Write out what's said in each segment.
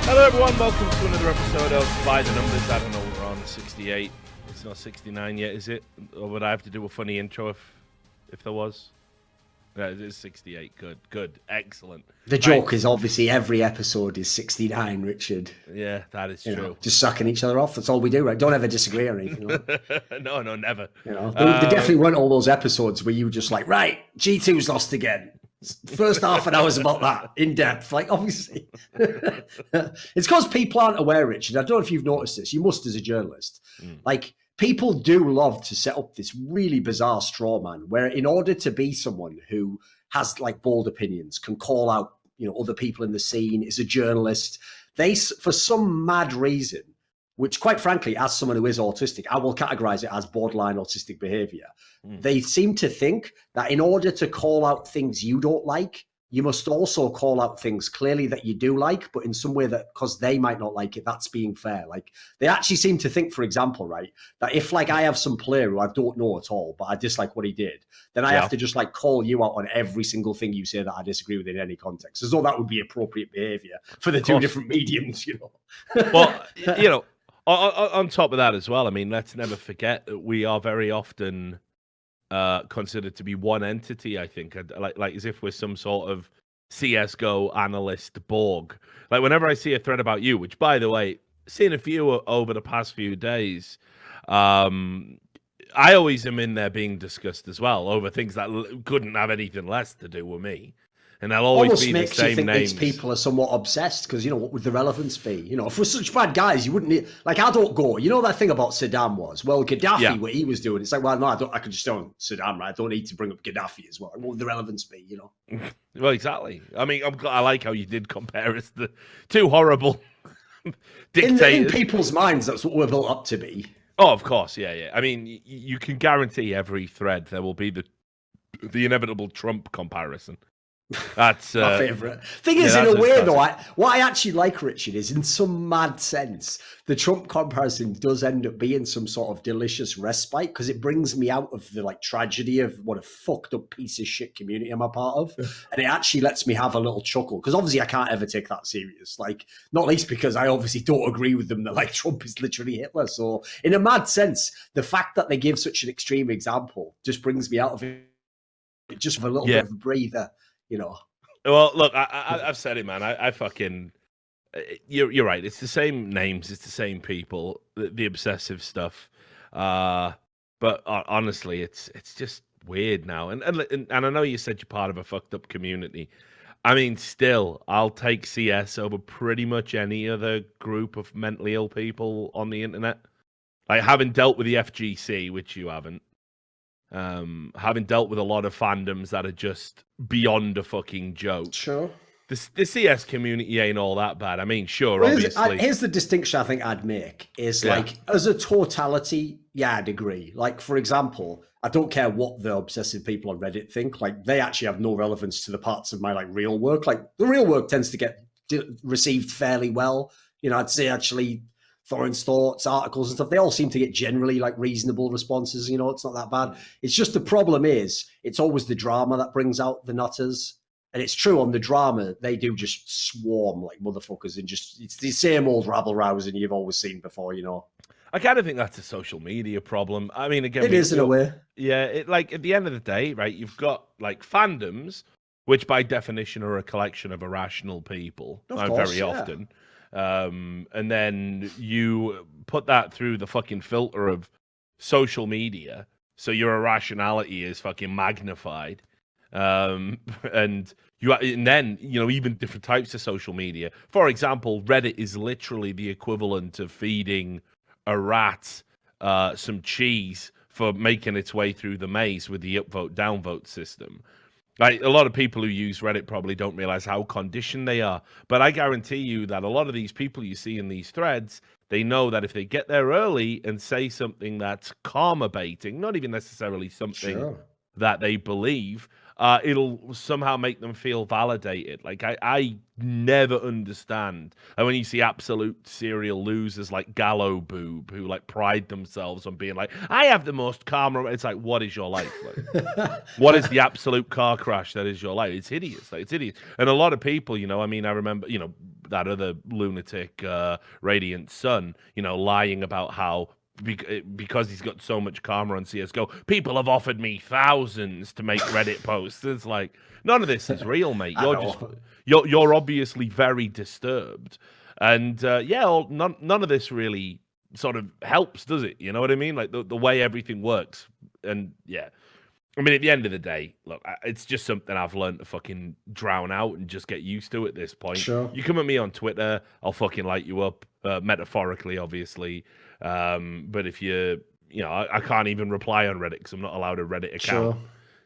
Hello everyone, welcome to another episode of By the Numbers. I don't know, we're on 68. It's not 69 yet, is it? Or would I have to do a funny intro if there was? Yeah, it is 68. Good, excellent. The joke is obviously every episode is 69, Richard. Yeah, that is true. Just sucking each other off. That's all we do, right? Don't ever disagree or anything. No, never. There definitely weren't all those episodes where you were just like, right, G2's lost again. First half an hour's about that, in depth. Like, obviously. It's because people aren't aware, Richard. I don't know if you've noticed this. You must as a journalist. Like, people do love to set up this really bizarre straw man where in order to be someone who has like bold opinions, can call out, other people in the scene, is a journalist, they, for some mad reason, which quite frankly, as someone who is autistic, I will categorize it as borderline autistic behavior. They seem to think that in order to call out things you don't like, you must also call out things clearly that you do like, but in some way that, because they might not like it, that's being fair. Like, they actually seem to think, for example, right, that if like I have some player who I don't know at all, but I dislike what he did, then I have to just like call you out on every single thing you say that I disagree with in any context, as though that would be appropriate behavior for the two different mediums, Well, on top of that as well, I mean, let's never forget that we are very often considered to be one entity. I think, like as if we're some sort of CS:GO analyst Borg. Like whenever I see a thread about you, which by the way, seen a few over the past few days, I always am in there being discussed as well over things that couldn't have anything less to do with me. And they'll always almost be the makes same you think names. these people are somewhat obsessed because, what would the relevance be? If we're such bad guys, you wouldn't need, like, I don't go, that thing about Saddam was, well, Gaddafi, what he was doing, it's like, well, no, I can just own Saddam, right? I don't need to bring up Gaddafi as well. What would the relevance be, Well, exactly. I mean, I like how you did compare us to two horrible dictators. In people's minds, that's what we're built up to be. Oh, of course, yeah. I mean, you can guarantee every thread there will be the inevitable Trump comparison. That's my favourite. Thing is, in a way, though, what I actually like, Richard, is in some mad sense, the Trump comparison does end up being some sort of delicious respite because it brings me out of the like tragedy of what a fucked up piece of shit community I'm a part of, and it actually lets me have a little chuckle because obviously I can't ever take that serious. Like, not least because I obviously don't agree with them that like Trump is literally Hitler. So, in a mad sense, the fact that they give such an extreme example just brings me out of it, just for a little bit of a breather. Well, look, I've said it, man. I fucking, you're right. It's the same names, it's the same people, the obsessive stuff. But honestly, it's just weird now. And I know you said you're part of a fucked up community. I mean, still, I'll take CS over pretty much any other group of mentally ill people on the internet. Like having dealt with the FGC, which you haven't. Having dealt with a lot of fandoms that are just beyond a fucking joke. Sure. The CS community ain't all that bad. I mean, sure, well, obviously. Here's the distinction I think I'd make is like, as a totality, I'd agree. Like, for example, I don't care what the obsessive people on Reddit think. Like, they actually have no relevance to the parts of my like real work. Like, the real work tends to get received fairly well. I'd say actually Thorin's thoughts, articles and stuff, they all seem to get generally like reasonable responses. It's not that bad. It's just the problem is it's always the drama that brings out the nutters. And it's true on the drama, they do just swarm like motherfuckers and just, it's the same old rabble rousing you've always seen before, I kind of think that's a social media problem. I mean, again, it is in a way. Yeah, like at the end of the day, right, you've got like fandoms, which by definition are a collection of irrational people, very often. And then you put that through the fucking filter of social media, so your irrationality is fucking magnified. And then even different types of social media. For example, Reddit is literally the equivalent of feeding a rat some cheese for making its way through the maze with the upvote downvote system. Like, a lot of people who use Reddit probably don't realize how conditioned they are. But I guarantee you that a lot of these people you see in these threads, they know that if they get there early and say something that's karma baiting, not even necessarily something that they believe, it'll somehow make them feel validated. Like, I never understand. And when you see absolute serial losers like Gallo Boob, who like pride themselves on being like, I have the most karma. It's like, what is your life? Like, what is the absolute car crash that is your life? It's hideous. Like, it's hideous. And a lot of people, I mean, I remember, that other lunatic, Radiant Sun, lying about how because he's got so much karma on CS:GO, people have offered me thousands to make Reddit posts. It's like, none of this is real, mate. You're obviously very disturbed, and none of this really sort of helps, does it? You know what I mean? Like the way everything works, and yeah. I mean, at the end of the day, look, it's just something I've learned to fucking drown out and just get used to at this point. Sure. You come at me on Twitter, I'll fucking light you up, metaphorically, obviously. But if I can't even reply on Reddit because I'm not allowed a Reddit account. Sure.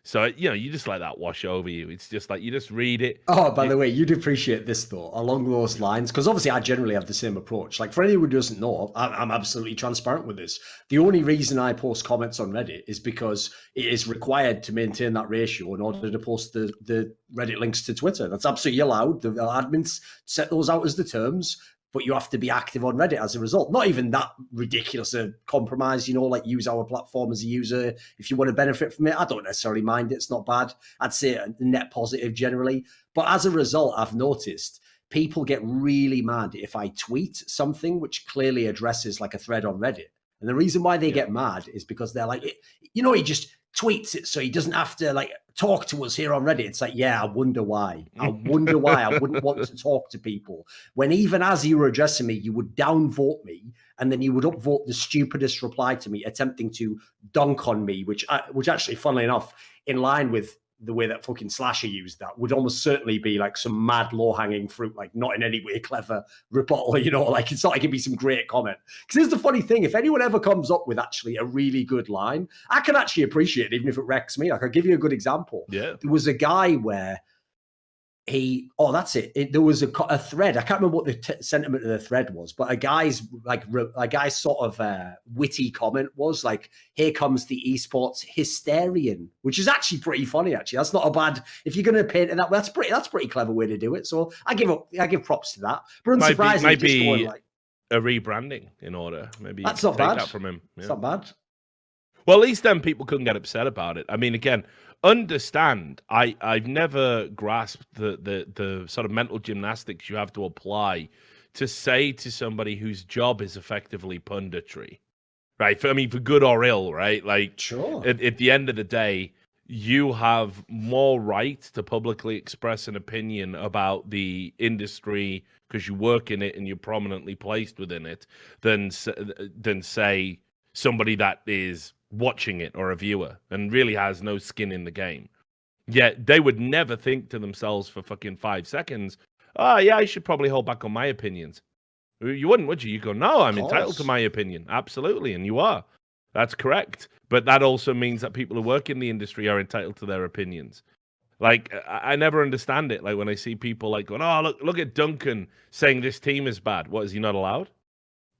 So, you just let that wash over you. It's just like, you just read it. Oh, by the way, you'd appreciate this, though, along those lines, because obviously I generally have the same approach. Like, for anyone who doesn't know, I'm absolutely transparent with this. The only reason I post comments on Reddit is because it is required to maintain that ratio in order to post the Reddit links to Twitter. That's absolutely allowed. The admins set those out as the terms, but you have to be active on Reddit as a result. Not even that ridiculous a compromise, like use our platform as a user if you want to benefit from it. I don't necessarily mind it. It's not bad. I'd say a net positive generally. But as a result, I've noticed people get really mad if I tweet something which clearly addresses like a thread on Reddit. And the reason why they get mad is because they're like, he just tweets it so he doesn't have to like talk to us here on Reddit. It's like, yeah, I wonder why. I wouldn't want to talk to people when even as you were addressing me, you would downvote me and then you would upvote the stupidest reply to me, attempting to dunk on me, which actually, funnily enough, in line with the way that fucking Slasher used that, would almost certainly be like some mad low-hanging fruit, like not in any way clever rebuttal, like it's not like it'd be some great comment. Because here's the funny thing, if anyone ever comes up with actually a really good line, I can actually appreciate it, even if it wrecks me. Like, I'll give you a good example. Yeah. There was a guy where there was a thread. I can't remember what the sentiment of the thread was, but a guy's sort of witty comment was like, "Here comes the esports hysterian," which is actually pretty funny. Actually, that's not a bad. If you're going to paint it that way, that's pretty clever way to do it. So I give props to that. But unsurprisingly, might be a rebranding in order. Maybe that's not bad. That from him. Yeah. It's not bad. Well, at least then people couldn't get upset about it. I mean, again, understand, I've never grasped the sort of mental gymnastics you have to apply to say to somebody whose job is effectively punditry, right? For good or ill, right? Like, sure. At the end of the day, you have more right to publicly express an opinion about the industry because you work in it and you're prominently placed within it than say somebody that is watching it or a viewer and really has no skin in the game. Yet they would never think to themselves for fucking 5 seconds, oh yeah, I should probably hold back on my opinions. You wouldn't, would you? You go, no, I'm entitled to my opinion. Absolutely. And you are. That's correct. But that also means that people who work in the industry are entitled to their opinions. Like, I never understand it. Like when I see people like going, oh, look at Duncan saying this team is bad. What, is he not allowed?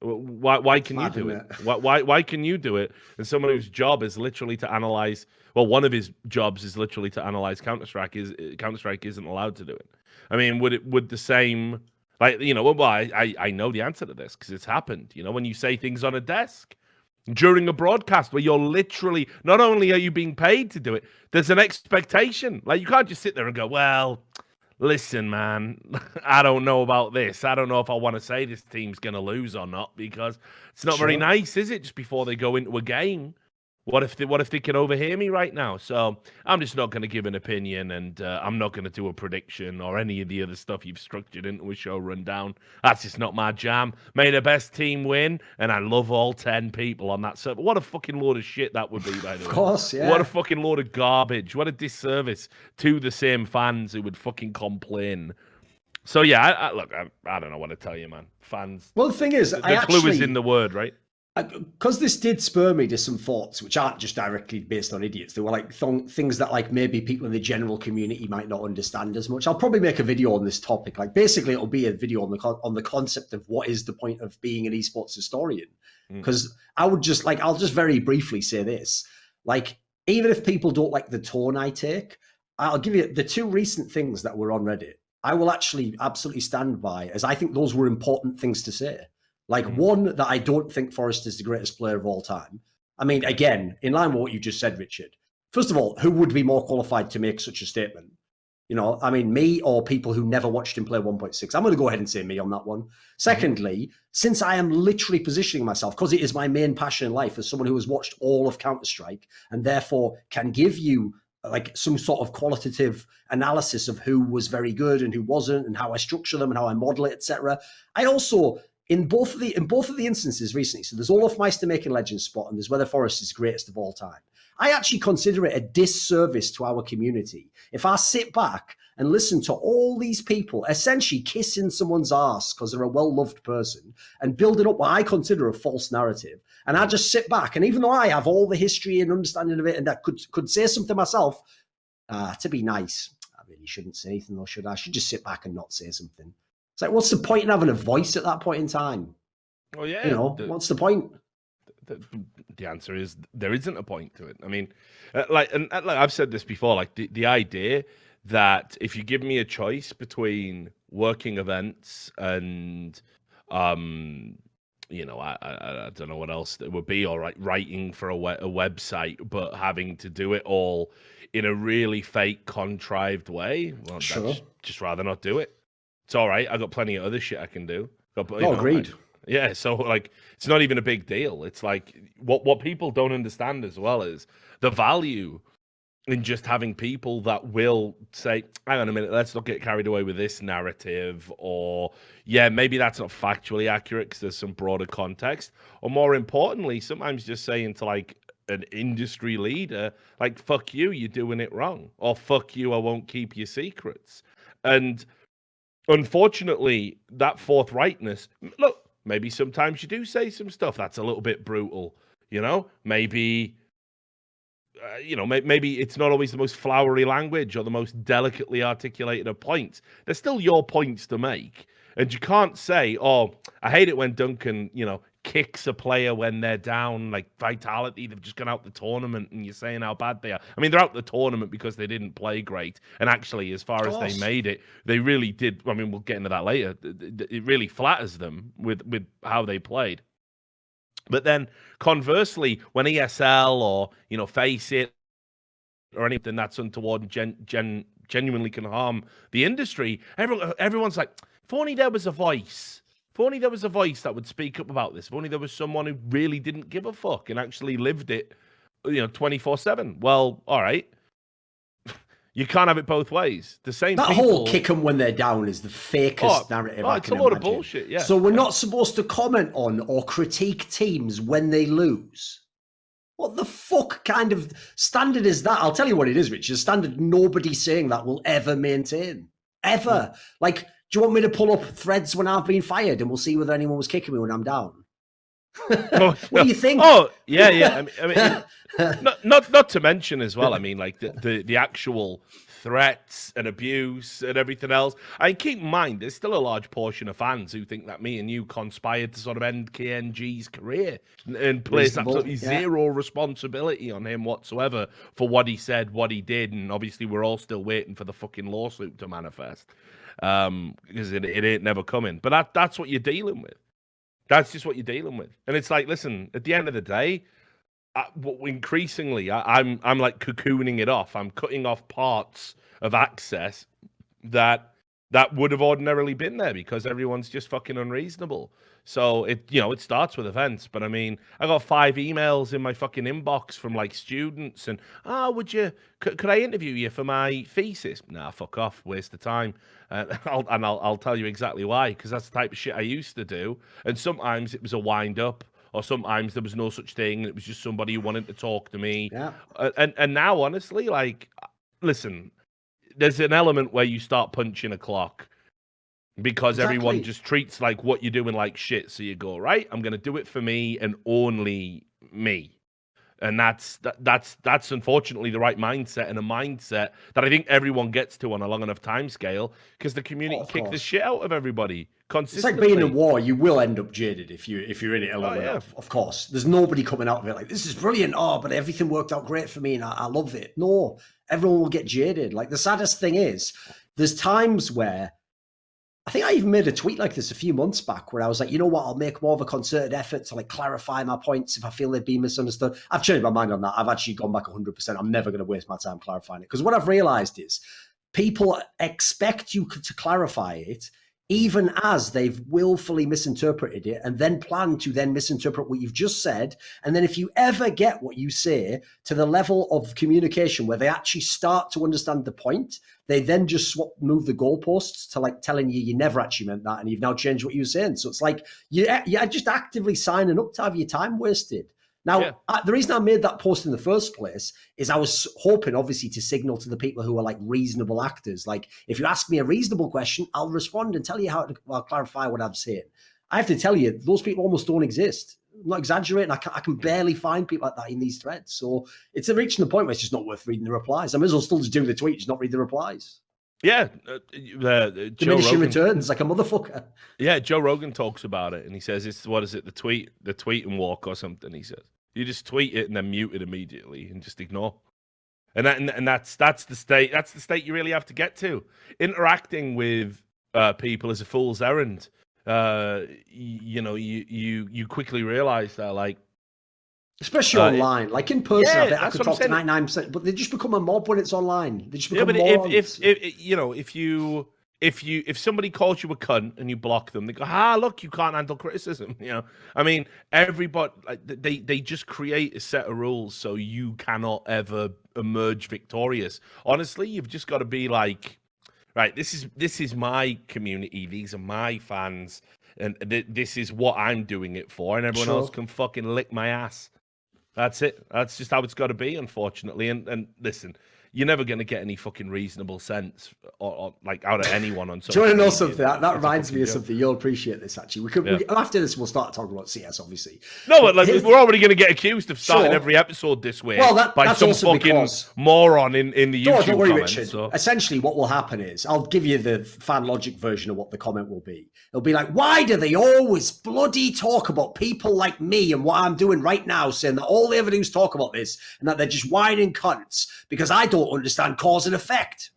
Why can you do it? Why can you do it? And someone whose job is literally to analyze. Well, one of his jobs is literally to analyze Counter-Strike. Counter-Strike isn't allowed to do it. I mean, would the same, like, well, I know the answer to this because it's happened. When you say things on a desk during a broadcast where you're literally, not only are you being paid to do it, there's an expectation. Like, you can't just sit there and go, well, listen, man, I don't know about this. I don't know if I want to say this team's going to lose or not because it's not very nice, is it? Just before they go into a game. What if they can overhear me right now? So I'm just not going to give an opinion, and I'm not going to do a prediction or any of the other stuff you've structured into a show rundown. That's just not my jam. May the best team win, and I love all 10 people on that server. What a fucking load of shit that would be, by the way. Of course, yeah. What a fucking load of garbage. What a disservice to the same fans who would fucking complain. So yeah, look, I don't know what to tell you, man. Fans. Well, the thing is, the clue is in the word, right? Because this did spur me to some thoughts, which aren't just directly based on idiots. They were like things that like maybe people in the general community might not understand as much. I'll probably make a video on this topic. Like basically, it'll be a video on the concept of what is the point of being an esports historian. Because I'll just very briefly say this. Like, even if people don't like the tone I take, I'll give you the 2 recent things that were on Reddit. I will actually absolutely stand by, as I think those were important things to say. Like, one, that I don't think Forrest is the greatest player of all time. I mean, again, in line with what you just said, Richard, first of all, who would be more qualified to make such a statement? You know, I mean, me or people who never watched him play 1.6. I'm going to go ahead and say me on that one. Secondly, since I am literally positioning myself, because it is my main passion in life, as someone who has watched all of Counter-Strike and therefore can give you like some sort of qualitative analysis of who was very good and who wasn't, and how I structure them and how I model it, etc. I also, in both of the instances recently, so there's Olofmeister making Legends spot and there's Weather Forest's greatest of all time. I actually consider it a disservice to our community if I sit back and listen to all these people essentially kissing someone's ass because they're a well-loved person and building up what I consider a false narrative. And I just sit back, and even though I have all the history and understanding of it, and I could say something myself, to be nice, I really shouldn't say anything, though, should I? I should just sit back and not say something. It's like, what's the point in having a voice at that point in time? Well, yeah. You know, what's the point? The answer is there isn't a point to it. I mean, like I've said this before, like the idea that if you give me a choice between working events and, you know, I don't know what else it would be, or writing for a website, but having to do it all in a really fake, contrived way, well, sure. Just rather not do it. It's all right. I got plenty of other shit I can do. Agreed. Yeah, so like it's not even a big deal. It's like what people don't understand as well is the value in just having people that will say, hang on a minute, let's not get carried away with this narrative, or yeah, maybe that's not factually accurate because there's some broader context, or more importantly, sometimes just saying to like an industry leader, like, fuck you, you're doing it wrong, or fuck you, I won't keep your secrets. And unfortunately, that forthrightness, look, maybe sometimes you do say some stuff that's a little bit brutal, you know? Maybe, maybe it's not always the most flowery language or the most delicately articulated of points. They're still your points to make. And you can't say, oh, I hate it when Duncan, kicks a player when they're down, like Vitality, they've just gone out the tournament, and you're saying how bad they are. I mean, they're out the tournament because they didn't play great. And actually, as far as they made it, they really did. I mean, we'll get into that later. It really flatters them with how they played. But then conversely, when ESL or, Face It or anything that's untoward and genuinely can harm the industry, everyone's like, if only there was a voice. If only there was a voice that would speak up about this. If only there was someone who really didn't give a fuck and actually lived it, 24/7. Well, all right. You can't have it both ways. The same that people... whole kick them when they're down is the fakest narrative. It's a load of bullshit. Yeah. So we're not supposed to comment on or critique teams when they lose. What the fuck kind of standard is that? I'll tell you what it is, Richard. A standard nobody's saying that will ever maintain. Ever. Like, do you want me to pull up threads when I've been fired and we'll see whether anyone was kicking me when I'm down? What do you think? Oh, yeah. I mean not to mention as well, I mean, like the actual threats and abuse and everything else. I keep in mind, there's still a large portion of fans who think that me and you conspired to sort of end KNG's career and place absolutely zero responsibility on him whatsoever for what he said, what he did. And obviously we're all still waiting for the fucking lawsuit to manifest. Because it ain't never coming. But that's what you're dealing with. That's just what you're dealing with. And it's like, listen, at the end of the day, increasingly, I'm like cocooning it off. I'm cutting off parts of access that would have ordinarily been there because everyone's just fucking unreasonable. So it starts with events, but I mean, I got 5 emails in my fucking inbox from like students and, could I interview you for my thesis? Nah, fuck off, waste of time. I'll tell you exactly why, because that's the type of shit I used to do. And sometimes it was a wind up, or sometimes there was no such thing. It was just somebody who wanted to talk to me. Yeah. And now, honestly, like, listen, there's an element where you start punching a clock. Because everyone just treats like what you're doing like shit. So you go, right, I'm going to do it for me and only me. And that's unfortunately the right mindset, and a mindset that I think everyone gets to on a long enough time scale because the community kick the shit out of everybody consistently. It's like being in a war. You will end up jaded if you're in it long enough. Of course. There's nobody coming out of it like, this is brilliant. Oh, but everything worked out great for me and I love it. No, everyone will get jaded. Like, the saddest thing is there's times where I think I even made a tweet like this a few months back where I was like, you know what, I'll make more of a concerted effort to like clarify my points if I feel they've been misunderstood. I've changed my mind on that. I've actually gone back 100%. I'm never going to waste my time clarifying it. Because what I've realized is people expect you to clarify it, even as they've willfully misinterpreted it, and then plan to then misinterpret what you've just said. And then if you ever get what you say to the level of communication where they actually start to understand the point, they then just move the goalposts to like telling you never actually meant that, and you've now changed what you were saying. So it's like you're just actively signing up to have your time wasted. Now, the reason I made that post in the first place is I was hoping, obviously, to signal to the people who are like reasonable actors. Like, if you ask me a reasonable question, I'll respond and tell you I'll clarify what I'm saying. I have to tell you, those people almost don't exist. I'm not exaggerating. I can barely find people like that in these threads. So it's reaching the point where it's just not worth reading the replies. I might as well still just do the tweet, just not read the replies. Yeah. Diminishing returns like a motherfucker. Yeah, Joe Rogan talks about it, and he says, it's, what is it, the tweet and walk or something, he says. You just tweet it and then mute it immediately and just ignore. And that's the state you really have to get to. Interacting with people is a fool's errand. You quickly realize that, like, especially online, like in person, I bet I could talk to 99%, but they just become a mob when it's online. They just become morons. If somebody calls you a cunt and you block them, they go, look, you can't handle criticism. I mean, everybody, like, they just create a set of rules so you cannot ever emerge victorious. Honestly, you've just got to be like, right, this is my community, these are my fans, and this is what I'm doing it for, and everyone else can fucking lick my ass. That's it. That's just how it's got to be, unfortunately. And listen, you're never going to get any fucking reasonable sense or like out of anyone on social media. Do you want to know something? That reminds me of something. You'll appreciate this, actually. We after this, we'll start talking about CS, obviously. No, but like, we're already going to get accused of starting every episode this way by some fucking moron in the YouTube Don't worry, comments. Richard. So. Essentially, what will happen is, I'll give you the fan logic version of what the comment will be. It'll be like, why do they always bloody talk about people like me and what I'm doing right now, saying that all they ever do is talk about this and that they're just whining cunts because I don't understand cause and effect.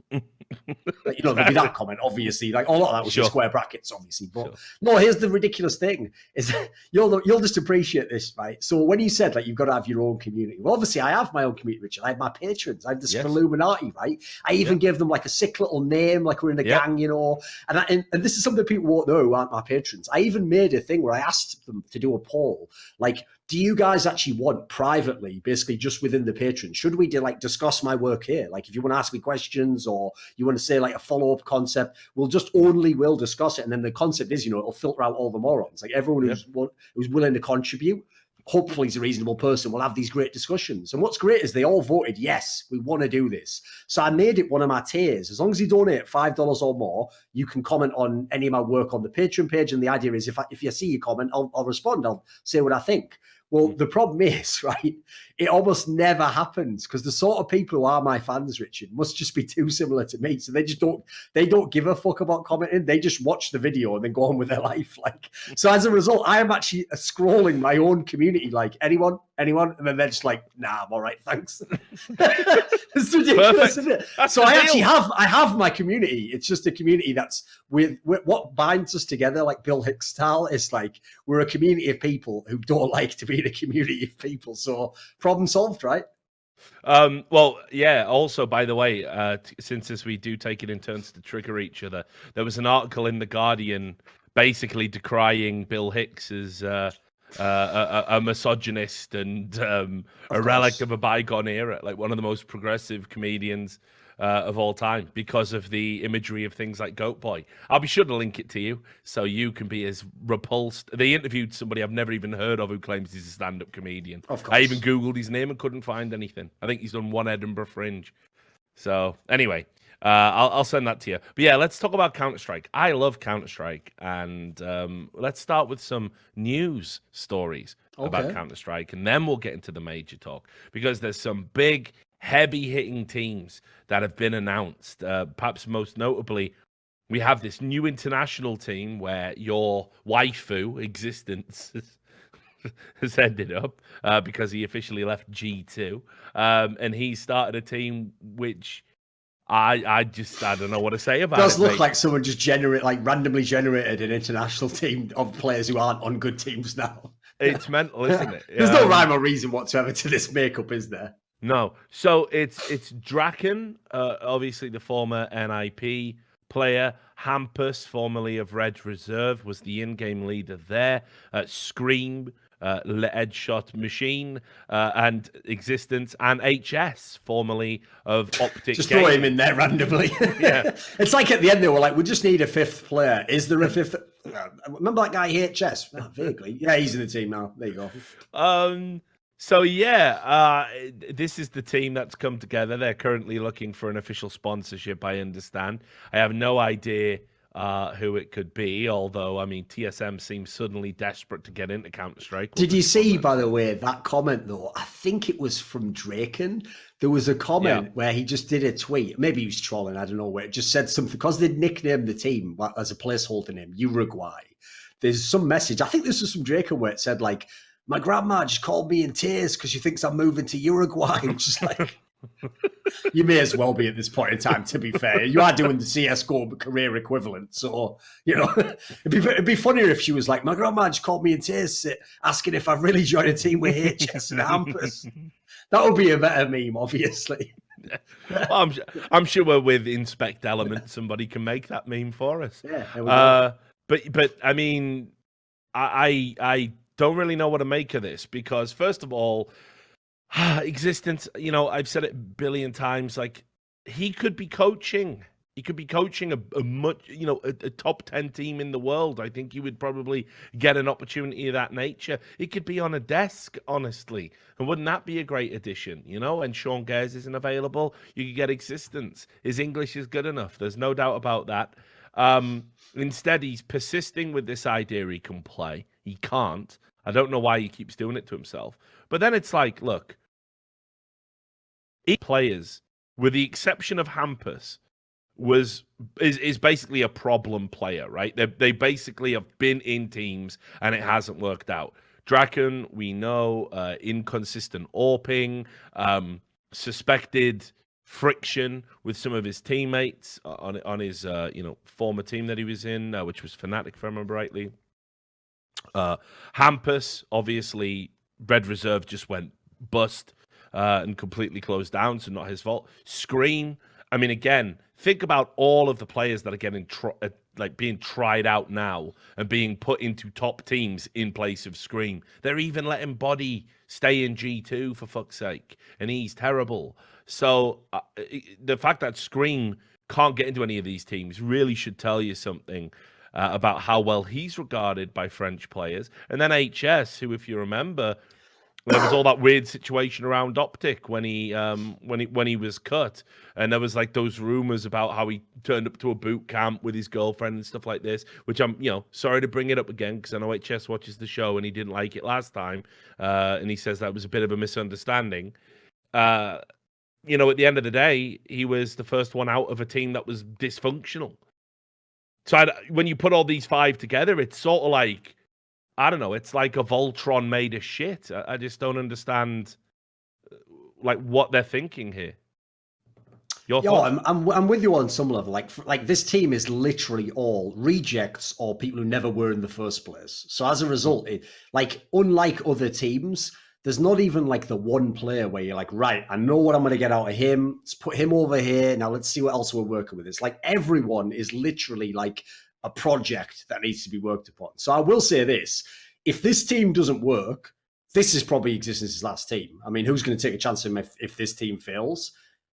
There'll be that comment, obviously. Like, a lot of that was in square brackets, obviously. But no, here's the ridiculous thing: is you'll just appreciate this, right? So when you said like you've got to have your own community, well, obviously I have my own community, Richard. I have my patrons. I have this Illuminati, right? I even gave them like a sick little name, like we're in a gang, And this is something people won't know who aren't my patrons. I even made a thing where I asked them to do a poll, like, do you guys actually want privately, basically just within the patrons, should we discuss my work here? Like, if you want to ask me questions or you want to say like a follow-up concept, we'll discuss it. And then the concept is, it'll filter out all the morons. Like, everyone who's willing to contribute, hopefully is a reasonable person, will have these great discussions. And what's great is they all voted, yes, we want to do this. So I made it one of my tiers. As long as you donate $5 or more, you can comment on any of my work on the Patreon page. And the idea is if you see your comment, I'll respond. I'll say what I think. Well, the problem is, right, it almost never happens because the sort of people who are my fans, Richard, must just be too similar to me. So they don't give a fuck about commenting. They just watch the video and then go on with their life. Like, so as a result, I am actually scrolling my own community, like, anyone, and then they're just like, nah, I'm all right, thanks. It's ridiculous, isn't it? That's so I have my community. It's just a community that's with what binds us together, like Bill Hicks style, is like we're a community of people who don't like to be in a community of people. So problem solved, right? Well, yeah. Also, by the way, since we do take it in turns to trigger each other, there was an article in The Guardian basically decrying Bill Hicks as a misogynist and a relic of a bygone era, like one of the most progressive comedians of all time, because of the imagery of things like Goat Boy. I'll be sure to link it to you so you can be as repulsed. They interviewed somebody I've never even heard of who claims he's a stand-up comedian. Of course. I even Googled his name and couldn't find anything. I think he's done one Edinburgh Fringe. So anyway, I'll send that to you. But yeah, let's talk about Counter-Strike. I love Counter-Strike, and let's start with some news stories about Counter-Strike, and then we'll get into the major talk, because there's some big, heavy-hitting teams that have been announced. Perhaps most notably, we have this new international team where your waifu existence has ended up because he officially left G2, and he started a team which I don't know what to say about it. It does look like someone just randomly generated an international team of players who aren't on good teams now. It's mental, isn't it? There's no rhyme or reason whatsoever to this makeup, is there? No. So it's Draken, obviously the former NIP player. Hampus, formerly of Red Reserve, was the in-game leader there. Scream, Headshot Machine, and Existence, and HS, formerly of Optic Just Gaming. throw him in there randomly. Yeah. It's like at the end they were like, we just need a fifth player. Is there a fifth? Remember that guy HS? Oh, vaguely. Yeah, he's in the team now. There you go. So yeah, this is the team that's come together. They're currently looking for an official sponsorship, I understand. I have no idea who it could be, although, I mean, TSM seems suddenly desperate to get into Counter-Strike. Did you see, by the way, that comment, though? I think it was from Draken. There was a comment where he just did a tweet. Maybe he was trolling, I don't know, where it just said something, because they'd nicknamed the team as a placeholder name, Uruguay. There's some message, I think this was from Draken, where it said, like, my grandma just called me in tears because she thinks I'm moving to Uruguay. Just like, you may as well be at this point in time, to be fair. You are doing the CSGO career equivalent. So, you know, it'd be funnier if she was like, my grandma just called me in tears asking if I've really joined a team with HS and Hampus. That would be a better meme, obviously. Well, I'm sure with Inspect Element, somebody can make that meme for us. Yeah, there we go. But I mean, I don't really know what to make of this, because first of all, Existence, you know, I've said it a billion times, like, he could be coaching. He could be coaching a much, you know, a top 10 team in the world. I think you would probably get an opportunity of that nature. It could be on a desk, honestly. And wouldn't that be a great addition, you know? And Sean Gers isn't available. You could get Existence. His English is good enough. There's no doubt about that. Instead, he's persisting with this idea he can play. He can't. I don't know why he keeps doing it to himself. But then it's like, look, each players, with the exception of Hampus, is basically a problem player, right? They basically have been in teams and it hasn't worked out. Draken, we know, inconsistent AWPing, suspected friction with some of his teammates on his former team that he was in, which was Fnatic, if I remember rightly. Hampus, obviously, Red Reserve just went bust and completely closed down, so not his fault. Scream, I mean, again, think about all of the players that are getting being tried out now and being put into top teams in place of Scream. They're even letting Body stay in G2, for fuck's sake, and he's terrible. So the fact that Scream can't get into any of these teams really should tell you something about how well he's regarded by French players. And then HS, who, if you remember, there was all that weird situation around Optic when he was cut, and there was like those rumors about how he turned up to a boot camp with his girlfriend and stuff like this. Which I'm, sorry to bring it up again, because I know HS watches the show and he didn't like it last time, and he says that was a bit of a misunderstanding. At the end of the day, he was the first one out of a team that was dysfunctional. So when you put all these five together, it's sort of like, I don't know, it's like a Voltron made of shit. I just don't understand like what they're thinking here. I'm with you on some level. Like this team is literally all rejects or people who never were in the first place. So as a result, unlike other teams, there's not even like the one player where you're like, right, I know what I'm going to get out of him. Let's put him over here. Now let's see what else we're working with. It's like everyone is literally like a project that needs to be worked upon. So I will say this, if this team doesn't work, this is probably Existence's last team. I mean, who's going to take a chance on him if this team fails?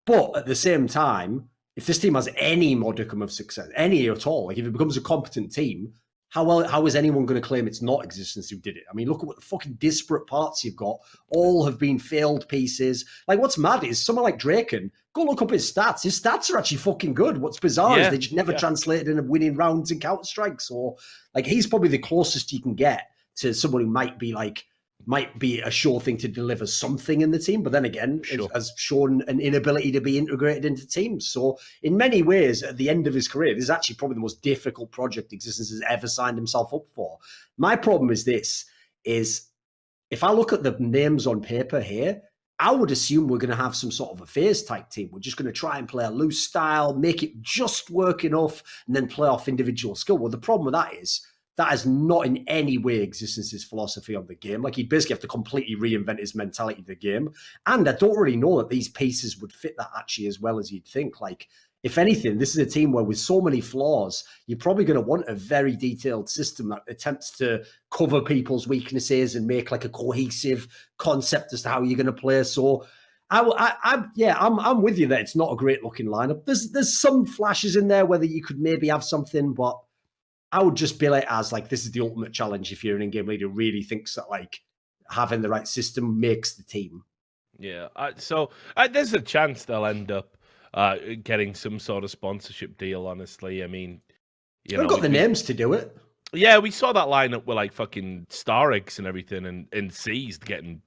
But at the same time, if this team has any modicum of success, any at all, like if it becomes a competent team, how is anyone going to claim it's not Existence who did it? I mean, look at what the fucking disparate parts you've got. All have been failed pieces. Like, what's mad is someone like Draken, go look up his stats. His stats are actually fucking good. What's bizarre is they just never translated into winning rounds in Counter-Strike. So, like, he's probably the closest you can get to someone who might be a sure thing to deliver something in the team, but then again, has shown an inability to be integrated into teams. So in many ways, at the end of his career, this is actually probably the most difficult project Existence has ever signed himself up for. My problem is if I look at the names on paper here, I would assume we're going to have some sort of a phase type team. We're just going to try and play a loose style, make it just work enough, and then play off individual skill. Well, the problem with that is that is not in any way Existence's philosophy on the game. Like, he'd basically have to completely reinvent his mentality of the game. And I don't really know that these pieces would fit that actually as well as you'd think. Like, if anything, this is a team where with so many flaws, you're probably going to want a very detailed system that attempts to cover people's weaknesses and make like a cohesive concept as to how you're going to play. So I'm with you that it's not a great looking lineup. There's some flashes in there whether you could maybe have something, but I would just bill it as like, this is the ultimate challenge if you're an in-game leader who really thinks that like having the right system makes the team. Yeah. So there's a chance they'll end up getting some sort of sponsorship deal, honestly. I mean, they've got the names to do it. Yeah, we saw that lineup with like fucking Starix and everything and Seized getting,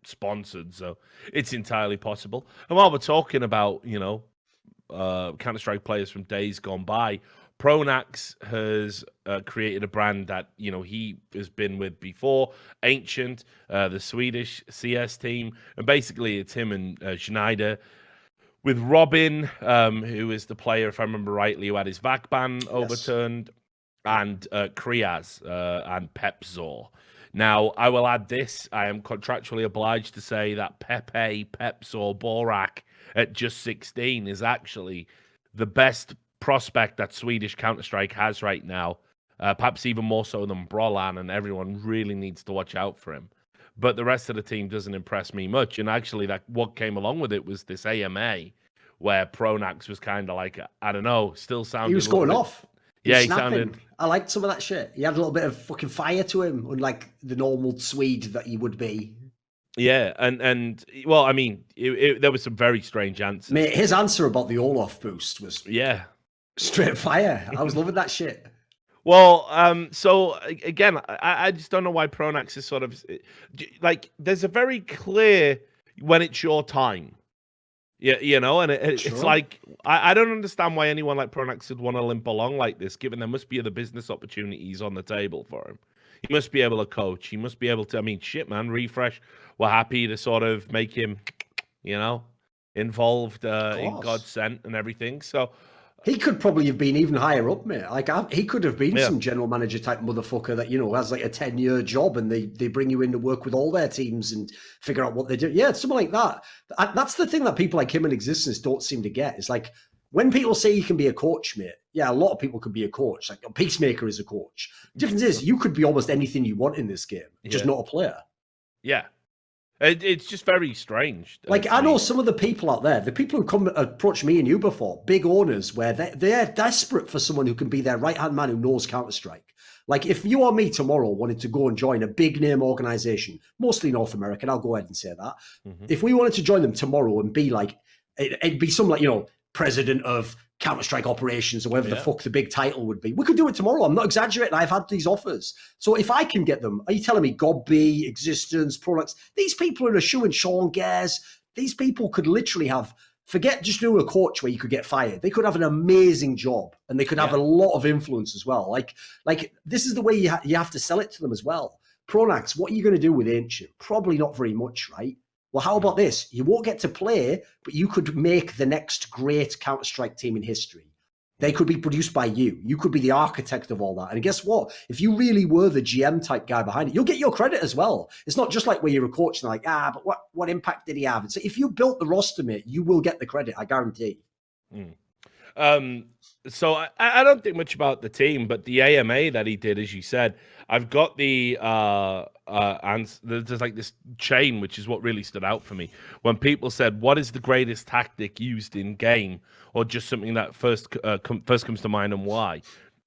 sponsored. So it's entirely possible. And while we're talking about, Counter-Strike players from days gone by, Pronax has created a brand that, he has been with before, Ancient, the Swedish CS team. And basically it's him and Schneider with Robin, who is the player, if I remember rightly, who had his VAC ban overturned, and Kriaz and Pepzor. Now, I will add this. I am contractually obliged to say that Pepe, Pepzor, Borak at just 16 is actually the best prospect that Swedish Counter-Strike has right now, perhaps even more so than Brolan, and everyone really needs to watch out for him. But the rest of the team doesn't impress me much, and actually what came along with it was this AMA, where Pronax was kind of like, I don't know, still sounded... He was going off. Yeah, he sounded... I liked some of that shit. He had a little bit of fucking fire to him, unlike the normal Swede that he would be. Yeah, and well, I mean, there was some very strange answers. Mate, his answer about the Olaf boost was straight fire. I was loving that shit. Well, so again, I just don't know why Pronax is sort of like, there's a very clear when it's your time. Yeah, and it's like, I don't understand why anyone like Pronax would want to limp along like this, given there must be other business opportunities on the table for him. He must be able to coach. He must be able to, I mean, shit, man, Refresh, we're happy to sort of make him, involved in Godsent and everything. So he could probably have been even higher up, mate. Like, he could have been some general manager type motherfucker that, has like a 10-year job and they bring you in to work with all their teams and figure out what they do. Yeah, something like that. That's the thing that people like him in Existence don't seem to get. It's like, when people say you can be a coach, mate, yeah, a lot of people could be a coach. Like, a Peacemaker is a coach. The difference is you could be almost anything you want in this game, just not a player. Yeah. It's just very strange. Like, I know some of the people out there, the people who come approach me and you before, big owners, where they're desperate for someone who can be their right-hand man who knows Counter-Strike. Like, if you or me tomorrow wanted to go and join a big-name organization, mostly North American, I'll go ahead and say that. Mm-hmm. If we wanted to join them tomorrow and be like, it'd be some like, president of Counter-Strike operations or whatever the fuck the big title would be. We could do it tomorrow. I'm not exaggerating. I've had these offers. So if I can get them, are you telling me Gobby, Existence, Products, these people are eschewing Sean Gares. These people could literally have, forget just doing a coach where you could get fired. They could have an amazing job and they could have a lot of influence as well. Like this is the way you have to sell it to them as well. Pronax, what are you going to do with Ancient? Probably not very much, right? Well, how about this? You won't get to play, but you could make the next great Counter-Strike team in history. They could be produced by you. You could be the architect of all that. And guess what? If you really were the GM type guy behind it, you'll get your credit as well. It's not just like where you're a coach and like, but what impact did he have? So if you built the roster, mate, you will get the credit, I guarantee. So I don't think much about the team, but the AMA that he did, as you said, I've got the and there's like this chain, which is what really stood out for me when people said, "What is the greatest tactic used in game?" or just something that first comes to mind and why.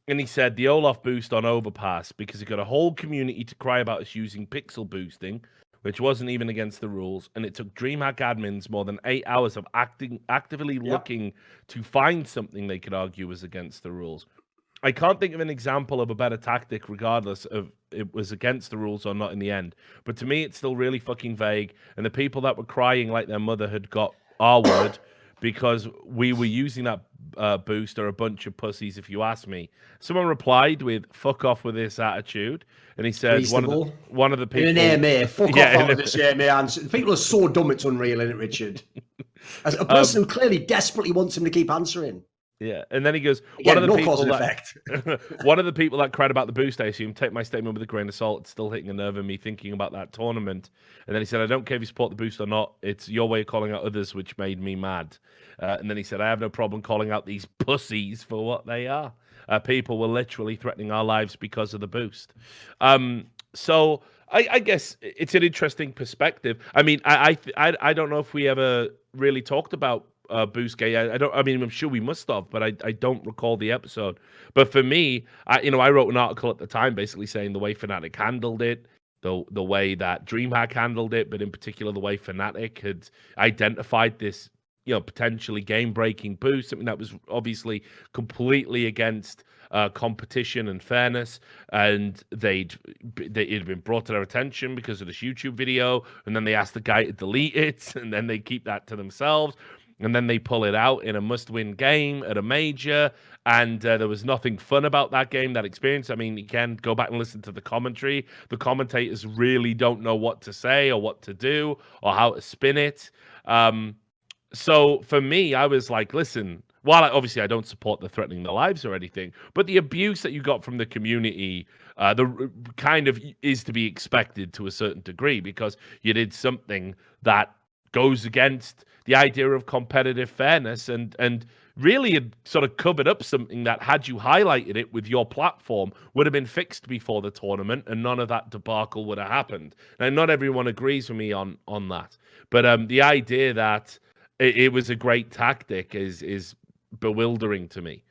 And he said the Olaf boost on Overpass because he got a whole community to cry about us using pixel boosting, which wasn't even against the rules, and it took DreamHack admins more than 8 hours of actively looking to find something they could argue was against the rules. I can't think of an example of a better tactic, regardless of it was against the rules or not in the end. But to me, it's still really fucking vague, and the people that were crying like their mother had got our word because we were using that boost are a bunch of pussies, if you ask me. Someone replied with "fuck off with this attitude," and he said one of the people in an AMA, fuck off out of this AMA answer. People are so dumb it's unreal, isn't it, Richard? As a person who clearly desperately wants him to keep answering. Yeah, and then he goes, Again, no cause and effect. one of the people that cried about the boost, I assume, take my statement with a grain of salt. It's still hitting a nerve in me thinking about that tournament. And then he said, I don't care if you support the boost or not. It's your way of calling out others, which made me mad. And then he said, I have no problem calling out these pussies for what they are. People were literally threatening our lives because of the boost. So I guess it's an interesting perspective. I mean, I don't know if we ever really talked about Boostgate. I don't. I mean, I'm sure we must have, but I don't recall the episode. But for me, I wrote an article at the time, basically saying the way Fnatic handled it, the way that DreamHack handled it, but in particular the way Fnatic had identified this, potentially game-breaking boost, something that was obviously completely against competition and fairness, and it had been brought to their attention because of this YouTube video, and then they asked the guy to delete it, and then they keep that to themselves. And then they pull it out in a must-win game at a major, and there was nothing fun about that game, that experience. I mean, you can go back and listen to the commentary. The commentators really don't know what to say or what to do or how to spin it. So for me, I was like, listen, while obviously I don't support the threatening the lives or anything, but the abuse that you got from the community, the kind of is to be expected to a certain degree, because you did something that goes against the idea of competitive fairness, and really had sort of covered up something that, had you highlighted it with your platform, would have been fixed before the tournament, and none of that debacle would have happened. Now, not everyone agrees with me on that, but the idea that it was a great tactic is bewildering to me.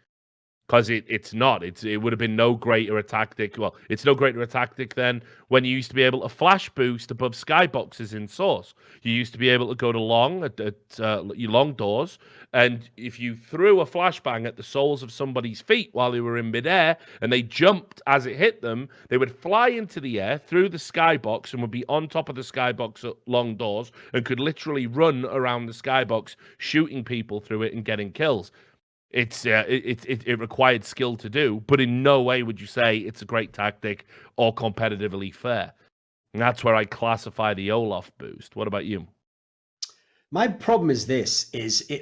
Because it's not. It would have been no greater a tactic. Well, it's no greater a tactic than when you used to be able to flash boost above skyboxes in Source. You used to be able to go to long at your long doors, and if you threw a flashbang at the soles of somebody's feet while they were in midair and they jumped as it hit them, they would fly into the air through the skybox and would be on top of the skybox at long doors and could literally run around the skybox, shooting people through it and getting kills. It required skill to do, but in no way would you say it's a great tactic or competitively fair. And that's where I classify the Olaf boost. What about you? My problem is this: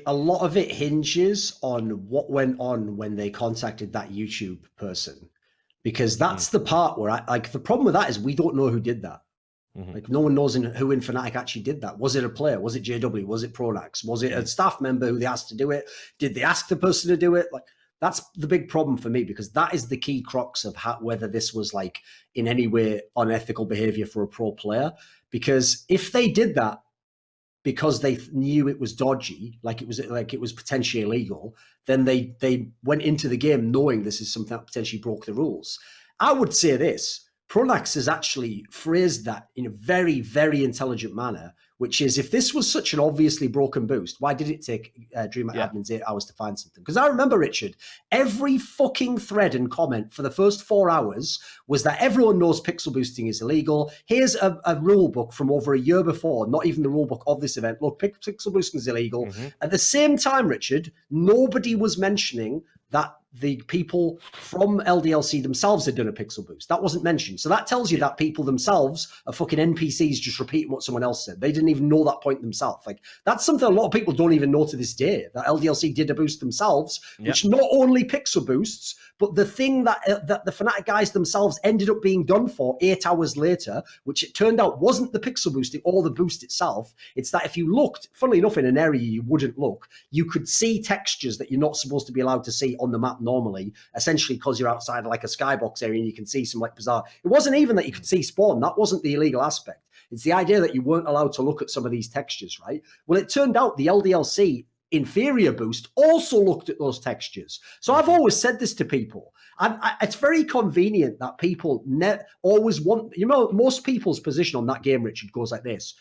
a lot of it hinges on what went on when they contacted that YouTube person, because that's the part where the problem with that is we don't know who did that. Like, no one knows who in Fnatic actually did that. Was it a player? Was it JW? Was it Pronax? Was it a staff member who they asked to do it? Did they ask the person to do it? Like, that's the big problem for me, because that is the key crux of whether this was like in any way unethical behavior for a pro player. Because if they did that because they knew it was dodgy, like it was potentially illegal, then they went into the game knowing this is something that potentially broke the rules. I would say this: Pronax has actually phrased that in a very, very intelligent manner, which is, if this was such an obviously broken boost, why did it take DreamHack admins 8 hours to find something? Because I remember, Richard, every fucking thread and comment for the first 4 hours was that everyone knows pixel boosting is illegal. Here's a rule book from over a year before, not even the rule book of this event. Look, pixel boosting is illegal. At the same time, Richard, nobody was mentioning that the people from LDLC themselves had done a pixel boost. That wasn't mentioned. So that tells you that people themselves are fucking NPCs just repeating what someone else said. They didn't even know that point themselves. Like, that's something a lot of people don't even know to this day, that LDLC did a boost themselves, which not only pixel boosts, but the thing that the Fnatic guys themselves ended up being done for 8 hours later, which it turned out wasn't the pixel boosting or the boost itself. It's that if you looked, funnily enough, in an area you wouldn't look, you could see textures that you're not supposed to be allowed to see on the map normally, essentially because you're outside of like a skybox area and you can see some like bizarre. It wasn't even that you could see spawn. That wasn't the illegal aspect. It's the idea that you weren't allowed to look at some of these textures, right? Well, it turned out the LDLC inferior boost also looked at those textures. So I've always said this to people. It's very convenient that people always want, most people's position on that game, Richard, goes like this: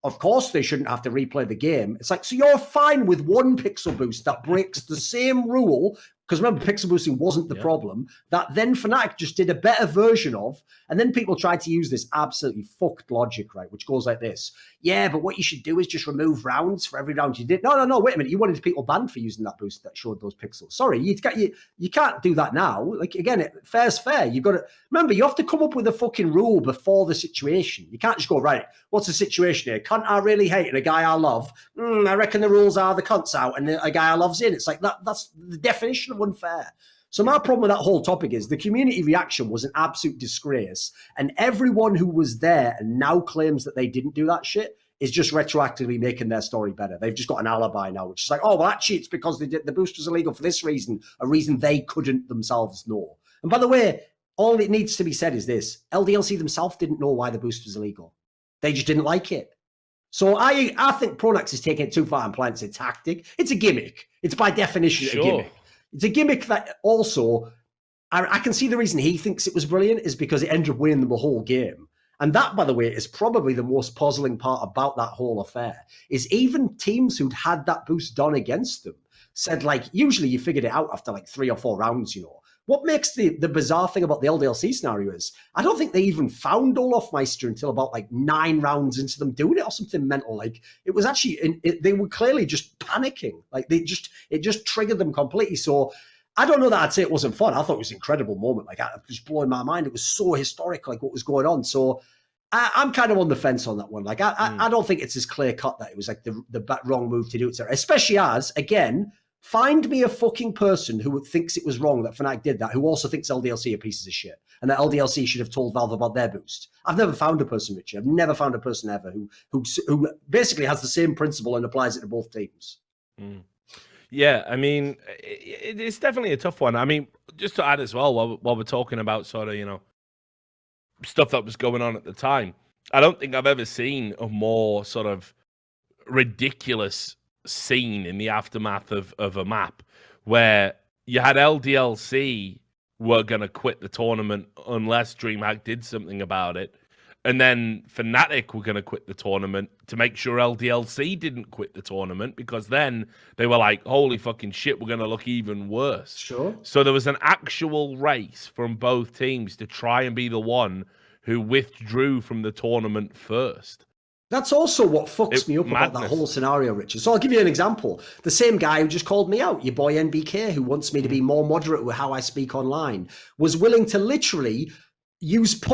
of course they shouldn't have to replay the game. It's like, so you're fine with one pixel boost that breaks the same rule Because remember, pixel boosting wasn't the problem. That then Fnatic just did a better version of, and then people tried to use this absolutely fucked logic, right? Which goes like this. Yeah, but what you should do is just remove rounds for every round you did. No, wait a minute. You wanted people banned for using that boost that showed those pixels. Sorry, you can't do that now. Like, again, fair's fair. You've got to, remember, you have to come up with a fucking rule before the situation. You can't just go, right, what's the situation here? Cunt I really hate and a guy I love. I reckon the rules are the cunt's out and a guy I love's in. It's like, that's the definition of unfair. So my problem with that whole topic is the community reaction was an absolute disgrace. And everyone who was there and now claims that they didn't do that shit is just retroactively making their story better. They've just got an alibi now, which is like, oh, well, actually, it's because the boost was illegal for this reason, a reason they couldn't themselves know. And by the way, all it needs to be said is this. LDLC themselves didn't know why the boost was illegal. They just didn't like it. So I think Pronax is taking it too far and playing it's a tactic. It's a gimmick. It's by definition a gimmick. It's a gimmick that also, I can see the reason he thinks it was brilliant is because it ended up winning them the whole game. And that, by the way, is probably the most puzzling part about that whole affair, is even teams who'd had that boost done against them said, like, usually you figured it out after like 3 or 4 rounds, you know. What makes the bizarre thing about the LDLC scenario is I don't think they even found Olofmeister until about like 9 rounds into them doing it or something mental. Like it was actually, they were clearly just panicking. Like it just triggered them completely. So I don't know that I'd say it wasn't fun. I thought it was an incredible moment. Like it was blowing my mind. It was so historic, like what was going on. So I'm kind of on the fence on that one. Like I don't think it's as clear cut that it was like the wrong move to do it. Especially as, again, find me a fucking person who thinks it was wrong that Fnatic did that, who also thinks LDLC are pieces of shit, and that LDLC should have told Valve about their boost. I've never found a person, Richard. I've never found a person ever who basically has the same principle and applies it to both teams. Yeah, I mean, it's definitely a tough one. I mean, just to add as well, while we're talking about sort of, you know, stuff that was going on at the time, I don't think I've ever seen a more sort of ridiculous scene in the aftermath of a map where you had LDLC were going to quit the tournament unless DreamHack did something about it. And then Fnatic were going to quit the tournament to make sure LDLC didn't quit the tournament, because then they were like, holy fucking shit, we're going to look even worse. Sure. So there was an actual race from both teams to try and be the one who withdrew from the tournament first. That's also what fucks me up about that whole scenario, Richard. So I'll give you an example. The same guy who just called me out, your boy NBK, who wants me to be more moderate with how I speak online, was willing to literally use the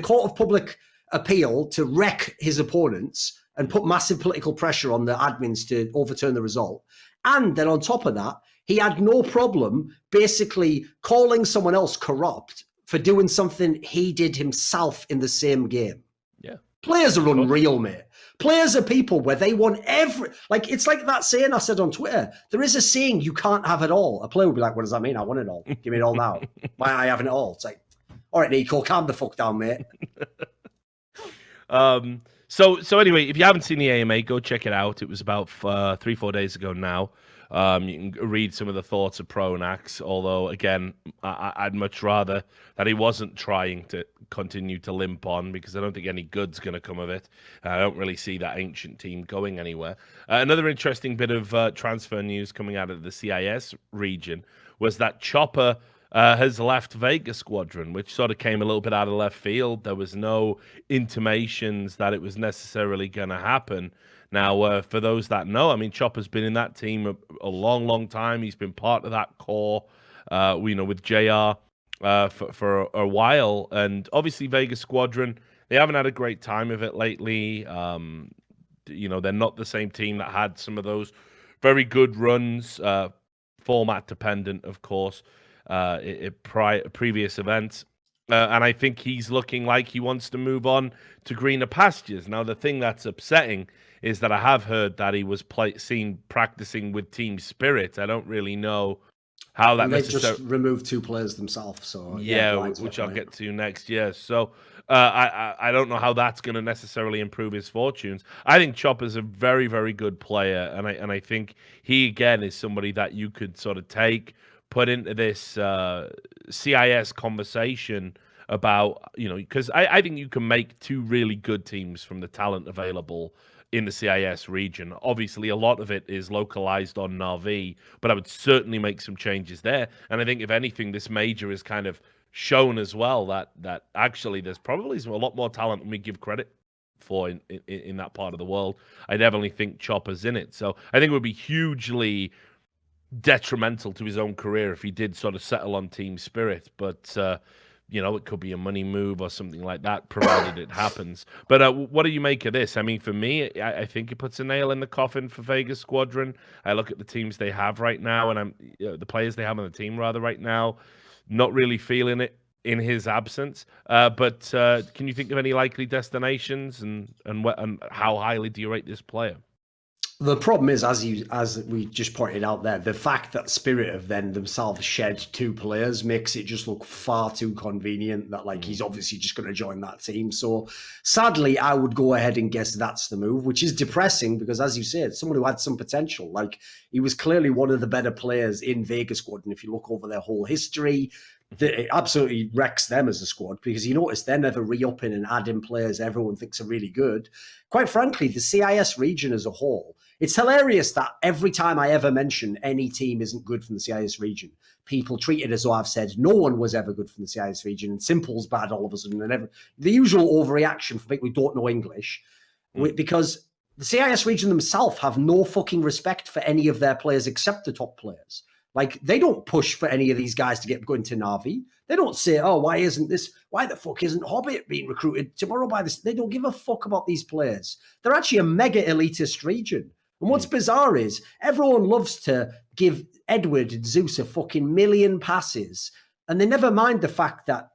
court of public appeal to wreck his opponents and put massive political pressure on the admins to overturn the result. And then on top of that, he had no problem basically calling someone else corrupt for doing something he did himself in the same game. Yeah. Players are unreal, mate. Players are people where they want it's like that saying I said on Twitter. There is a saying you can't have it all. A player will be like, what does that mean? I want it all. Give me it all now. Why am I having it all? It's like, all right, Nico, calm the fuck down, mate. So anyway, if you haven't seen the AMA, go check it out. It was about 3-4 days ago now. You can read some of the thoughts of Pronax, although, again, I'd much rather that he wasn't trying to continue to limp on, because I don't think any good's going to come of it. I don't really see that ancient team going anywhere. Another interesting bit of transfer news coming out of the CIS region was that Chopper has left Vegas Squadron, which sort of came a little bit out of left field. There was no intimations that it was necessarily going to happen. Now, for those that know, I mean, Chopper's been in that team a long, long time. He's been part of that core, with JR for a while. And obviously, Vegas Squadron, they haven't had a great time of it lately. They're not the same team that had some of those very good runs, format dependent, of course, previous events. And I think he's looking like he wants to move on to greener pastures. Now, the thing that's upsetting is that I have heard that he was seen practicing with Team Spirit. I don't really know how that just removed 2 players themselves. So which I'll get to next year. So I don't know how that's going to necessarily improve his fortunes. I think Chopper's a very, very good player, and I think he again is somebody that you could sort of put into this CIS conversation about, because I think you can make 2 really good teams from the talent available in the CIS region. Obviously, a lot of it is localized on Na'vi, but I would certainly make some changes there. And I think, if anything, this major is kind of shown as well that actually there's probably a lot more talent than we give credit for in that part of the world. I definitely think Chopper's in it. So I think it would be hugely detrimental to his own career if he did sort of settle on Team Spirit. But it could be a money move or something like that, provided it happens. But what do you make of this? I mean, for me, I think it puts a nail in the coffin for Vegas Squadron. I look at the teams they have right now, and the players they have on the team rather right now, not really feeling it in his absence. But can you think of any likely destinations, and how highly do you rate this player? The problem is, as we just pointed out there, the fact that Spirit have then themselves shed 2 players makes it just look far too convenient that he's obviously just going to join that team. So sadly, I would go ahead and guess that's the move, which is depressing because, as you said, someone who had some potential. He was clearly one of the better players in Vegas Squadron. If you look over their whole history, it absolutely wrecks them as a squad because you notice they're never re-upping and adding players everyone thinks are really good. Quite frankly, the CIS region as a whole, it's hilarious that every time I ever mention any team isn't good from the CIS region, people treat it as though I've said no one was ever good from the CIS region and Simple's bad all of a sudden. And the usual overreaction for people who don't know English, because the CIS region themselves have no fucking respect for any of their players except the top players. They don't push for any of these guys to go into Na'vi. They don't say, oh, why the fuck isn't Hobbit being recruited tomorrow by this? They don't give a fuck about these players. They're actually a mega elitist region. And what's bizarre is everyone loves to give Edward and Zeus a fucking million passes. And they never mind the fact that,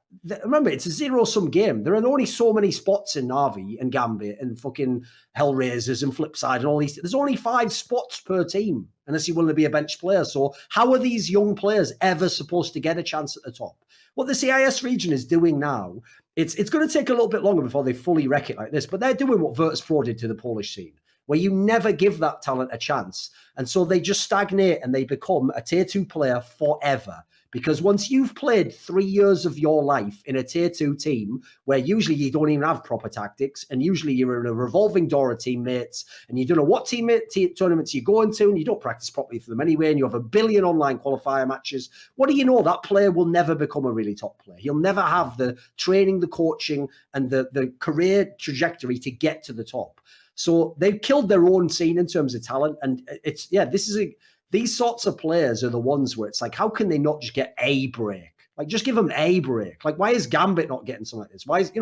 remember, it's a zero-sum game. There are only so many spots in Na'vi and Gambit and fucking Hellraisers and Flipside and all these. There's only 5 spots per team unless you want to be a bench player. So how are these young players ever supposed to get a chance at the top? What the CIS region is doing now, it's going to take a little bit longer before they fully wreck it like this, but they're doing what Virtus Pro did to the Polish scene, where you never give that talent a chance. And so they just stagnate and they become a tier 2 player forever. Because once you've played 3 years of your life in a tier 2 team, where usually you don't even have proper tactics, and usually you're in a revolving door of teammates, and you don't know what tournaments you go into, and you don't practice properly for them anyway, and you have a billion online qualifier matches, what do you know? That player will never become a really top player. He'll never have the training, the coaching, and the career trajectory to get to the top. So they've killed their own scene in terms of talent. And these sorts of players are the ones where it's how can they not just get a break? Just give them a break. Why is Gambit not getting something like this? Why is,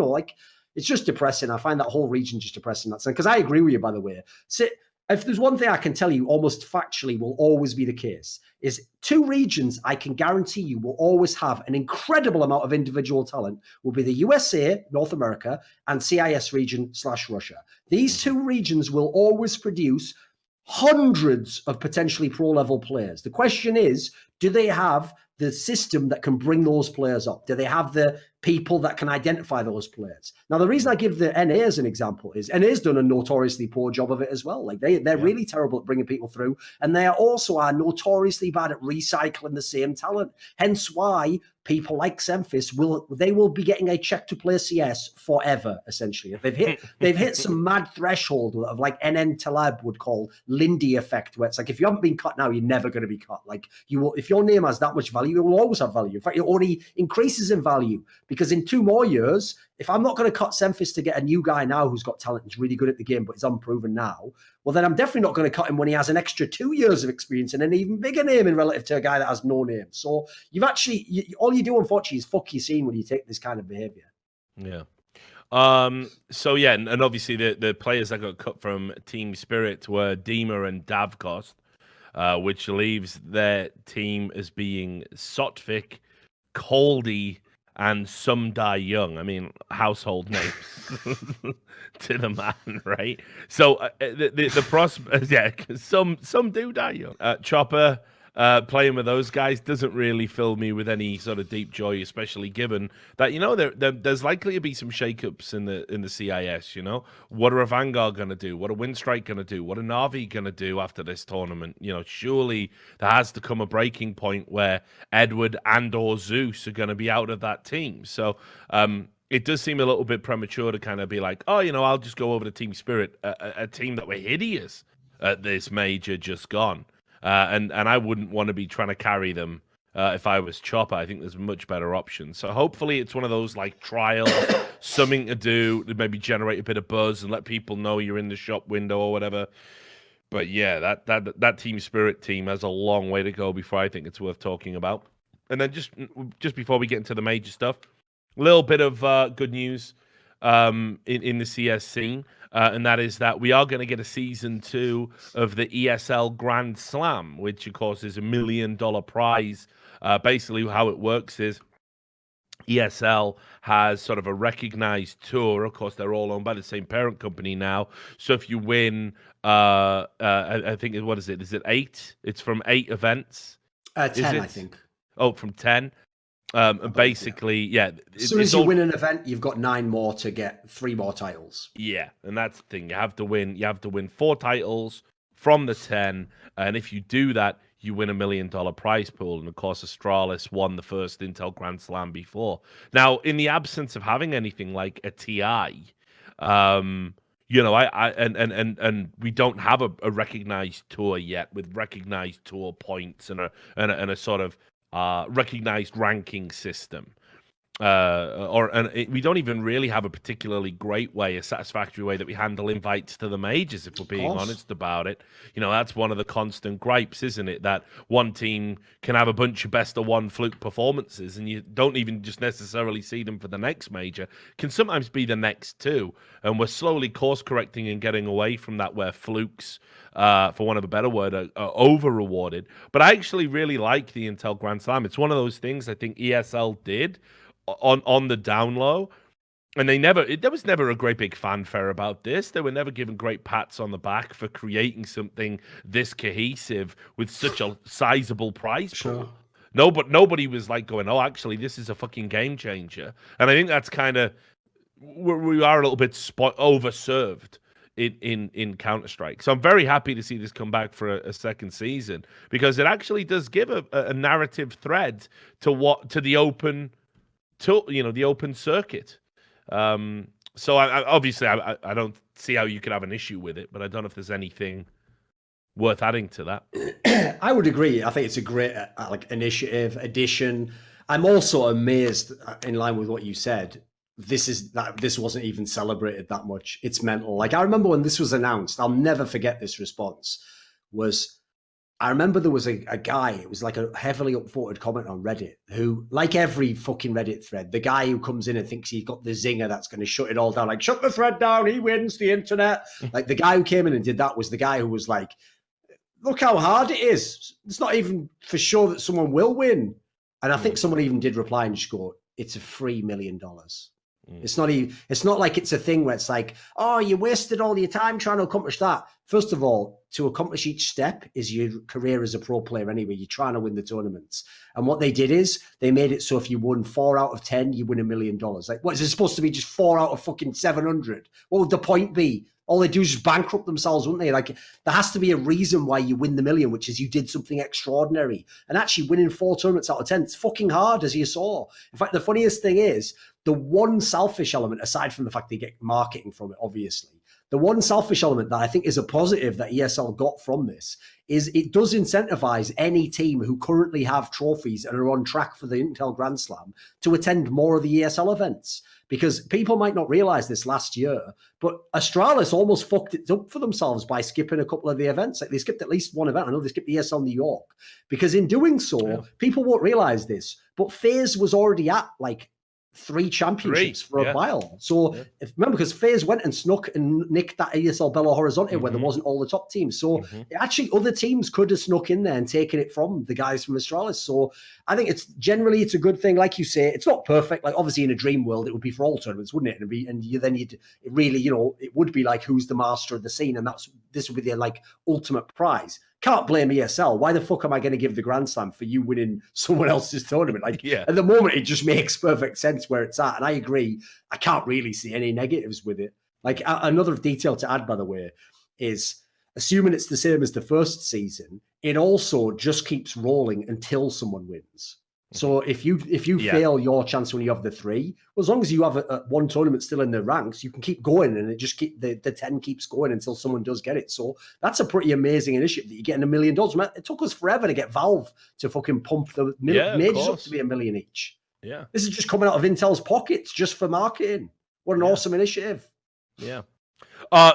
it's just depressing. I find that whole region just depressing. That's because I agree with you, by the way. So if there's one thing I can tell you almost factually will always be the case, is 2 regions I can guarantee you will always have an incredible amount of individual talent will be the USA, North America, and CIS region / Russia. These 2 regions will always produce hundreds of potentially pro-level players. The question is, do they have the system that can bring those players up? Do they have the people that can identify those players? Now, the reason I give the NA as an example is NA's done a notoriously poor job of it as well. They're really terrible at bringing people through, and they also are notoriously bad at recycling the same talent. Hence why people like Semphis will be getting a check to play CS forever, essentially. They've hit some mad threshold of NN Taleb would call Lindy effect, where it's if you haven't been cut now, you're never going to be cut. You will, if your name has that much value, it will always have value. In fact, it only increases in value because in 2 more years, if I'm not going to cut Semphis to get a new guy now who's got talent and is really good at the game, but is unproven now, well, then I'm definitely not going to cut him when he has an extra 2 years of experience and an even bigger name in relative to a guy that has no name. So all you do, unfortunately, is fuck your scene when you take this kind of behavior. Yeah. So yeah, and obviously the players that got cut from Team Spirit were Dima and Davkost, which leaves their team as being Sotvik, Coldy, and Some Die Young. I mean, household names to the man, right? So the prospect, yeah, some do die young. Chopper playing with those guys doesn't really fill me with any sort of deep joy, especially given that there's likely to be some shakeups in the CIS. What are a Vanguard going to do? What are Windstrike going to do? What are Na'vi going to do after this tournament? Surely there has to come a breaking point where Edward and or Zeus are going to be out of that team. So it does seem a little bit premature to kind of be like, oh, I'll just go over to Team Spirit, a team that were hideous at this major just gone. And I wouldn't want to be trying to carry them if I was Chopper. I think there's much better options. So hopefully it's one of those like trials, something to do to maybe generate a bit of buzz and let people know you're in the shop window or whatever. But yeah, that Team Spirit team has a long way to go before I think it's worth talking about. And then just before we get into the major stuff, a little bit of good news in the CS scene, and that is that we are going to get a season 2 of the ESL Grand Slam, which of course is $1 million prize. Basically, how it works is ESL has sort of a recognized tour. Of course, they're all owned by the same parent company now. So if you win, I think, what is it? Is it 8? It's from 8 events. 10, I think. Oh, from 10. And basically, yeah. As soon as you win an event, you've got 9 more to get 3 more titles. Yeah, and that's the thing. You have to win 4 titles from the 10, and if you do that, you win $1 million prize pool. And of course, Astralis won the first Intel Grand Slam before. Now, in the absence of having anything like a TI, and we don't have a recognized tour yet with recognized tour points and a sort of recognized ranking system. We don't even really have a particularly great way, a satisfactory way that we handle invites to the majors, if we're being honest about it. That's one of the constant gripes, isn't it? That one team can have a bunch of best of one fluke performances and you don't even just necessarily see them for the next major. Can sometimes be the next 2. And we're slowly course correcting and getting away from that where flukes, for want of a better word, are over rewarded. But I actually really like the Intel Grand Slam. It's one of those things I think ESL did on the down low, and there was never a great big fanfare about this. They were never given great pats on the back for creating something this cohesive with such a sizable prize pool. No, but nobody was like going, oh, actually, this is a fucking game changer. And I think that's kind of we are a little bit overserved in Counter-Strike. So I'm very happy to see this come back for a second season, because it actually does give a narrative thread to the open. The open circuit. So I don't see how you could have an issue with it, but I don't know if there's anything worth adding to that. I would agree. I think it's a great initiative, addition. I'm also amazed, in line with what you said, this wasn't even celebrated that much. It's mental. Like, I remember when this was announced, I'll never forget this response, I remember there was a guy, it was like a heavily upvoted comment on Reddit, who, like every fucking Reddit thread, the guy who comes in and thinks he's got the zinger that's going to shut it all down, like, shut the thread down, he wins the internet. Like, the guy who came in and did that was the guy who was like, look how hard it is. It's not even for sure that someone will win. And I think someone even did reply and just go, it's a $3 million. It's not like it's a thing where it's like, oh, you wasted all your time trying to accomplish that. First of all, to accomplish each step is your career as a pro player anyway. You're trying to win the tournaments. And what they did is they made it so if you won 4 out of 10, you win $1 million. Like, what is it supposed to be? Just 4 out of fucking 700? What would the point be? All they do is just bankrupt themselves, wouldn't they? Like, there has to be a reason why you win the million, which is you did something extraordinary. And actually winning 4 tournaments out of 10, it's fucking hard, as you saw. In fact, the funniest thing is, the one selfish element, aside from the fact they get marketing from it, obviously, the one selfish element that I think is a positive that ESL got from this is it does incentivize any team who currently have trophies and are on track for the Intel Grand Slam to attend more of the ESL events. Because people might not realize this last year, but Astralis almost fucked it up for themselves by skipping a couple of the events. Like, they skipped at least one event. I know they skipped ESL New York. Because in doing so, people won't realize this, but FaZe was already at like 3 championships for a while. So remember, because FaZe went and snuck and nicked that ESL Belo Horizonte where there wasn't all the top teams. So actually other teams could have snuck in there and taken it from the guys from Astralis. So I think it's a good thing. Like you say, it's not perfect. Like, obviously in a dream world, it would be for all tournaments, wouldn't it? It would be like, who's the master of the scene? And this would be the like ultimate prize. Can't blame ESL. Why the fuck am I going to give the Grand Slam for you winning someone else's tournament? Like, at the moment, it just makes perfect sense where it's at. And I agree. I can't really see any negatives with it. Like, another detail to add, by the way, is assuming it's the same as the first season, it also just keeps rolling until someone wins. So if you fail your chance when you have the 3, well, as long as you have one tournament still in the ranks, you can keep going, and it just the 10 keeps going until someone does get it. So that's a pretty amazing initiative that you're getting $1 million. It took us forever to get Valve to fucking pump the majors up to be $1 million each. Yeah, this is just coming out of Intel's pockets just for marketing. What an awesome initiative! Yeah.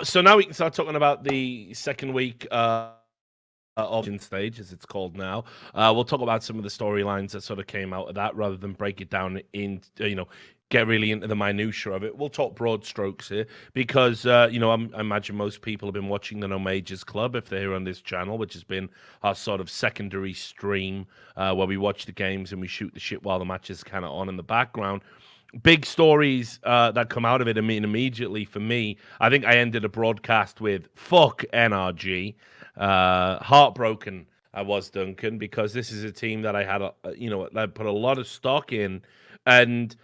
So now we can start talking about the second week. Origin stage, as it's called now. We'll talk about some of the storylines that sort of came out of that, rather than break it down in, get really into the minutiae of it. We'll talk broad strokes here because, I imagine most people have been watching the No Majors Club if they're here on this channel, which has been our sort of secondary stream where we watch the games and we shoot the shit while the match is kind of on in the background. Big stories that come out of it. I mean, immediately for me, I think I ended a broadcast with "fuck NRG." Heartbroken I was, Duncan, because this is a team that I had, I put a lot of stock in, and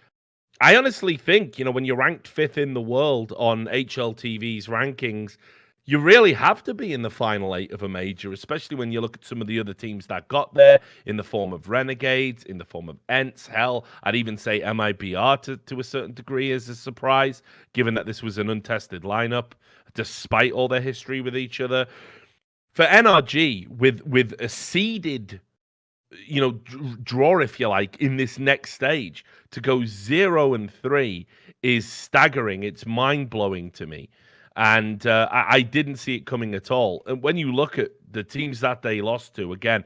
I honestly think, when you're ranked 5th in the world on HLTV's rankings, you really have to be in the final 8 of a major, especially when you look at some of the other teams that got there in the form of Renegades, in the form of Ents. Hell, I'd even say MIBR to a certain degree as a surprise, given that this was an untested lineup, despite all their history with each other. For NRG, with a seeded, draw, if you like, in this next stage, to go 0-3 is staggering. It's mind-blowing to me. And I didn't see it coming at all. And when you look at the teams that they lost to, again,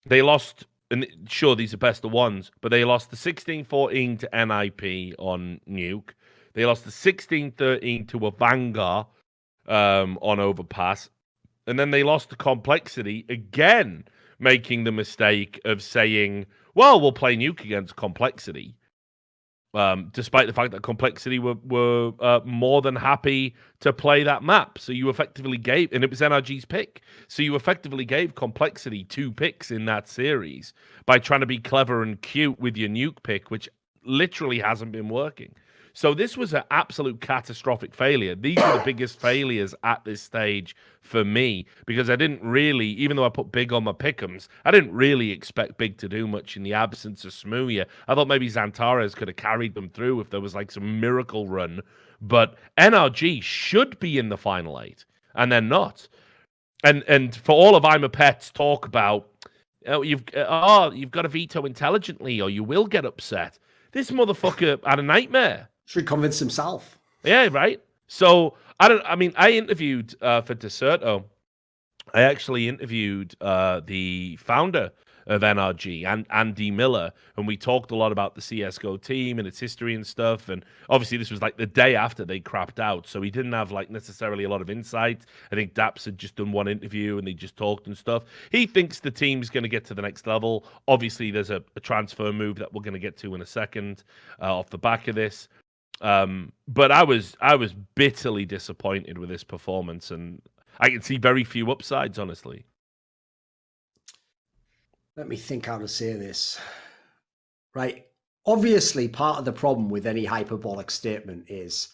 they lost, and sure, these are best of ones, but they lost the 16-14 to NIP on Nuke. They lost the 16-13 to a Vanguard on Overpass. And then they lost to Complexity, again, making the mistake of saying, well, we'll play Nuke against Complexity. Despite the fact that Complexity were more than happy to play that map. So you effectively gave, and it was NRG's pick, so you effectively gave Complexity 2 picks in that series by trying to be clever and cute with your Nuke pick, which literally hasn't been working. So this was an absolute catastrophic failure. These are the biggest failures at this stage for me, because I didn't really, even though I put Big on my pick'ems, I didn't really expect Big to do much in the absence of Smooya. I thought maybe Xantares could have carried them through if there was like some miracle run, but NRG should be in the final 8, and they're not. And for all of I'm a Pet's talk about, you've got to veto intelligently or you will get upset. This motherfucker had a nightmare. Should convince himself. Yeah, right. So I interviewed for Deserto. I actually interviewed the founder of NRG, and Andy Miller, and we talked a lot about the CSGO team and its history and stuff. And obviously, this was like the day after they crapped out, so he didn't have like necessarily a lot of insight. I think Daps had just done one interview and they just talked and stuff. He thinks the team's going to get to the next level. Obviously, there's a transfer move that we're going to get to in a second off the back of this. But I was bitterly disappointed with this performance, and I can see very few upsides, honestly. Let me think how to say this. Right. Obviously, part of the problem with any hyperbolic statement is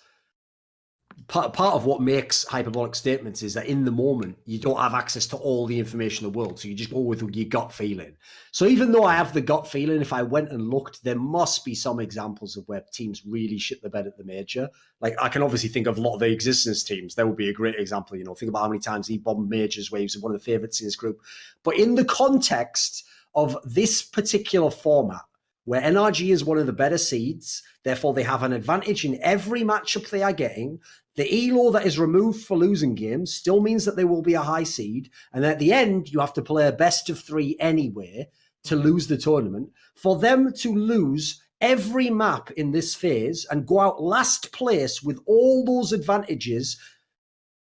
part of what makes hyperbolic statements is that in the moment, you don't have access to all the information in the world. So you just go with your gut feeling. So even though I have the gut feeling, if I went and looked, there must be some examples of where teams really shit the bed at the major. Like I can obviously think of a lot of the existence teams. There would be a great example, think about how many times he bombed majors where he was one of the favorites in his group. But in the context of this particular format, where NRG is one of the better seeds, therefore they have an advantage in every matchup they are getting. The ELO that is removed for losing games still means that they will be a high seed. And at the end, you have to play a best of 3 anyway to lose the tournament. For them to lose every map in this phase and go out last place with all those advantages,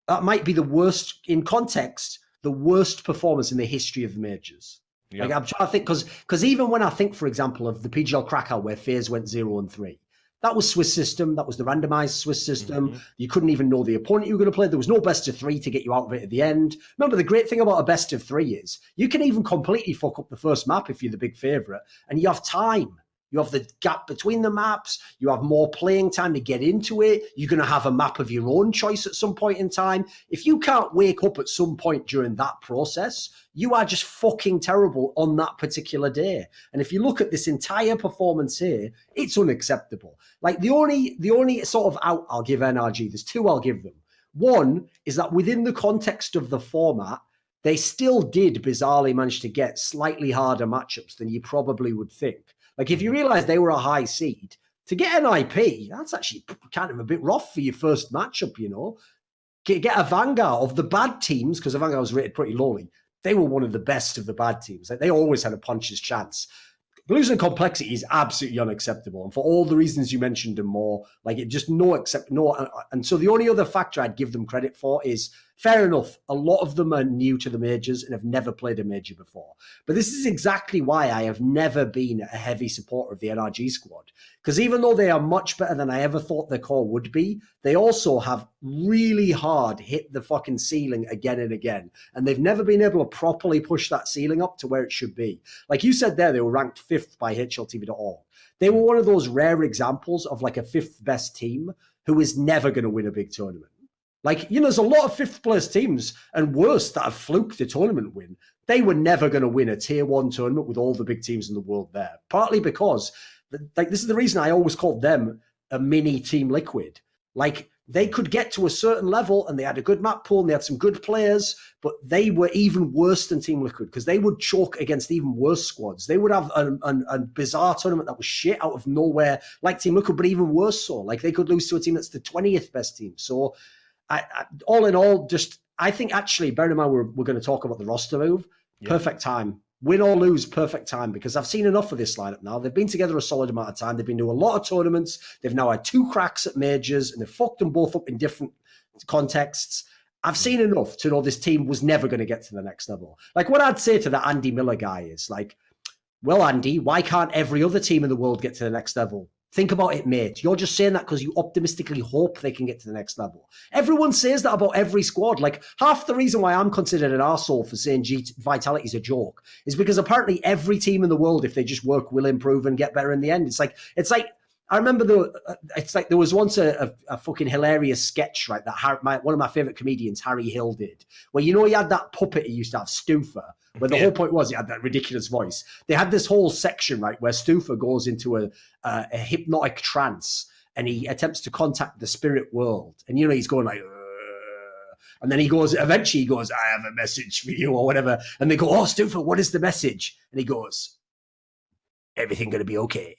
that might be the worst, in context, the worst performance in the history of the majors. Yep. Like I'm trying to think, because even when I think, for example, of the PGL Krakow where FaZe went 0-3, that was Swiss system. That was the randomized Swiss system. Mm-hmm. You couldn't even know the opponent you were going to play. There was no best of 3 to get you out of it at the end. Remember, the great thing about a best of 3 is you can even completely fuck up the first map if you're the big favorite, and you have time. You have the gap between the maps. You have more playing time to get into it. You're going to have a map of your own choice at some point in time. If you can't wake up at some point during that process, you are just fucking terrible on that particular day. And if you look at this entire performance here, it's unacceptable. Like the only sort of out I'll give NRG, there's two I'll give them. One is that within the context of the format, they still did bizarrely manage to get slightly harder matchups than you probably would think. Like if you realize they were a high seed, to get an IP, that's actually kind of a bit rough for your first matchup, you know. Get a Vanguard of the bad teams, because the Vanguard was rated pretty lowly. They were one of the best of the bad teams. Like they always had a puncher's chance. Losing complexity is absolutely unacceptable. And for all the reasons you mentioned and more, like it just no. And so the only other factor I'd give them credit for is, fair enough, a lot of them are new to the majors and have never played a major before. But this is exactly why I have never been a heavy supporter of the NRG squad. Because even though they are much better than I ever thought their core would be, they also have really hard hit the fucking ceiling again and again. And they've never been able to properly push that ceiling up to where it should be. Like you said there, they were ranked 5th by HLTV.org. They were one of those rare examples of like a 5th best team who is never going to win a big tournament. Like, you know, there's a lot of 5th place teams and worse that have fluked the tournament win. They were never going to win a tier 1 tournament with all the big teams in the world there. Partly because, like, this is the reason I always called them a mini Team Liquid. Like, they could get to a certain level and they had a good map pool and they had some good players, but they were even worse than Team Liquid because they would choke against even worse squads. They would have a bizarre tournament that was shit out of nowhere, like Team Liquid, but even worse so. Like, they could lose to a team that's the 20th best team. So, all in all, I think actually, bearing in mind we're going to talk about the roster move, perfect time. Win or lose, perfect time, because I've seen enough of this lineup now. They've been together a solid amount of time. They've been to a lot of tournaments. They've now had 2 cracks at majors, and they've fucked them both up in different contexts. I've seen enough to know this team was never going to get to the next level. Like, what I'd say to the Andy Miller guy is, like, well, Andy, why can't every other team in the world get to the next level? Think about it, mate. You're just saying that because you optimistically hope they can get to the next level. Everyone says that about every squad. Like, half the reason why I'm considered an arsehole for saying Vitality is a joke is because apparently every team in the world, if they just work, will improve and get better in the end. It's like I remember there was once a fucking hilarious sketch, right, that one of my favorite comedians, Harry Hill, did, where, you know, he had that puppet he used to have, Stufa, where the whole point was he had that ridiculous voice. They had this whole section, right, where Stufa goes into a hypnotic trance and he attempts to contact the spirit world. And, you know, he's going like, and then eventually he goes, I have a message for you or whatever. And they go, oh, Stufa, what is the message? And he goes, everything going to be okay.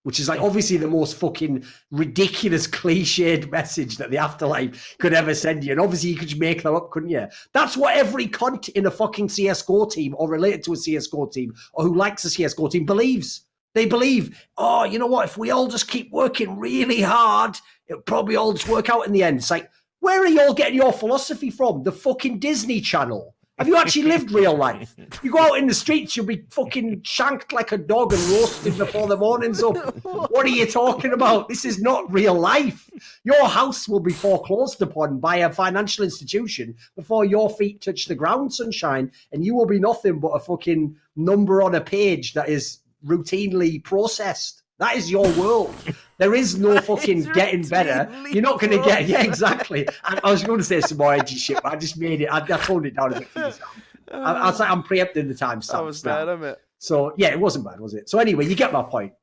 Which is like obviously the most fucking ridiculous cliched message that the Afterlife could ever send you. And obviously you could just make that up, couldn't you? That's what every cunt in a fucking CSGO team or related to a CSGO team or who likes a CSGO team believes. They believe, oh, you know what? If we all just keep working really hard, it'll probably all just work out in the end. It's like, where are you all getting your philosophy from? The fucking Disney Channel. Have you actually lived real life? You go out in the streets, you'll be fucking shanked like a dog and roasted before the morning's up. What are you talking about? This is not real life. Your house will be foreclosed upon by a financial institution before your feet touch the ground, sunshine, and you will be nothing but a fucking number on a page that is routinely processed. That is your world. There is no fucking getting better. You're not going to get... Yeah, exactly. I was going to say some more edgy shit, but I just made it... I toned it down a bit for yourself. I was like, I'm preempting the timestamp. That was bad, isn't it? So, yeah, it wasn't bad, was it? So, anyway, you get my point.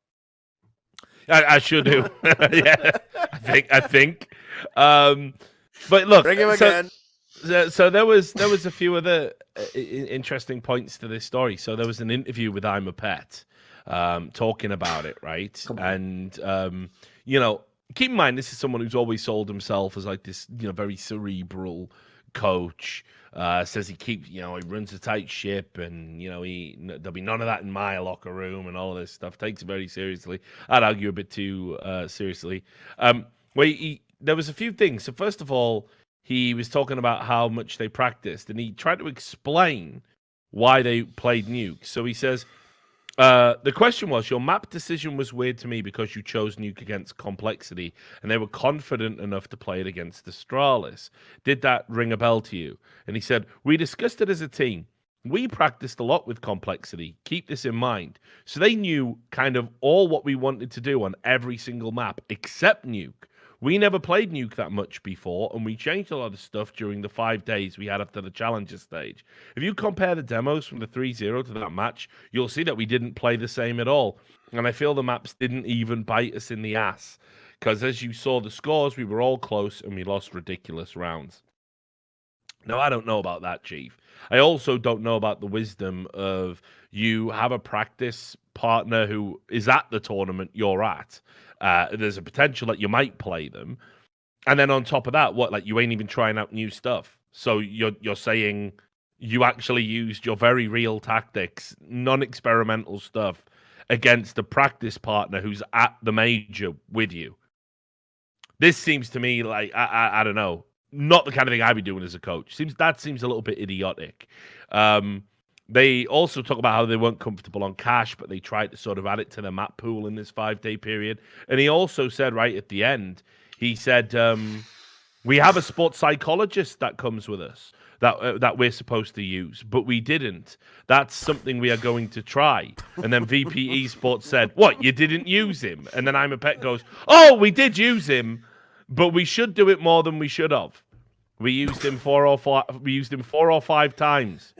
I should do. Yeah, I think. But look... Bring him again. So there was a few other interesting points to this story. So there was an interview with I'm a Pet, talking about it, right? And you know, keep in mind this is someone who's always sold himself as like this, you know, very cerebral coach. Says he runs a tight ship, and you know there'll be none of that in my locker room and all this stuff. Takes it very seriously. I'd argue a bit too seriously. There was a few things. So first of all, he was talking about how much they practiced, and he tried to explain why they played Nuke. So he says, the question was, your map decision was weird to me because you chose Nuke against Complexity, and they were confident enough to play it against Astralis. Did that ring a bell to you? And he said, we discussed it as a team. we practiced a lot with complexity. Keep this in mind. So they knew kind of all what we wanted to do on every single map except Nuke. We never played Nuke that much before, and we changed a lot of stuff during the 5 days we had after the Challenger stage. If you compare the demos from the 3-0 to that match, you'll see that we didn't play the same at all. And I feel the maps didn't even bite us in the ass. Because as you saw the scores, we were all close and we lost ridiculous rounds. Now, I don't know about that, Chief. I also don't know about the wisdom of you have a practice partner who is at the tournament you're at. There's a potential that you might play them. And then on top of that, you ain't even trying out new stuff. So you're saying you actually used your very real tactics, non-experimental stuff, against a practice partner who's at the major with you. This seems to me like, I don't know, not the kind of thing I'd be doing as a coach. That seems a little bit idiotic. They also talk about how they weren't comfortable on cash, but they tried to sort of add it to their map pool in this 5-day period. And he also said right at the end, he said, we have a sports psychologist that comes with us that we're supposed to use, but we didn't. That's something we are going to try. And then VP Esports said, what, you didn't use him? And then I'm a Pet goes, oh, we did use him, but we should do it more than we should have. We used him 4 or 5 times.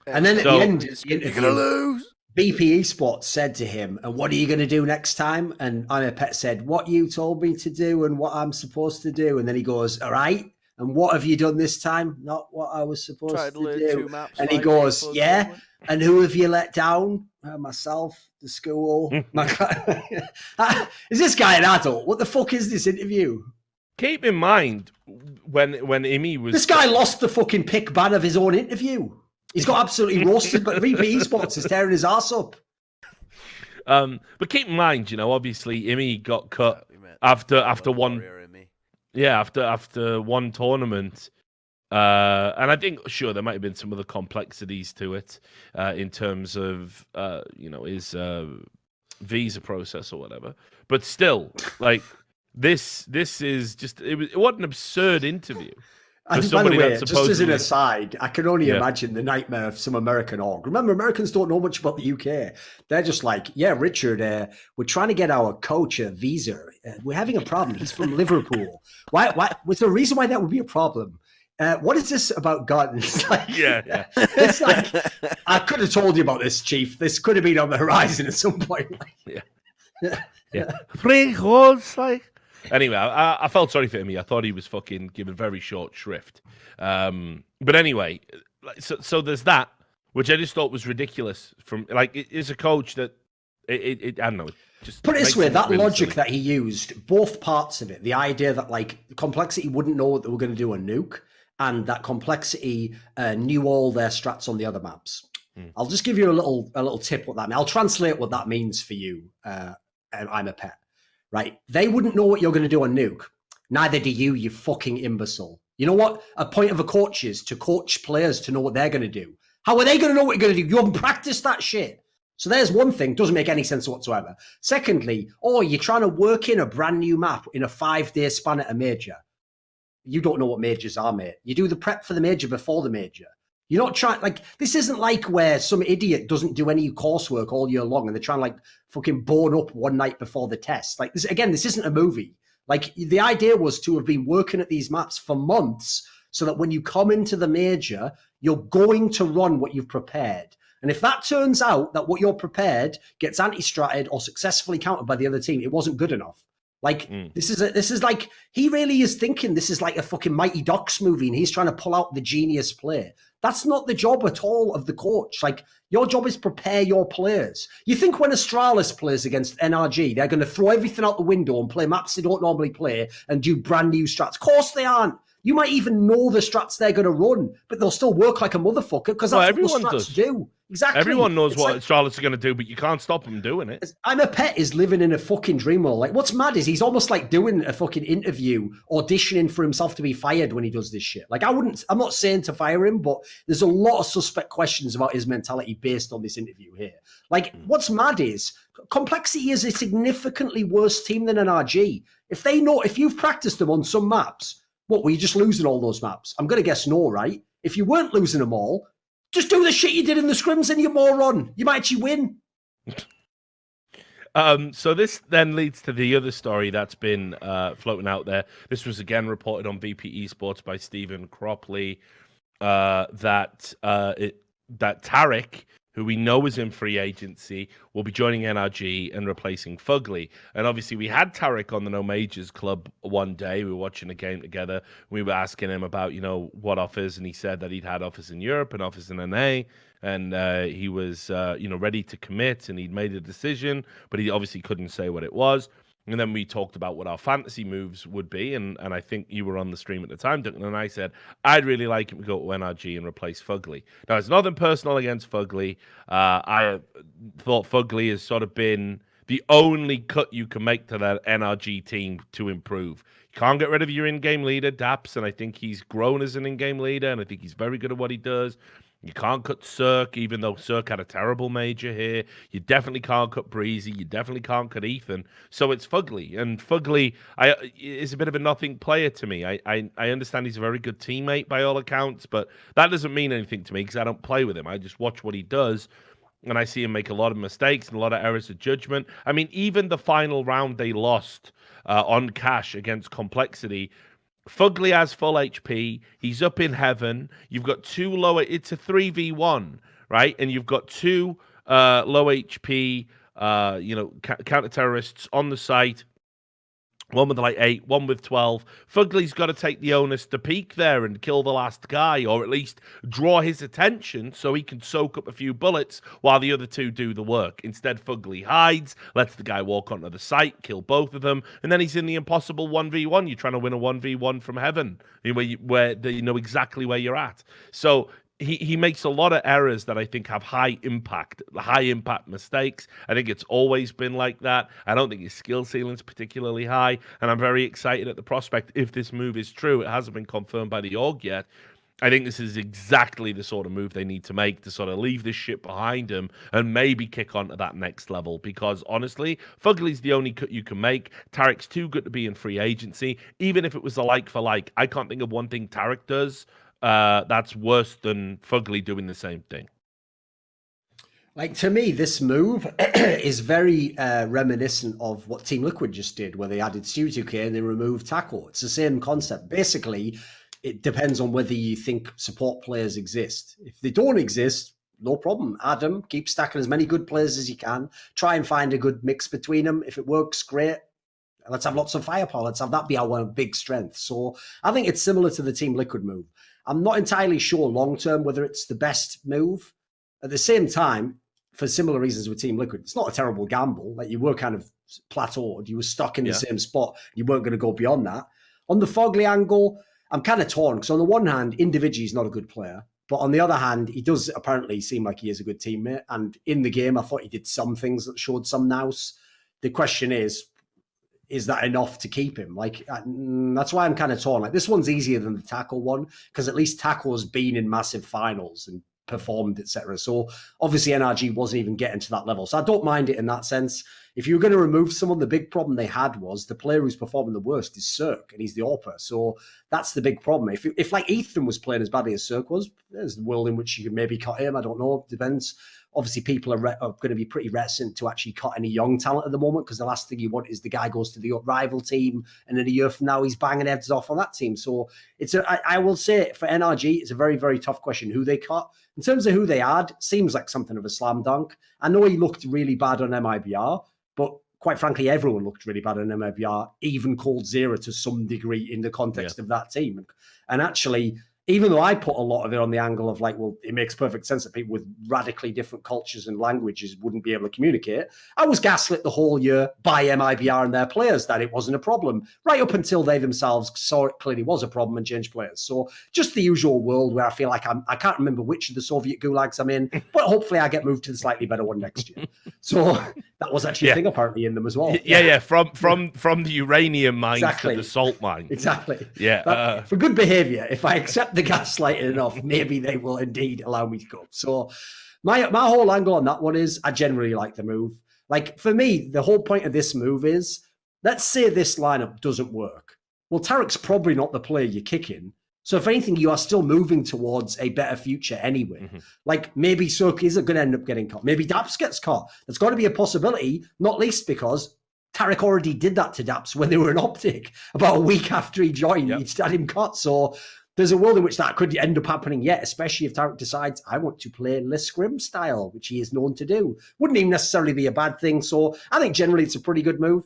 And then at the end, you're going to lose. VP Esports said to him, and what are you going to do next time? And I'm a Pet said, what you told me to do and what I'm supposed to do. And then he goes, all right. And what have you done this time? Not what I was supposed to do. And he goes, yeah. And who have you let down? Myself, the school. Is this guy an adult? What the fuck is this interview? Keep in mind, when Imi was... This guy lost the fucking pick ban of his own interview. He's got absolutely roasted, but VP Esports is tearing his ass up. But keep in mind, obviously Imi got cut after one... Yeah, after one tournament. And I think, sure, there might have been some other complexities to it in terms of, his visa process or whatever. But still, this is just, what an absurd interview. And by the way, just as an aside, I can only imagine the nightmare of some American org. Remember, Americans don't know much about the UK. They're just like, yeah, Richard, we're trying to get our coach a visa. We're having a problem. He's from Liverpool. Why? Was there a reason why that would be a problem? What is this about guns? It's like, I could have told you about this, Chief. This could have been on the horizon at some point. Yeah. 3 holes, Anyway, I felt sorry for him. I thought he was fucking given very short shrift. But anyway, so there's that, which I just thought was ridiculous. From it's a coach that I don't know. Just put it this way, that really logic silly. That he used, both parts of it, the idea that complexity wouldn't know what they were going to do on Nuke, and that complexity knew all their strats on the other maps. I'll just give you a little tip what that means. I'll translate what that means for you. I'm a Pet. Right? They wouldn't know what you're going to do on Nuke. Neither do you, you fucking imbecile. You know what? A point of a coach is to coach players to know what they're going to do. How are they going to know what you're going to do? You haven't practiced that shit. So there's one thing. Doesn't make any sense whatsoever. Secondly, you're trying to work in a brand new map in a 5-day span at a major. You don't know what majors are, mate. You do the prep for the major before the major. You're not trying, this isn't like where some idiot doesn't do any coursework all year long and they're trying fucking bone up one night before the test. This isn't a movie. The idea was to have been working at these maps for months so that when you come into the major, you're going to run what you've prepared. And if that turns out that what you're prepared gets anti-stratted or successfully countered by the other team, it wasn't good enough. This is like, he really is thinking this is like a fucking Mighty Ducks movie and he's trying to pull out the genius play. That's not the job at all of the coach. Your job is prepare your players. You think when Astralis plays against NRG, they're going to throw everything out the window and play maps they don't normally play and do brand new strats? Of course they aren't. You might even know the strats they're going to run, but they'll still work like a motherfucker because that's what the strats do. Exactly. Everyone knows what Astralis are going to do, but you can't stop them doing it. I'm a Pet is living in a fucking dream world. What's mad is he's almost doing a fucking interview, auditioning for himself to be fired when he does this shit. I'm not saying to fire him, but there's a lot of suspect questions about his mentality based on this interview here. What's mad is Complexity is a significantly worse team than an RG. If you've practiced them on some maps, what, were you just losing all those maps? I'm going to guess no, right? If you weren't losing them all, Just do the shit you did in the scrims and you moron. You might actually win. So this then leads to the other story that's been floating out there. This was again reported on VP Esports by Stephen Cropley, that Taric, who we know is in free agency, will be joining NRG and replacing Fugly. And obviously, we had Taric on the No Majors Club one day. We were watching a game together. We were asking him about, what offers, and he said that he'd had offers in Europe and offers in NA, and he was, ready to commit, and he'd made a decision, but he obviously couldn't say what it was. And then we talked about what our fantasy moves would be, and I think you were on the stream at the time, Duncan, and I said, I'd really like him to go to NRG and replace Fugly. Now, it's nothing personal against Fugly. I thought Fugly has sort of been the only cut you can make to that NRG team to improve. You can't get rid of your in-game leader, Daps, and I think he's grown as an in-game leader, and I think he's very good at what he does. You can't cut Cirque, even though Cirque had a terrible major here. You definitely can't cut Breezy. You definitely can't cut Ethan. So it's Fugly. And Fugly is a bit of a nothing player to me. I understand he's a very good teammate by all accounts, but that doesn't mean anything to me because I don't play with him. I just watch what he does, and I see him make a lot of mistakes and a lot of errors of judgment. I mean, even the final round they lost on Cash against Complexity, Fugly has full HP. He's up in heaven. You've got two lower. It's a 3v1, right? And you've got two low HP, counter terrorists on the site. One with 8, one with 12. Fugly's got to take the onus to peek there and kill the last guy, or at least draw his attention so he can soak up a few bullets while the other two do the work. Instead, Fugly hides, lets the guy walk onto the site, kill both of them, and then he's in the impossible 1v1. You're trying to win a 1v1 from heaven, where you know exactly where you're at. So he makes a lot of errors that I think have high impact mistakes. I think it's always been like that. I don't think his skill ceiling's particularly high, and I'm very excited at the prospect if this move is true. It hasn't been confirmed by the org yet. I think this is exactly the sort of move they need to make to sort of leave this shit behind them and maybe kick on to that next level. Because honestly, Fugly's the only cut you can make. Taric's too good to be in free agency. Even if it was a like for like, I can't think of one thing Taric does that's worse than Fugly doing the same thing. Like, to me, this move is very reminiscent of what Team Liquid just did, where they added Stu2K and they removed Taco. It's the same concept. Basically, it depends on whether you think support players exist. If they don't exist, no problem. Add them, keep stacking as many good players as you can. Try and find a good mix between them. If it works, great. Let's have lots of firepower. Let's have that be our big strength. So I think it's similar to the Team Liquid move. I'm not entirely sure long-term whether it's the best move. At the same time, for similar reasons with Team Liquid, it's not a terrible gamble. Like, you were kind of plateaued. You were stuck in the same spot. You weren't going to go beyond that. On the Fugly angle, I'm kind of torn because on the one hand, individually he's not a good player. But on the other hand, he does apparently seem like he is a good teammate. And in the game, I thought he did some things that showed some nous. The question is that enough to keep him? Like, that's why I'm kind of torn. Like, this one's easier than the Tackle one because at least Tackle's been in massive finals and performed, etc. So obviously NRG wasn't even getting to that level. So I don't mind it in that sense. If you were going to remove someone, the big problem they had was the player who's performing the worst is Cirque, and he's the AWPer. So that's the big problem. If like Ethan was playing as badly as Cirque was, there's a world in which you could maybe cut him. I don't know. Depends. Obviously, people are going to be pretty reticent to actually cut any young talent at the moment because the last thing you want is the guy goes to the rival team and in a year from now he's banging heads off on that team. So I will say for NRG, it's a very, very tough question who they cut. In terms of who they add, seems like something of a slam dunk. I know he looked really bad on MIBR, but quite frankly, everyone looked really bad on MIBR, even coldzera to some degree in the context of that team. And actually, even though I put a lot of it on the angle of like, well, it makes perfect sense that people with radically different cultures and languages wouldn't be able to communicate, I was gaslit the whole year by MIBR and their players that it wasn't a problem, right up until they themselves saw it clearly was a problem and changed players. So just the usual world where I feel like I can't remember which of the Soviet gulags I'm in, but hopefully I get moved to the slightly better one next year. So that was actually a thing apparently in them as well. Yeah. From the uranium mines to the salt mine. Exactly. Yeah. For good behavior, if I accept the gaslighting enough, maybe they will indeed allow me to go. So my whole angle on that one is I generally like the move. Like, for me, the whole point of this move is, let's say this lineup doesn't work. Well, Taric's probably not the player you're kicking. So if anything, you are still moving towards a better future anyway. Mm-hmm. Like maybe Sook isn't going to end up getting caught. Maybe Daps gets caught. There's got to be a possibility, not least because Tarek already did that to Daps when they were in Optic about a week after he joined. Yep. He'd had him caught. So there's a world in which that could end up happening yet, especially if Tarek decides, I want to play Lisgrim style, which he is known to do. Wouldn't even necessarily be a bad thing. So I think generally it's a pretty good move.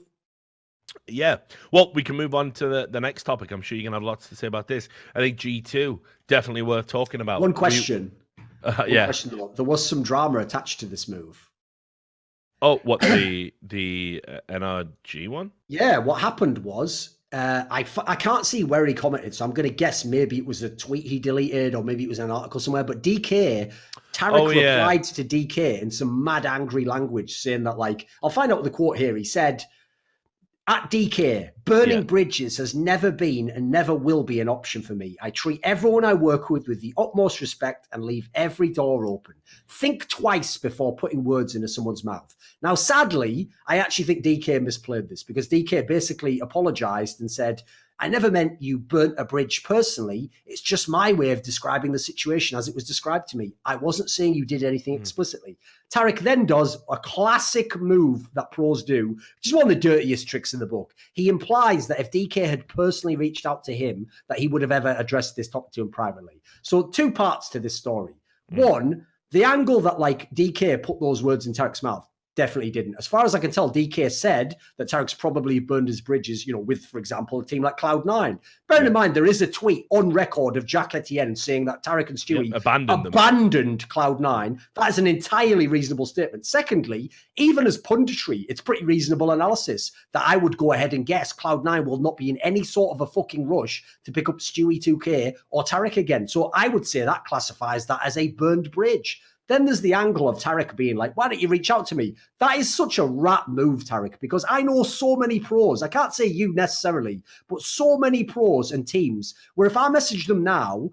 Yeah. Well, we can move on to the next topic. I'm sure you're going to have lots to say about this. I think G2, definitely worth talking about. One question. Yeah. Question, though. There was some drama attached to this move. Oh, what, the NRG one? Yeah, what happened was, I can't see where he commented, so I'm going to guess maybe it was a tweet he deleted or maybe it was an article somewhere, but Tarek replied to DK in some mad angry language saying that, like, I'll find out the quote here. He said, at DK, burning bridges has never been and never will be an option for me. I treat everyone I work with the utmost respect and leave every door open. Think twice before putting words into someone's mouth. Now, sadly, I actually think DK misplayed this because DK basically apologized and said, I never meant you burnt a bridge personally. It's just my way of describing the situation as it was described to me. I wasn't saying you did anything explicitly. Tarek then does a classic move that pros do, which is one of the dirtiest tricks in the book. He implies that if DK had personally reached out to him, that he would have ever addressed this topic to him privately. So 2 parts to this story. One, the angle that like DK put those words in Tarek's mouth. Definitely didn't. As far as I can tell, DK said that Tarek's probably burned his bridges, with, for example, a team like Cloud9. Bearing in mind, there is a tweet on record of Jack Etienne saying that Tarek and Stewie abandoned Cloud9. That is an entirely reasonable statement. Secondly, even as punditry, it's pretty reasonable analysis that I would go ahead and guess Cloud9 will not be in any sort of a fucking rush to pick up Stewie 2K or Tarek again. So I would say that classifies that as a burned bridge. Then there's the angle of Tarek being like, why don't you reach out to me? That is such a rat move, Tarek, because I know so many pros. I can't say you necessarily, but so many pros and teams where if I message them now,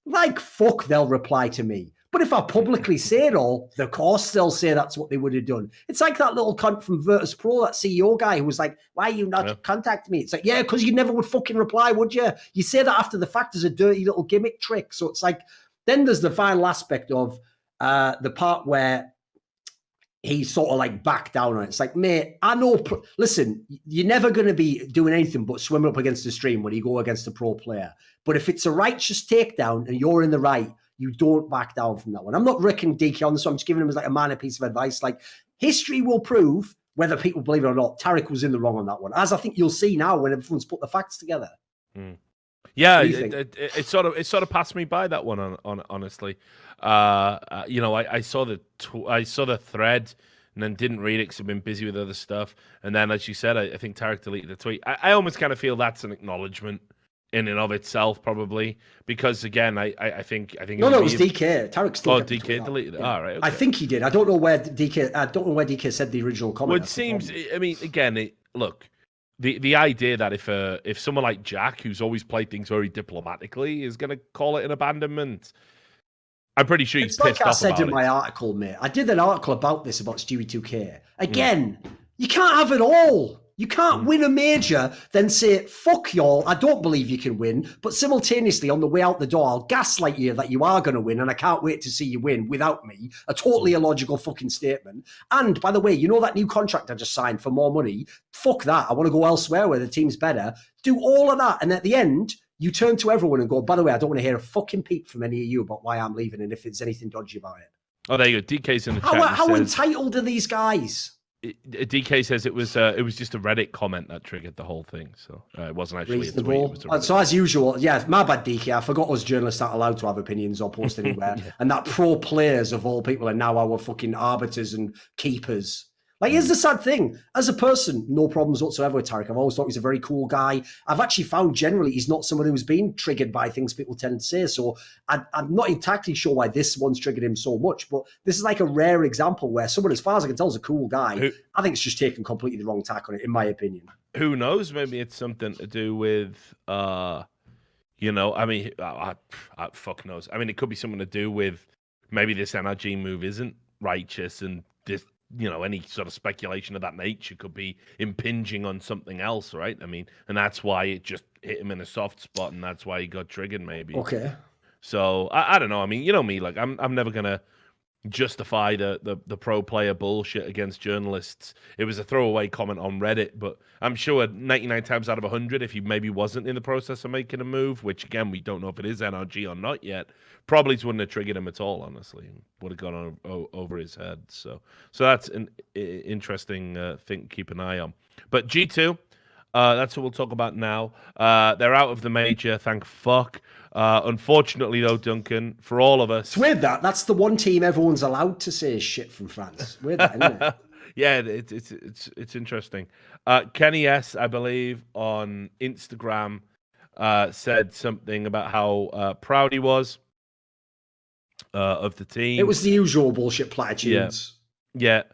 like, fuck, they'll reply to me. But if I publicly say it all, of course they'll say that's what they would have done. It's like that little cunt from Virtus Pro, that CEO guy who was like, why are you not contacting me? It's like, yeah, because you never would fucking reply, would you? You say that after the fact as a dirty little gimmick trick. So it's like, then there's the final aspect of the part where he sort of like backed down on it. It's like, mate, I know, listen, you're never going to be doing anything but swimming up against the stream when you go against a pro player. But if it's a righteous takedown and you're in the right, you don't back down from that one. I'm not wrecking DK on this one. I'm just giving him as like a minor piece of advice. Like, history will prove, whether people believe it or not, Tarek was in the wrong on that one. As I think you'll see now when everyone's put the facts together. Yeah, it sort of passed me by, that one, honestly. I saw the thread and then didn't read it because I've been busy with other stuff. And then, as you said, I think Tarek deleted the tweet. I almost kind of feel that's an acknowledgement in and of itself, probably, because again, I think no, it was DK. Tarek still. Oh, DK deleted it. Yeah. All right, okay. I think he did. I don't know where DK said the original comment. Well, it seems. I mean, again, look. The idea that if someone like Jack, who's always played things very diplomatically, is going to call it an abandonment, I'm pretty sure he's pissed off about it. It's like I said in my article, mate. I did an article about this, about Stewie 2K. Again, you can't have it all. You can't win a major, then say, fuck y'all, I don't believe you can win, but simultaneously on the way out the door, I'll gaslight you that you are going to win and I can't wait to see you win without me. A totally illogical fucking statement. And by the way, you know that new contract I just signed for more money? Fuck that. I want to go elsewhere where the team's better. Do all of that. And at the end, you turn to everyone and go, by the way, I don't want to hear a fucking peep from any of you about why I'm leaving and if there's anything dodgy about it. Oh, there you go. DK's in the chat. How entitled are these guys? DK says it was just a Reddit comment that triggered the whole thing, so it wasn't actually reasonable. A tweet. So as usual, yeah, my bad, DK. I forgot us journalists aren't allowed to have opinions or post anywhere, and that pro players of all people are now our fucking arbiters and keepers. Like, here's the sad thing. As a person, no problems whatsoever with Tarek. I've always thought he's a very cool guy. I've actually found generally he's not someone who's been triggered by things people tend to say. So I'm not entirely sure why this one's triggered him so much. But this is like a rare example where someone, as far as I can tell, is a cool guy. I think it's just taken completely the wrong tack on it, in my opinion. Who knows? Maybe it's something to do with, I mean, fuck knows. I mean, it could be something to do with maybe this NRG move isn't righteous and any sort of speculation of that nature could be impinging on something else, right? I mean, and that's why it just hit him in a soft spot, and that's why he got triggered, maybe. Okay. So I don't know. I mean, you know me, like I'm never gonna justify the pro player bullshit against journalists. It was a throwaway comment on Reddit, but I'm sure 99 times out of 100, if he maybe wasn't in the process of making a move, which again we don't know if it is NRG or not yet, probably wouldn't have triggered him at all. Honestly, would have gone over his head. So that's an interesting thing to keep an eye on. But G2. That's what we'll talk about now. They're out of the major, thank fuck. Unfortunately, though, Duncan, for all of us, it's weird that's the one team everyone's allowed to say shit from France. Weird, that, isn't it? Yeah, it's interesting. Kenny S, I believe, on Instagram said something about how proud he was of the team. It was the usual bullshit platitudes. Yeah.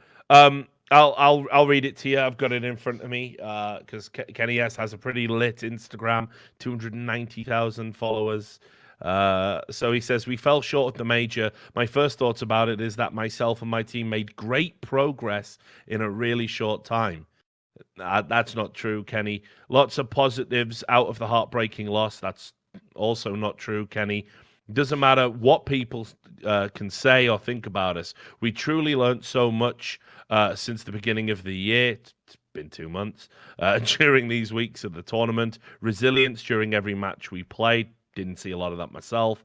I'll read it to you. I've got it in front of me because Kenny S has a pretty lit Instagram, 290,000 followers. So he says, we fell short at the major. My first thoughts about it is that myself and my team made great progress in a really short time. That's not true, Kenny. Lots of positives out of the heartbreaking loss. That's also not true, Kenny. Doesn't matter what people can say or think about us. We truly learned so much since the beginning of the year. It's been 2 months. During these weeks of the tournament. Resilience during every match we played. Didn't see a lot of that myself.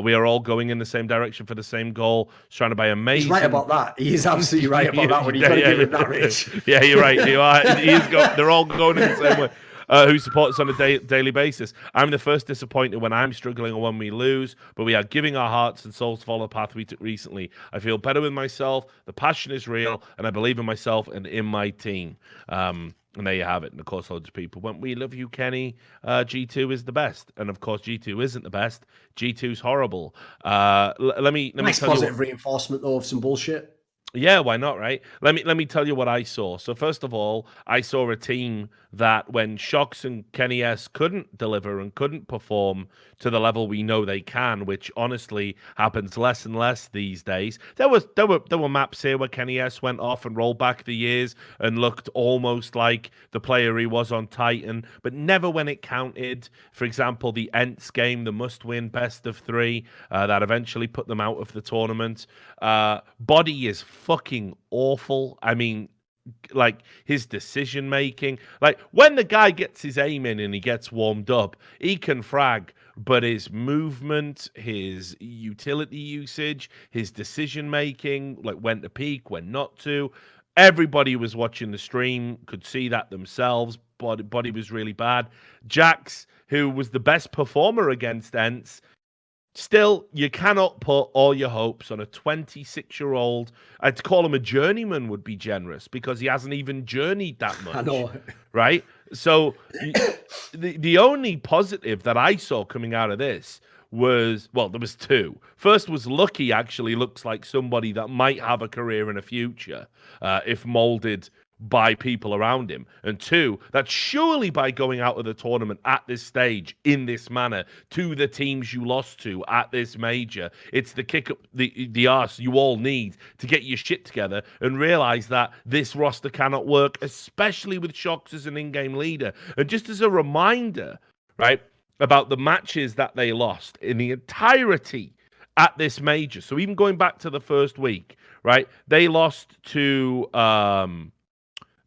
We are all going in the same direction for the same goal. Trying to be amazing. He's right about that. He is absolutely right about that one. You've got to give him that, Rich. Yeah, you're right. They're all going in the same way. Who support us on a daily basis. I'm the first disappointed when I'm struggling or when we lose, but we are giving our hearts and souls to follow the path we took recently. I feel better with myself. The passion is real, and I believe in myself and in my team. And there you have it. And of course, loads of people went, we love you, Kenny. G2 is the best. And of course, G2 isn't the best. G2's horrible. Let me nice tell positive you reinforcement, though, of some bullshit. Yeah, why not, right? Let me tell you what I saw. So first of all, I saw a team that when Shox and Kenny S couldn't deliver and couldn't perform to the level we know they can, which honestly happens less and less these days. There were maps here where Kenny S went off and rolled back the years and looked almost like the player he was on Titan, but never when it counted. For example, the Ents game, the must-win best of 3 that eventually put them out of the tournament. Body is fucking awful. I mean, like his decision making, like when the guy gets his aim in and he gets warmed up, he can frag, but his movement, his utility usage, his decision making, like when to peek, when not to, everybody was watching the stream could see that themselves. Body was really bad. Jax, who was the best performer against Ents, still, you cannot put all your hopes on a 26-year-old. I'd call him a journeyman would be generous because he hasn't even journeyed that much. I know. Right? So the only positive that I saw coming out of this was, well, there was 2. First was Lucky actually looks like somebody that might have a career in the future if molded by people around him. And 2, that surely by going out of the tournament at this stage in this manner to the teams you lost to at this major, it's the kick up the arse you all need to get your shit together and realize that this roster cannot work, especially with Shox as an in-game leader. And just as a reminder, right, about the matches that they lost in the entirety at this major. So even going back to the first week, right, they lost to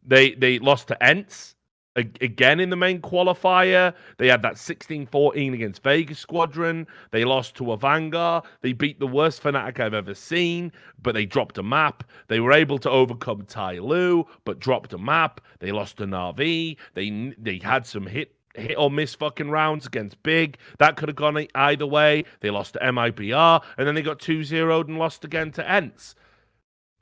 They lost to Ents again in the main qualifier. They had that 16-14 against Vegas Squadron. They lost to a Vanguard. They beat the worst Fnatic I've ever seen, but they dropped a map. They were able to overcome Tai Lu, but dropped a map. They lost to Na'Vi. They had some hit or miss fucking rounds against Big. That could have gone either way. They lost to MIBR, and then they got 2-0'd and lost again to Ents.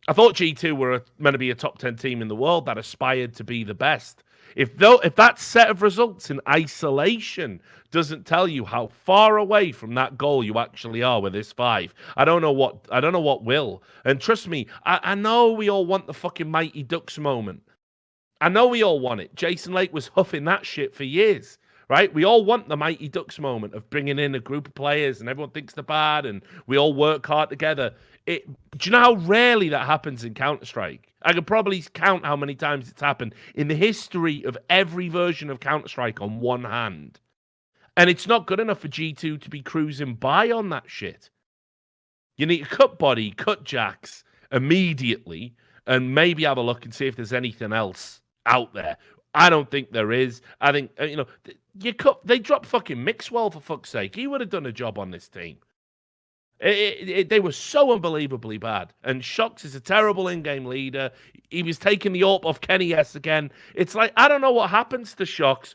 I thought G2 were meant to be a top 10 team in the world that aspired to be the best. If that set of results in isolation doesn't tell you how far away from that goal you actually are with this 5, I don't know what will. And trust me, I know we all want the fucking Mighty Ducks moment. I know we all want it. Jason Lake was huffing that shit for years. right? We all want the Mighty Ducks moment of bringing in a group of players and everyone thinks they're bad and we all work hard together. Do you know how rarely that happens in Counter-Strike? I could probably count how many times it's happened in the history of every version of Counter-Strike on one hand. And it's not good enough for G2 to be cruising by on that shit. You need to cut body, cut jacks immediately, and maybe have a look and see if there's anything else out there. I don't think there is. I think, they dropped fucking Mixwell, for fuck's sake. He would have done a job on this team. They were so unbelievably bad. And Shox is a terrible in-game leader. He was taking the AWP off Kenny S again. It's like, I don't know what happens to Shox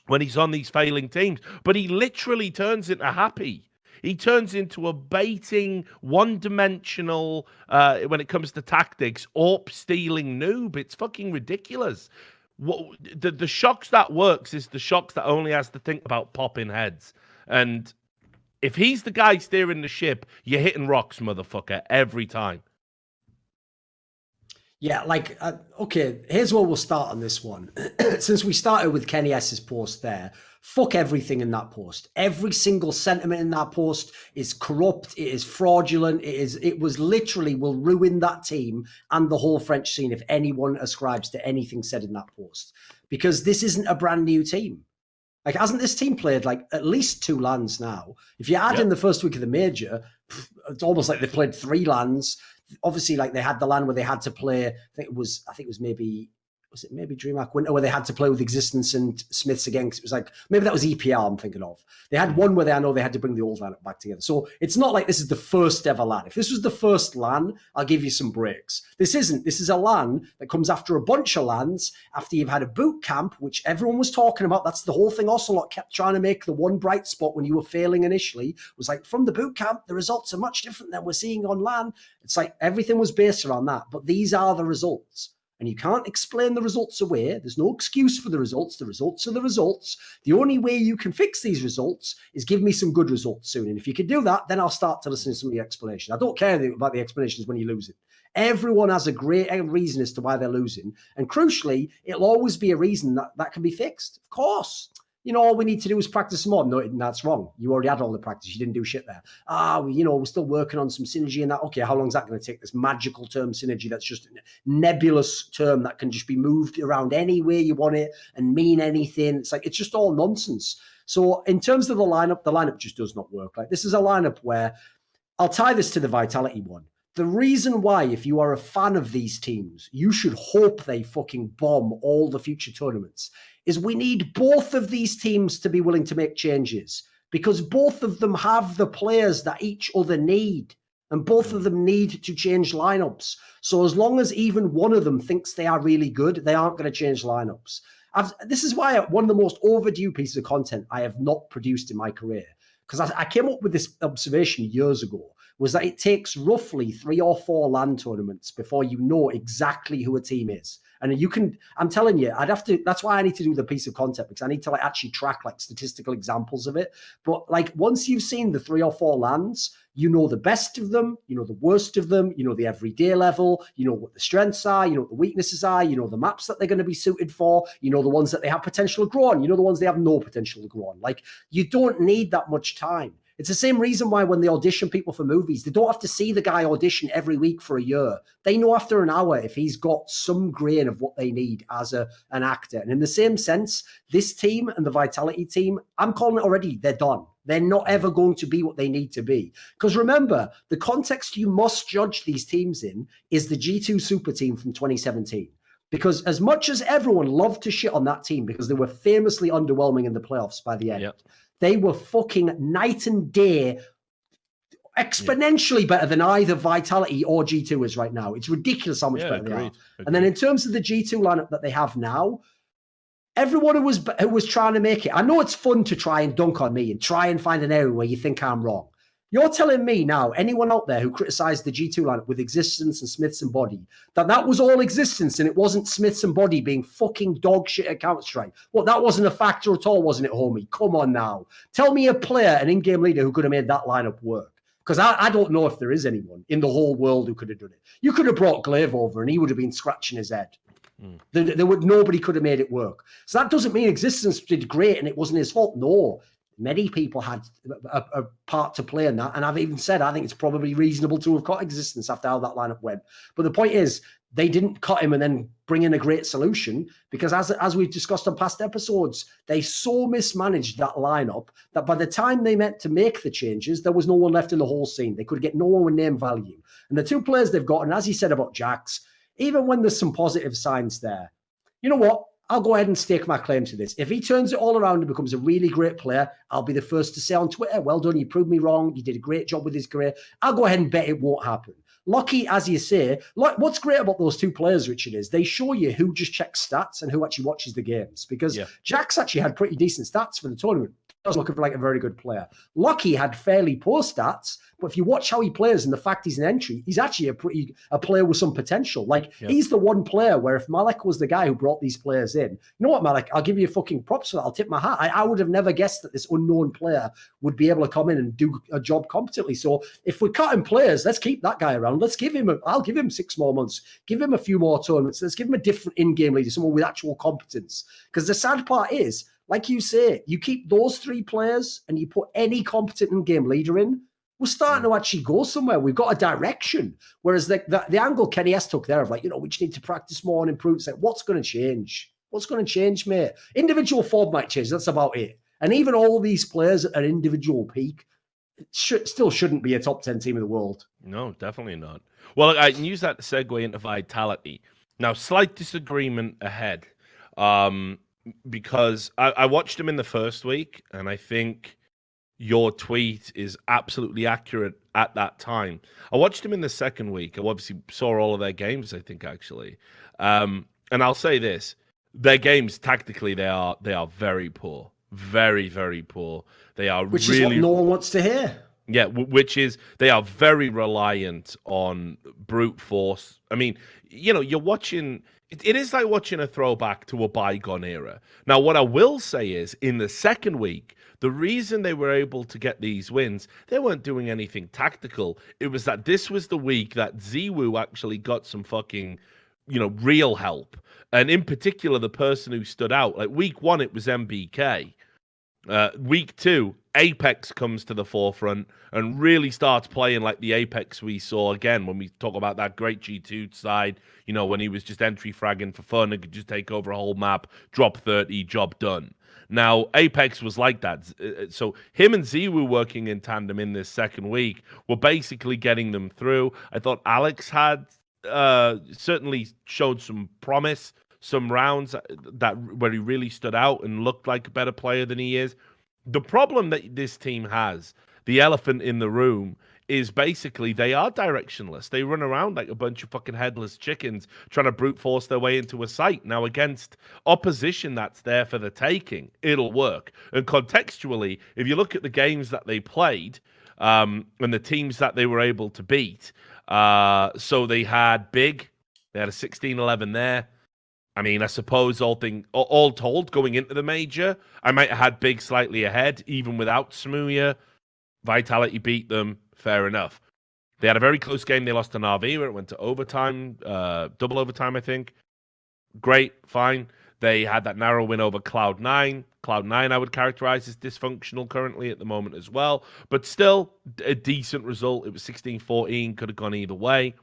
when he's on these failing teams, but he literally turns into Happy. He turns into a baiting, one-dimensional, when it comes to tactics, AWP-stealing noob. It's fucking ridiculous. The Shox that works is the Shox that only has to think about popping heads. And if he's the guy steering the ship, you're hitting rocks, motherfucker, every time. Yeah, okay, here's where we'll start on this one. Since we started with Kenny S's post there, fuck everything in that post. Every single sentiment in that post is corrupt, it is fraudulent, it was literally will ruin that team and the whole French scene if anyone ascribes to anything said in that post. Because this isn't a brand new team. Like, hasn't this team played at least 2 LANs now? If you add in the first week of the major, it's almost like they played 3 LANs. Obviously, they had the LAN where they had to play. I think it was maybe DreamHack Winter where they had to play with Existence and Smiths again, because it was maybe that was EPR I'm thinking of. They had one where I know they had to bring the old LAN back together. So it's not like this is the first ever LAN. If this was the first LAN, I'll give you some breaks. This isn't. This is a LAN that comes after a bunch of LANs, after you've had a boot camp, which everyone was talking about. That's the whole thing Ocelot kept trying to make the one bright spot when you were failing initially, was from the boot camp, the results are much different than we're seeing on LAN. It's everything was based around that, but these are the results. And you can't explain the results away. There's no excuse for the results. The results are the results. The only way you can fix these results is give me some good results soon. And if you can do that, then I'll start to listen to some of your explanation. I don't care about the explanations when you lose it. Everyone has a great reason as to why they're losing. And crucially, it'll always be a reason that can be fixed. Of course. All we need to do is practice more. No, that's wrong. You already had all the practice. You didn't do shit there. We're still working on some synergy and that. Okay, how long is that going to take? This magical term synergy that's just a nebulous term that can just be moved around any way you want it and mean anything. It's just all nonsense. So in terms of the lineup just does not work. This is a lineup where I'll tie this to the Vitality one. The reason why, if you are a fan of these teams, you should hope they fucking bomb all the future tournaments, is we need both of these teams to be willing to make changes, because both of them have the players that each other need, and both of them need to change lineups. So as long as even one of them thinks they are really good, they aren't going to change lineups. This is why one of the most overdue pieces of content I have not produced in my career, because I came up with this observation years ago, was that it takes roughly 3 or 4 LAN tournaments before you know exactly who a team is. And I'm telling you, that's why I need to do the piece of content, because I need to actually track statistical examples of it. But once you've seen the 3 or 4 LANs, you know the best of them, you know the worst of them, you know the everyday level, you know what the strengths are, you know what the weaknesses are, you know the maps that they're going to be suited for, you know the ones that they have potential to grow on, you know the ones they have no potential to grow on. You don't need that much time. It's the same reason why when they audition people for movies, they don't have to see the guy audition every week for a year. They know after an hour if he's got some grain of what they need as an actor. And in the same sense, this team and the Vitality team, I'm calling it already, they're done. They're not ever going to be what they need to be. Because remember, the context you must judge these teams in is the G2 Super Team from 2017. Because as much as everyone loved to shit on that team because they were famously underwhelming in the playoffs by the end, yep, they were fucking night and day, exponentially better than either Vitality or G2 is right now. It's ridiculous how much better they are. And then in terms of the G2 lineup that they have now, everyone who was trying to make it, I know it's fun to try and dunk on me and try and find an area where you think I'm wrong. You're telling me now, anyone out there who criticized the G2 lineup with Existence and Smiths and Body, that was all Existence and it wasn't Smiths and Body being fucking dog shit at Counter-Strike? Well, that wasn't a factor at all, wasn't it, homie? Come on now. Tell me a player, an in-game leader who could have made that lineup work. Because I don't know if there is anyone in the whole world who could have done it. You could have brought Glaive over and he would have been scratching his head. Nobody could have made it work. So that doesn't mean Existence did great and it wasn't his fault. No, many people had a part to play in that. And I've even said, I think it's probably reasonable to have cut Existence after how that lineup went. But the point is, they didn't cut him and then bring in a great solution because as we've discussed on past episodes, they so mismanaged that lineup that by the time they meant to make the changes, there was no one left in the whole scene. They could get no one with name value. And the two players they've got, and as he said about Jax, even when there's some positive signs there, you know what? I'll go ahead and stake my claim to this. If he turns it all around and becomes a really great player, I'll be the first to say on Twitter, well done, you proved me wrong. You did a great job with his career. I'll go ahead and bet it won't happen. Lockie, as you say, what's great about those two players, Richard, is they show you who just checks stats and who actually watches the games. Because Jax actually had pretty decent stats for the tournament. He was looking for like a very good player. Lockie had fairly poor stats, but if you watch how he plays and the fact he's an entry, he's actually a player with some potential. Like he's the one player where if Malik was the guy who brought these players in, you know what, Malik, I'll give you fucking props for that. I'll tip my hat. I would have never guessed that this unknown player would be able to come in and do a job competently. So if we're cutting players, let's keep that guy around. I'll give him 6 more months. Give him a few more tournaments. Let's give him a different in-game leader, someone with actual competence. Because the sad part is, like you say, you keep those 3 players and you put any competent in-game leader in, we're starting to actually go somewhere. We've got a direction. Whereas the angle Kenny S took there of like, we just need to practice more and improve. It's like, what's going to change? What's going to change, mate? Individual form might change. That's about it. And even all these players at an individual peak still shouldn't be a top 10 team in the world. No, definitely not. Well, I can use that to segue into Vitality. Now, slight disagreement ahead. Because I watched him in the first week, and I think your tweet is absolutely accurate at that time. I watched him in the second week. I obviously saw all of their games, I think, actually. And I'll say this. Their games, tactically, they are very poor. Very, very poor. They are Which is what no one wants to hear. Yeah, which is they are very reliant on brute force. I mean, you're watching... It is like watching a throwback to a bygone era. Now, what I will say is, in the second week, the reason they were able to get these wins, they weren't doing anything tactical. It was that this was the week that ZywOo actually got some fucking, real help. And in particular, the person who stood out. Like, week 1, it was MBK. Week 2, Apex comes to the forefront and really starts playing like the Apex we saw again when we talk about that great G2 side, when he was just entry fragging for fun and could just take over a whole map, drop 30, job done. Now, Apex was like that. So him and ZywOo working in tandem in this second week were basically getting them through. I thought Alex had certainly showed some promise, some rounds where he really stood out and looked like a better player than he is. The problem that this team has, the elephant in the room, is basically they are directionless. They run around like a bunch of fucking headless chickens trying to brute force their way into a site. Now, against opposition that's there for the taking, it'll work. And contextually, if you look at the games that they played and the teams that they were able to beat, so they had Big, they had a 16-11 there. I mean, I suppose all told, going into the major, I might have had Big slightly ahead, even without Smooya. Vitality beat them, fair enough. They had a very close game. They lost to Na'Vi, where it went to overtime, double overtime, I think. Great, fine. They had that narrow win over Cloud9. Cloud9 I would characterize as dysfunctional currently at the moment as well. But still, a decent result. It was 16-14, could have gone either way.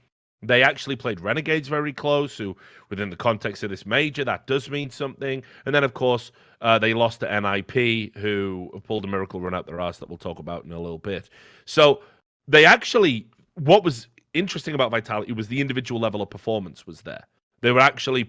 They actually played Renegades very close, who, within the context of this major, that does mean something. And then, of course, they lost to NIP, who pulled a miracle run out their ass that we'll talk about in a little bit. So they actually, what was interesting about Vitality was the individual level of performance was there. They were actually,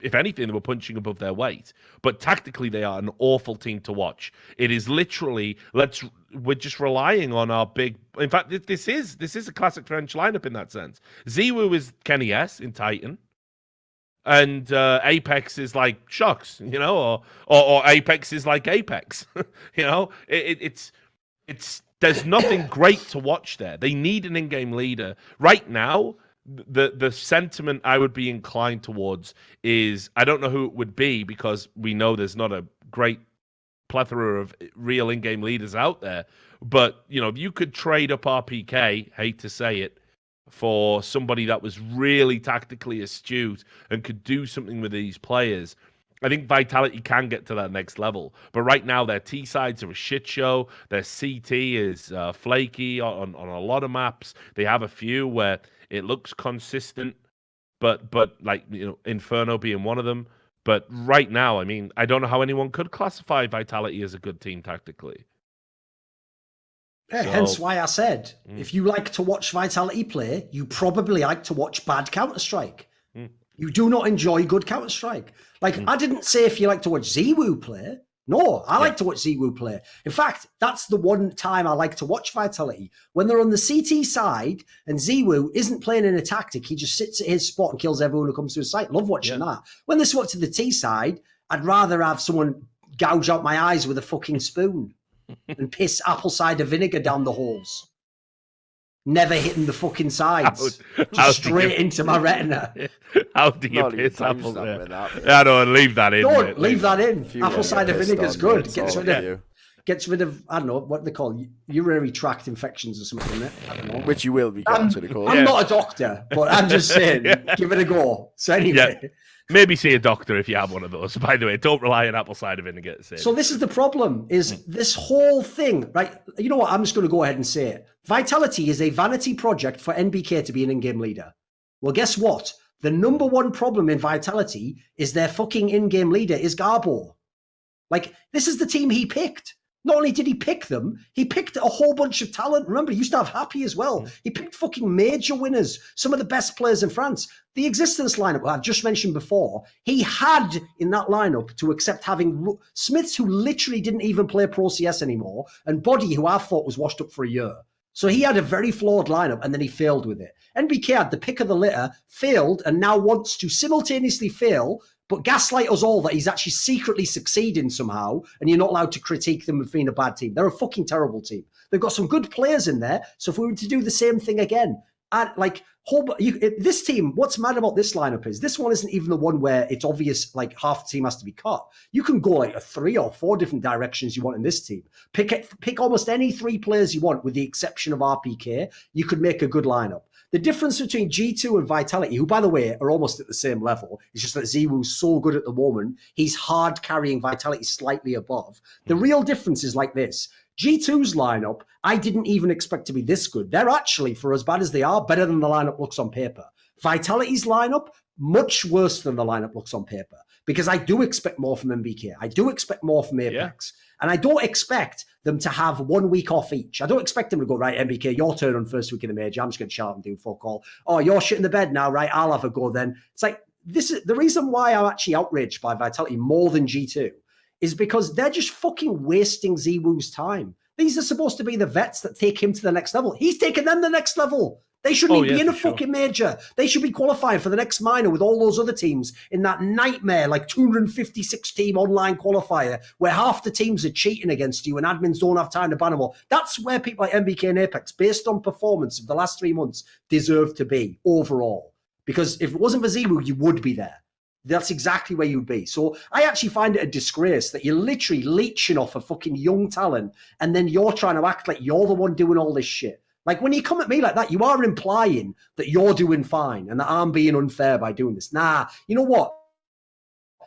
if anything, they were punching above their weight. But tactically, they are an awful team to watch. It is literally, we're just relying on our big... In fact, this is a classic French lineup in that sense. ZywOo is Kenny S in Titan. And Apex is like Shux, or Apex is like Apex. It's there's nothing great to watch there. They need an in-game leader. Right now, the sentiment I would be inclined towards is, I don't know who it would be because we know there's not a great plethora of real in-game leaders out there. But, if you could trade up RPK, hate to say it, for somebody that was really tactically astute and could do something with these players, I think Vitality can get to that next level. But right now, their T sides are a shit show. Their CT is flaky on a lot of maps. They have a few where it looks consistent, but like, you know, Inferno being one of them. But right now, I mean, I don't know how anyone could classify Vitality as a good team tactically. Yeah, so, hence why I said, if you like to watch Vitality play, you probably like to watch bad Counter-Strike. You do not enjoy good Counter-Strike. Like, I didn't say if you like to watch ZywOo play. No, I like to watch ZywOo play. In fact, that's the one time I like to watch Vitality. When they're on the CT side and ZywOo isn't playing in a tactic, he just sits at his spot and kills everyone who comes to his site. Love watching that. When they swap to the T side, I'd rather have someone gouge out my eyes with a fucking spoon and piss apple cider vinegar down the holes. Never hitting the fucking sides. Straight into my retina. How do you piss apple cider? I don't leave that in. Don't leave that in. Apple cider vinegar is good. Gets rid of, I don't know, what they call urinary tract infections or something. I don't know. Which you will be considered. I'm not a doctor, but I'm just saying, give it a go. So anyway. Yeah. Maybe see a doctor if you have one of those. By the way, don't rely on apple cider vinegar. So this is the problem, is this whole thing, right? You know what? I'm just going to go ahead and say it. Vitality is a vanity project for NBK to be an in-game leader. Well, guess what? The number one problem in Vitality is their fucking in-game leader is Garbo. Like, this is the team he picked. Not only did he pick them, he picked a whole bunch of talent. Remember, he used to have Happy as well. He picked fucking major winners, some of the best players in France. The existence lineup, I've just mentioned before, he had in that lineup to accept having Smiths, who literally didn't even play Pro CS anymore, and Body, who I thought was washed up for a year. So he had a very flawed lineup, and then he failed with it. NBK had the pick of the litter, failed, and now wants to simultaneously fail, but gaslight us all that he's actually secretly succeeding somehow, and you're not allowed to critique them as being a bad team. They're a fucking terrible team. They've got some good players in there, so if we were to do the same thing again, this team, what's mad about this lineup is this one isn't even the one where it's obvious like half the team has to be cut. You can go like 3 or 4 different directions you want in this team. Pick almost any 3 players you want, with the exception of RPK. You could make a good lineup. The difference between G2 and Vitality, who, by the way, are almost at the same level, is just that ZywOo's so good at the moment, he's hard carrying Vitality slightly above. The real difference is like this. G2's lineup, I didn't even expect to be this good. They're actually, for as bad as they are, better than the lineup looks on paper. Vitality's lineup, much worse than the lineup looks on paper, because I do expect more from MBK. I do expect more from Apex. And I don't expect them to have 1 week off each. I don't expect them to go, right, MBK, your turn on first week of the major. I'm just going to shout and do fuck all. Oh, you're shit in the bed now, right? I'll have a go then. It's like, this is the reason why I'm actually outraged by Vitality more than G2 is because they're just fucking wasting ZywOo's time. These are supposed to be the vets that take him to the next level. He's taking them the next level. They shouldn't be in a fucking major. They should be qualifying for the next minor with all those other teams in that nightmare, like 256 team online qualifier where half the teams are cheating against you and admins don't have time to ban them all. That's where people like MBK and Apex, based on performance of the last 3 months, deserve to be overall. Because if it wasn't for ZywOo, you would be there. That's exactly where you'd be. So I actually find it a disgrace that you're literally leeching off a fucking young talent and then you're trying to act like you're the one doing all this shit. Like, when you come at me like that, you are implying that you're doing fine and that I'm being unfair by doing this. Nah, you know what?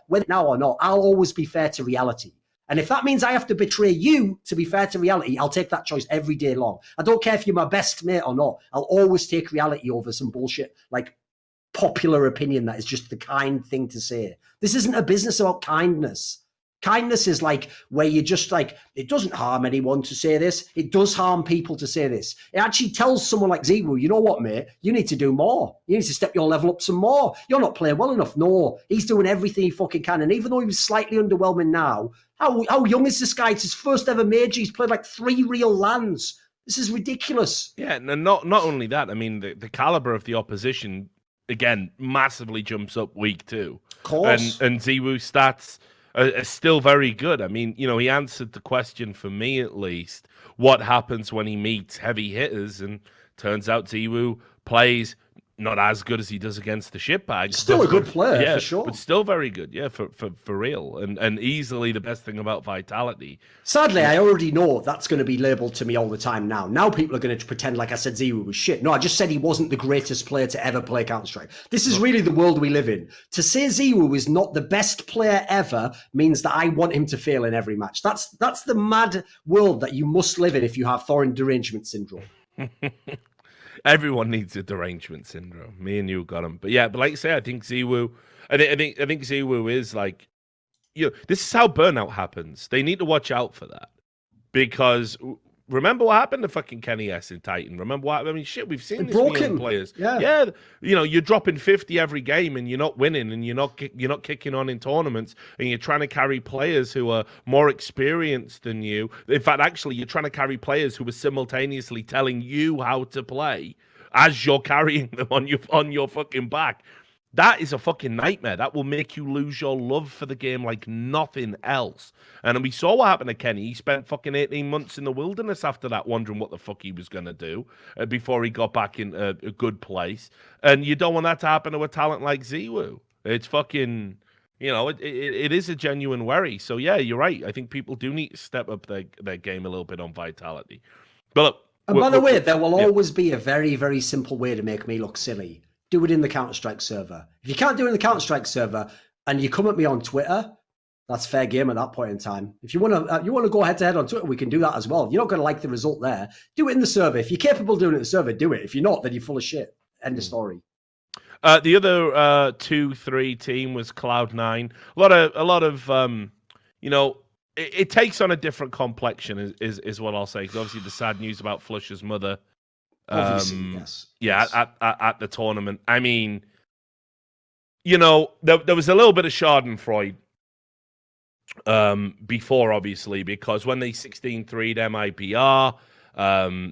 Whether now or not, I'll always be fair to reality. And if that means I have to betray you to be fair to reality, I'll take that choice every day long. I don't care if you're my best mate or not. I'll always take reality over some bullshit, like popular opinion that is just the kind thing to say. This isn't a business about kindness. Kindness is like where you just like, it doesn't harm anyone to say this. It does harm people to say this. It actually tells someone like ZywOo, you know what, mate? You need to do more. You need to step your level up some more. You're not playing well enough. No, he's doing everything he fucking can. And even though he was slightly underwhelming now, how young is this guy? It's his first ever major. He's played like 3 real LANs. This is ridiculous. Yeah, and not only that, I mean, the caliber of the opposition, again, massively jumps up week 2. Of course. And ZywOo's stats are still very good. I mean, you know, he answered the question, for me at least, what happens when he meets heavy hitters, and turns out ZywOo plays Not as good as he does against the shitbags. Still a good player, yeah, for sure. but still very good. Yeah, for real. And easily the best thing about Vitality. Sadly, I already know that's going to be labelled to me all the time now. Now people are going to pretend like I said ZywOo was shit. No, I just said he wasn't the greatest player to ever play Counter-Strike. This is really the world we live in. To say ZywOo is not the best player ever means that I want him to fail in every match. That's the mad world that you must live in if you have Thorin derangement syndrome. Everyone needs a derangement syndrome. Me and you got him. But yeah, but like I say, I think ZywOo, I think ZywOo is like, this is how burnout happens. They need to watch out for that. Because remember what happened to fucking Kenny S in Titan? Remember what? I mean, shit, we've seen this with young players. Yeah, you're dropping 50 every game and you're not winning, and you're not kicking on in tournaments, and you're trying to carry players who are more experienced than you. In fact, actually, you're trying to carry players who are simultaneously telling you how to play as you're carrying them on your fucking back. That is a fucking nightmare. That will make you lose your love for the game like nothing else. And we saw what happened to Kenny. He spent fucking 18 months in the wilderness after that, wondering what the fuck he was going to do before he got back in a good place. And you don't want that to happen to a talent like ZywOo. It's fucking, it is a genuine worry. So yeah, you're right. I think people do need to step up their game a little bit on Vitality. But look, and by the way, there will always be a very, very simple way to make me look silly. Do it in the Counter-Strike server. If you can't do it in the Counter-Strike server and you come at me on Twitter, that's fair game at that point in time. If you want to go head-to-head on Twitter, we can do that as well. You're not going to like the result there. Do it in the server. If you're capable of doing it in the server, do it. If you're not, then you're full of shit. End of story. The other 2-3 team was Cloud9. A lot of it takes on a different complexion is what I'll say. Because obviously the sad news about Flusha's mother. Yes. Yeah, yes. At the tournament. I mean, there was a little bit of Schadenfreude before, obviously, because when they 16-3'd MIBR,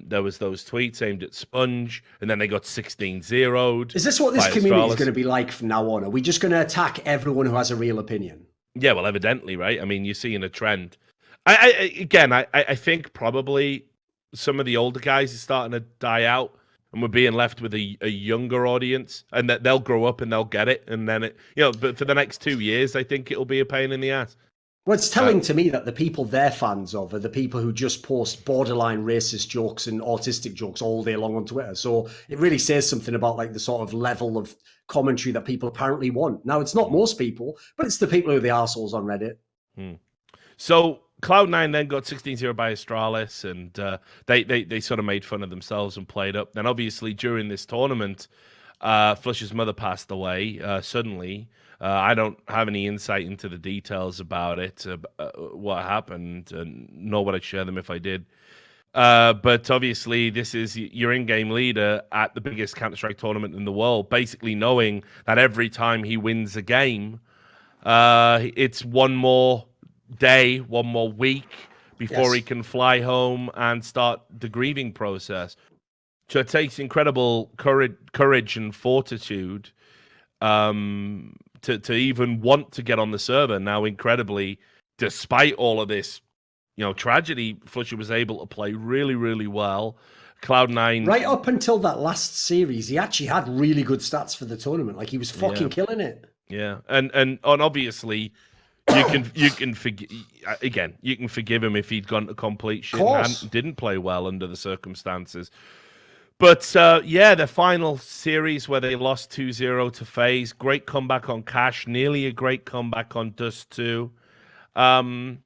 there was those tweets aimed at Sponge, and then they got 16-0'd. Is this what this community is going to be like from now on? Are we just going to attack everyone who has a real opinion? Yeah, well, evidently, right? I mean, you're seeing a trend. I think probably some of the older guys are starting to die out, and we're being left with a younger audience, and that they'll grow up and they'll get it, and then but for the next 2 years, I think it'll be a pain in the ass. Well, it's telling to me that the people they're fans of are the people who just post borderline racist jokes and autistic jokes all day long on Twitter. So it really says something about like the sort of level of commentary that people apparently want. Now, it's not most people, but it's the people who are the arseholes on Reddit. So Cloud9 then got 16-0 by Astralis, and they sort of made fun of themselves and played up. Then obviously during this tournament, Flush's mother passed away suddenly. I don't have any insight into the details about it, what happened, and nor would I share them if I did. But obviously, this is your in-game leader at the biggest Counter-Strike tournament in the world, basically knowing that every time he wins a game, it's one more day, one more week before he can fly home and start the grieving process. So it takes incredible courage and fortitude to even want to get on the server. Now, incredibly, despite all of this, tragedy, Flusha was able to play really, really well. Cloud9, right up until that last series, he actually had really good stats for the tournament. Like he was fucking killing it. Yeah, and obviously, you can forgive him if he'd gone to complete shit and didn't play well under the circumstances. But the final series where they lost 2-0 to FaZe, great comeback on Cash, nearly a great comeback on Dust 2. Cloud9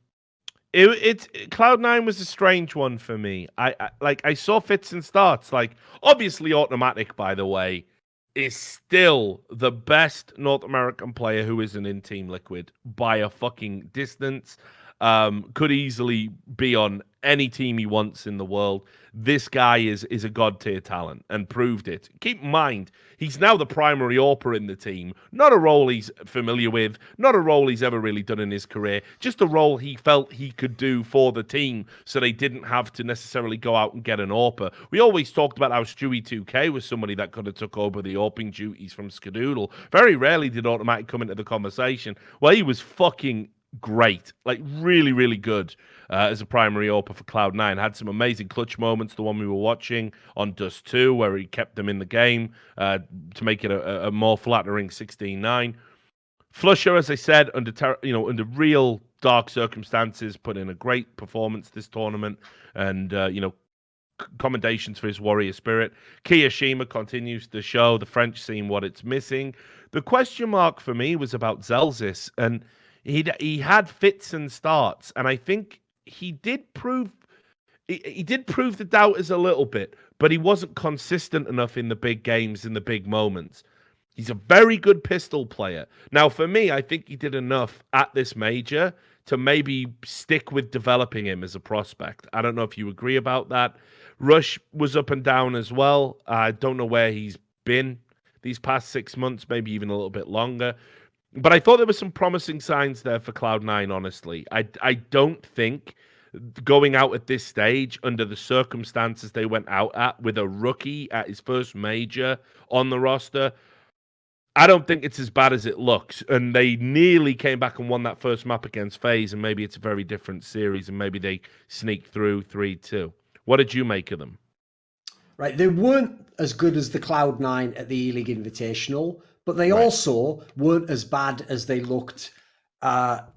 was a strange one for me. I saw fits and starts. Like, obviously, Automatic, by the way, is still the best North American player who isn't in Team Liquid by a fucking distance. Could easily be on any team he wants in the world. This guy is a god tier talent and proved it. Keep in mind, he's now the primary AWPer in the team. Not a role he's familiar with, not a role he's ever really done in his career, just a role he felt he could do for the team so they didn't have to necessarily go out and get an AWPer. We always talked about how Stewie2K was somebody that could have took over the AWPing duties from Skadoodle. Very rarely did Automatic come into the conversation. Well, he was fucking great, like really, really good as a primary AWPer for Cloud9. Had some amazing clutch moments, the one we were watching on Dust 2, where he kept them in the game to make it a more flattering 16-9. flusha, as I said, under real dark circumstances, put in a great performance this tournament, and commendations for his warrior spirit. Kiyashima continues to show the French scene what it's missing. The question mark for me was about Zelzis, and he had fits and starts, and I think he did prove the doubters a little bit, but he wasn't consistent enough in the big games, in the big moments. He's a very good pistol player. Now, for me, I think he did enough at this major to maybe stick with developing him as a prospect. I don't know if you agree about that. Rush was up and down as well. I don't know where he's been these past 6 months, maybe even a little bit longer. But I thought there were some promising signs there for Cloud9, honestly. I don't think going out at this stage, under the circumstances they went out at, with a rookie at his first major on the roster, I don't think it's as bad as it looks. And they nearly came back and won that first map against FaZe, and maybe it's a very different series, and maybe they sneak through 3-2. What did you make of them? Right, they weren't as good as the Cloud9 at the E-League Invitational, but they also weren't as bad as they looked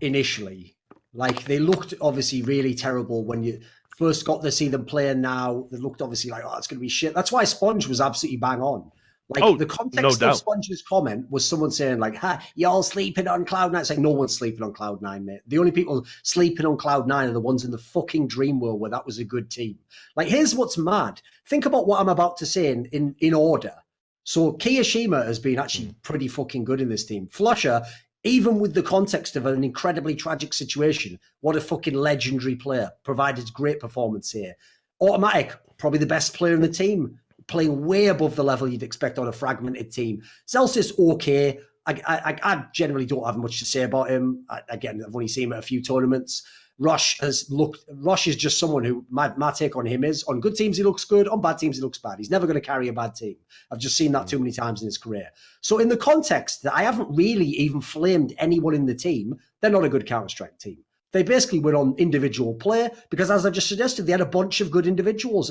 initially. Like, they looked obviously really terrible when you first got to see them playing. Now they looked obviously like, oh, it's going to be shit. That's why Sponge was absolutely bang on. Like, the context of Sponge's comment was someone saying, like, ha, you're all sleeping on Cloud9. It's like, no one's sleeping on Cloud9, mate. The only people sleeping on Cloud9 are the ones in the fucking dream world where that was a good team. Like, here's what's mad. Think about what I'm about to say in order. So Kiyashima has been actually pretty fucking good in this team. flusha, even with the context of an incredibly tragic situation, what a fucking legendary player. Provided great performance here. Automatic, probably the best player in the team, playing way above the level you'd expect on a fragmented team. Zelzis, okay. I generally don't have much to say about him. Again, I've only seen him at a few tournaments. Rush is just someone who, my take on him is, on good teams he looks good, on bad teams he looks bad. He's never going to carry a bad team. I've just seen that too many times in his career. So in the context that I haven't really even flamed anyone in the team, they're not a good Counter-Strike team. They basically went on individual play because, as I just suggested, they had a bunch of good individuals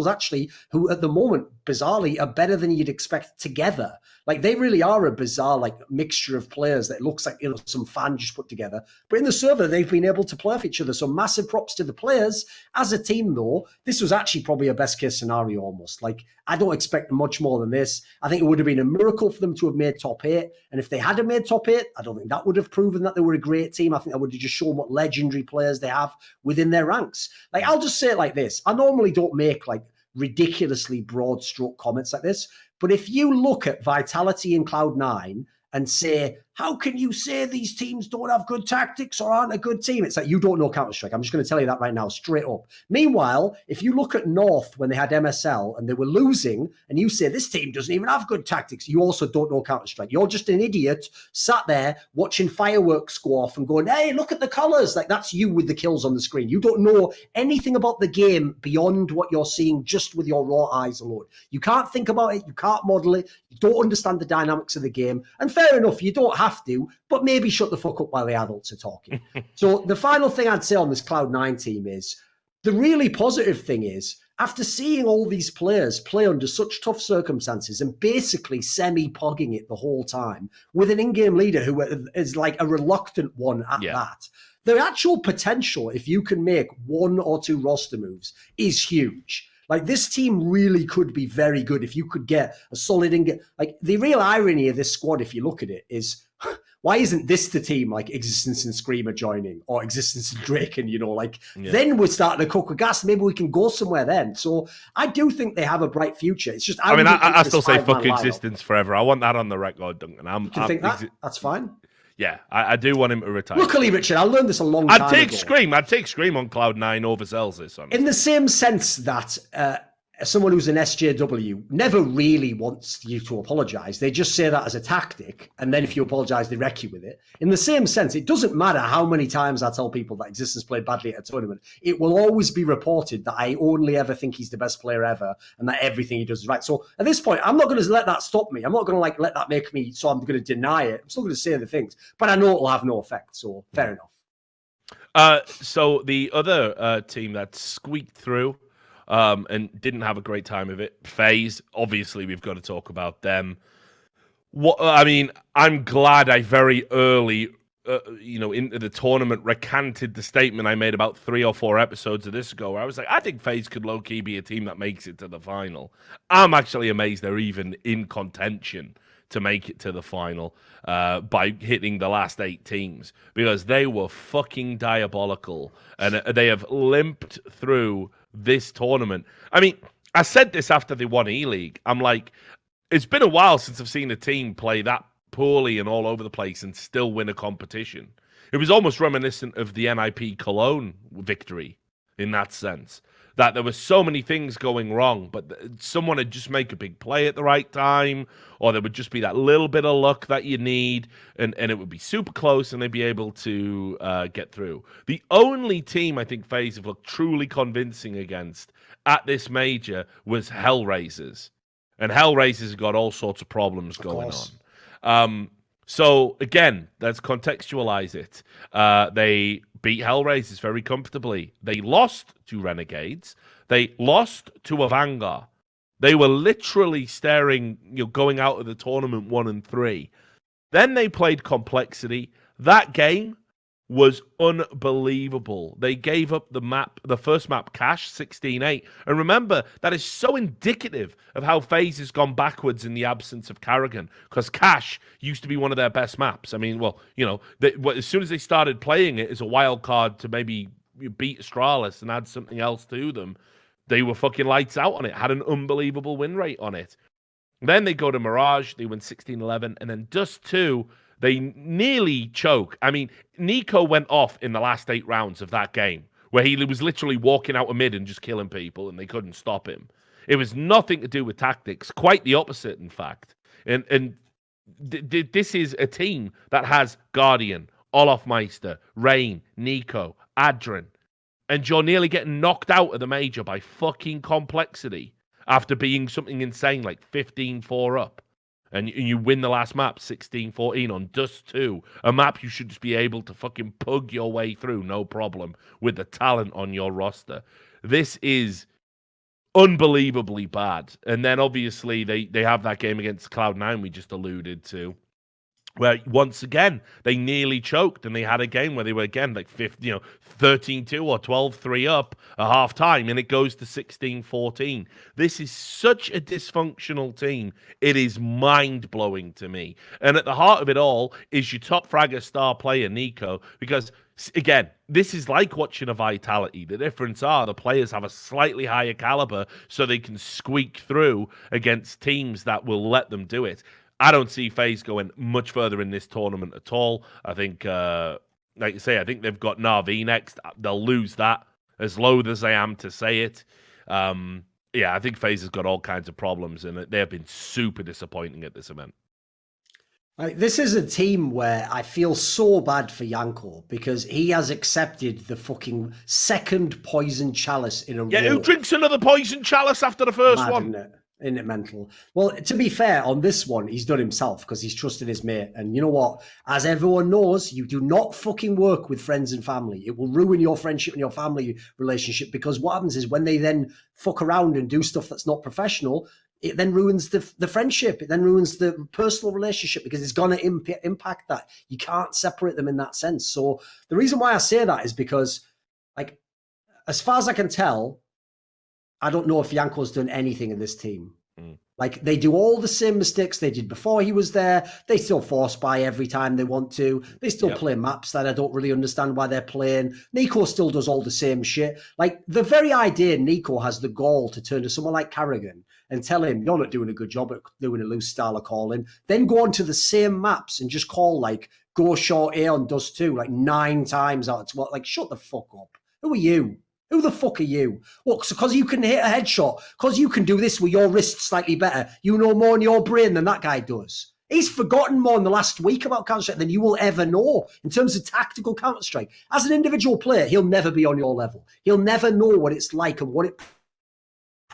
actually who at the moment, bizarrely, are better than you'd expect together. Like, they really are a bizarre, like, mixture of players that looks like, some fan just put together. But in the server, they've been able to play off each other. So massive props to the players. As a team, though, this was actually probably a best case scenario almost. Like, I don't expect much more than this. I think it would have been a miracle for them to have made top 8. And if they had made top 8, I don't think that would have proven that they were a great team. I think that would have just shown what legendary players they have within their ranks. Like, I'll just say it like this. I normally don't make, like, ridiculously broad stroke comments like this. But if you look at Vitality in Cloud9 and say, how can you say these teams don't have good tactics or aren't a good team? It's like, you don't know Counter-Strike. I'm just going to tell you that right now, straight up. Meanwhile, if you look at North when they had MSL and they were losing, and you say, this team doesn't even have good tactics, you also don't know Counter-Strike. You're just an idiot sat there watching fireworks go off and going, hey, look at the colors. Like, that's you with the kills on the screen. You don't know anything about the game beyond what you're seeing just with your raw eyes alone. You can't think about it. You can't model it. You don't understand the dynamics of the game. And fair enough, you don't have to, but maybe shut the fuck up while the adults are talking. So the final thing I'd say on this Cloud9 team is, the really positive thing is, after seeing all these players play under such tough circumstances and basically semi-pogging it the whole time, with an in-game leader who is like a reluctant one at that, the actual potential, if you can make 1 or 2 roster moves, is huge. Like, this team really could be very good if you could get a solid like, the real irony of this squad, if you look at it, is why isn't this the team like Existence and Screamer joining, or Existence and Draken, then we're starting to cook with gas. Maybe we can go somewhere then. So I do think they have a bright future. It's just, I still say fuck Existence forever. I want that on the record, Duncan. You think that? That's fine. Yeah, I do want him to retire. Luckily, Richard, I learned this a long time ago. I'd take Scream on Cloud9 over Zelzis. Honestly. In the same sense that someone who's an SJW never really wants you to apologize. They just say that as a tactic, and then if you apologize, they wreck you with it. In the same sense, it doesn't matter how many times I tell people that Existence played badly at a tournament. It will always be reported that I only ever think he's the best player ever, and that everything he does is right. So at this point, I'm not going to let that stop me. I'm not going to let that make me, so I'm going to deny it. I'm still going to say the things, but I know it'll have no effect, so fair enough. So the other team that squeaked through and didn't have a great time of it, FaZe. Obviously, we've got to talk about them. I'm glad I very early, into the tournament recanted the statement I made about 3 or 4 episodes of this ago, where I was like, I think FaZe could low-key be a team that makes it to the final. I'm actually amazed they're even in contention to make it to the final by hitting the last 8 teams, because they were fucking diabolical, and they have limped through this tournament. I mean, I said this after they won E-League. I'm like, it's been a while since I've seen a team play that poorly and all over the place and still win a competition. It was almost reminiscent of the NIP Cologne victory in that sense, that there were so many things going wrong, but someone would just make a big play at the right time, or there would just be that little bit of luck that you need, and it would be super close, and they'd be able to get through. The only team I think FaZe have looked truly convincing against at this major was Hellraisers. And Hellraisers got all sorts of problems going on. So, again, let's contextualize it. They beat Hellraisers very comfortably. They lost to Renegades. They lost to Avangar. They were literally staring, going out of the tournament 1 and 3. Then they played Complexity. That game was unbelievable. They gave up the first map, Cash, 16-8. And remember, that is so indicative of how FaZe has gone backwards in the absence of Karrigan, because Cash used to be one of their best maps. I mean, as soon as they started playing it as a wild card to maybe beat Astralis and add something else to them, they were fucking lights out on it, had an unbelievable win rate on it. Then they go to Mirage, they win 16-11, and then Dust 2, they nearly choke. I mean, NiKo went off in the last 8 rounds of that game, where he was literally walking out of mid and just killing people, and they couldn't stop him. It was nothing to do with tactics. Quite the opposite, in fact. And this is a team that has Guardian, Olofmeister, Rain, NiKo, Adren, and you're nearly getting knocked out of the major by fucking Complexity after being something insane like 15-4 up. And you win the last map, 16-14 on Dust 2, a map you should just be able to fucking pug your way through, no problem, with the talent on your roster. This is unbelievably bad. And then obviously they have that game against Cloud9 we just alluded to, where once again they nearly choked, and they had a game where they were again like 13-2 or 12-3 up at half time, and it goes to 16-14. This is such a dysfunctional team. It is mind-blowing to me. And at the heart of it all is your top fragger star player, NiKo, because again, this is like watching a Vitality. The difference are the players have a slightly higher caliber, so they can squeak through against teams that will let them do it. I don't see FaZe going much further in this tournament at all. I think, like you say, I think they've got Na'Vi next. They'll lose that, as loath as I am to say it. I think FaZe has got all kinds of problems, and they have been super disappointing at this event. This is a team where I feel so bad for Janko, because he has accepted the fucking second poison chalice in a row. Yeah, who drinks another poison chalice after the first one? Isn't it mental? Well, to be fair, on this one, he's done himself, because he's trusted his mate. And you know what? As everyone knows, you do not fucking work with friends and family. It will ruin your friendship and your family relationship, because what happens is when they then fuck around and do stuff that's not professional, it then ruins the friendship. It then ruins the personal relationship, because it's going to impact that. You can't separate them in that sense. So the reason why I say that is because, like, as far as I can tell, I don't know if Janko's done anything in this team. Like, they do all the same mistakes they did before he was there. They still force buy every time they want to. They still play maps that I don't really understand why they're playing. NiKo still does all the same shit. Like, the very idea NiKo has the gall to turn to someone like Karrigan and tell him, you're not doing a good job at doing a loose style of calling, then go on to the same maps and just call, like, go short A on Dust 2, like 9 times out of 12. Like, shut the fuck up. Who are you? Who the fuck are you? What, because you can hit a headshot, because you can do this with your wrist slightly better, you know more in your brain than that guy does. He's forgotten more in the last week about Counter-Strike than you will ever know in terms of tactical Counter-Strike. As an individual player, he'll never be on your level. He'll never know what it's like and what it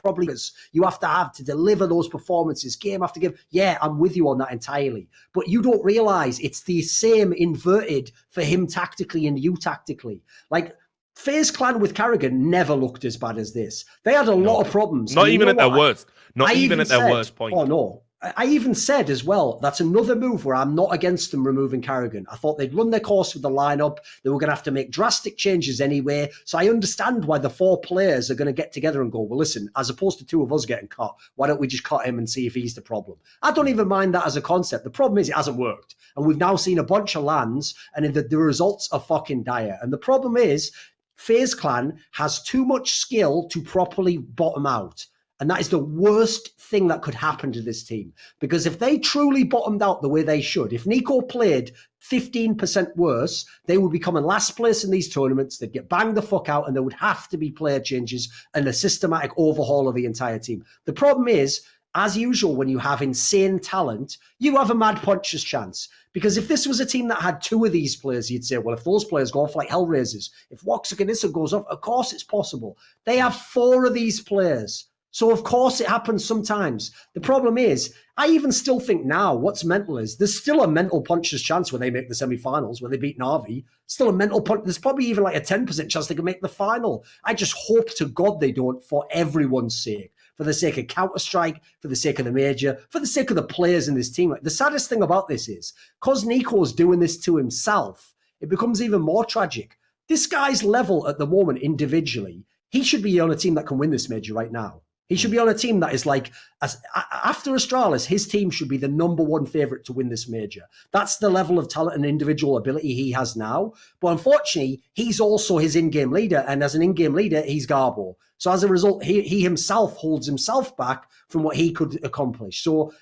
probably you have to deliver those performances game after game. Yeah, I'm with you on that entirely. But you don't realize it's the same inverted for him tactically and you tactically. Like, FaZe Clan with Carrigan never looked as bad as this. They had a lot of problems. Not even at their worst. Not even at their worst point. Oh, no. I even said as well, that's another move where I'm not against them removing Carrigan. I thought they'd run their course with the lineup. They were going to have to make drastic changes anyway. So I understand why the 4 players are going to get together and go, well, listen, as opposed to 2 of us getting cut, why don't we just cut him and see if he's the problem? I don't even mind that as a concept. The problem is it hasn't worked. And we've now seen a bunch of lands and the results are fucking dire. And the problem is FaZe Clan has too much skill to properly bottom out. And that is the worst thing that could happen to this team. Because if they truly bottomed out the way they should, if NiKo played 15% worse, they would become in last place in these tournaments. They'd get banged the fuck out and there would have to be player changes and a systematic overhaul of the entire team. The problem is, as usual, when you have insane talent, you have a mad puncher's chance. Because if this was a team that had 2 of these players, you'd say, well, if those players go off like Hellraisers, if Woxakanissa goes off, of course it's possible. They have 4 of these players. So, of course, it happens sometimes. The problem is, I even still think now what's mental is there's still a mental puncher's chance when they make the semi-finals, when they beat Na'Vi. Still a mental punch. There's probably even like a 10% chance they can make the final. I just hope to God they don't, for everyone's sake. For the sake of Counter-Strike, for the sake of the major, for the sake of the players in this team. The saddest thing about this is, because NiKo's doing this to himself, it becomes even more tragic. This guy's level at the moment individually, he should be on a team that can win this major right now. He should be on a team that is like, after Astralis, his team should be the number 1 favorite to win this major. That's the level of talent and individual ability he has now. But unfortunately, he's also his in-game leader. And as an in-game leader, he's Garbo. So as a result, he himself holds himself back from what he could accomplish. So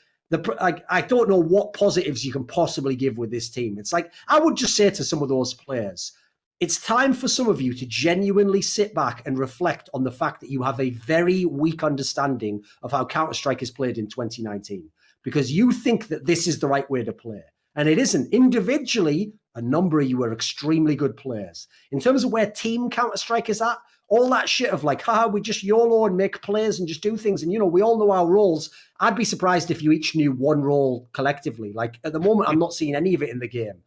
I don't know what positives you can possibly give with this team. It's like, I would just say to some of those players, it's time for some of you to genuinely sit back and reflect on the fact that you have a very weak understanding of how Counter-Strike is played in 2019, because you think that this is the right way to play. And it isn't. Individually, a number of you are extremely good players. In terms of where team Counter-Strike is at, all that shit of like, we just YOLO and make plays and just do things. And, we all know our roles. I'd be surprised if you each knew one role collectively. Like, at the moment, I'm not seeing any of it in the game.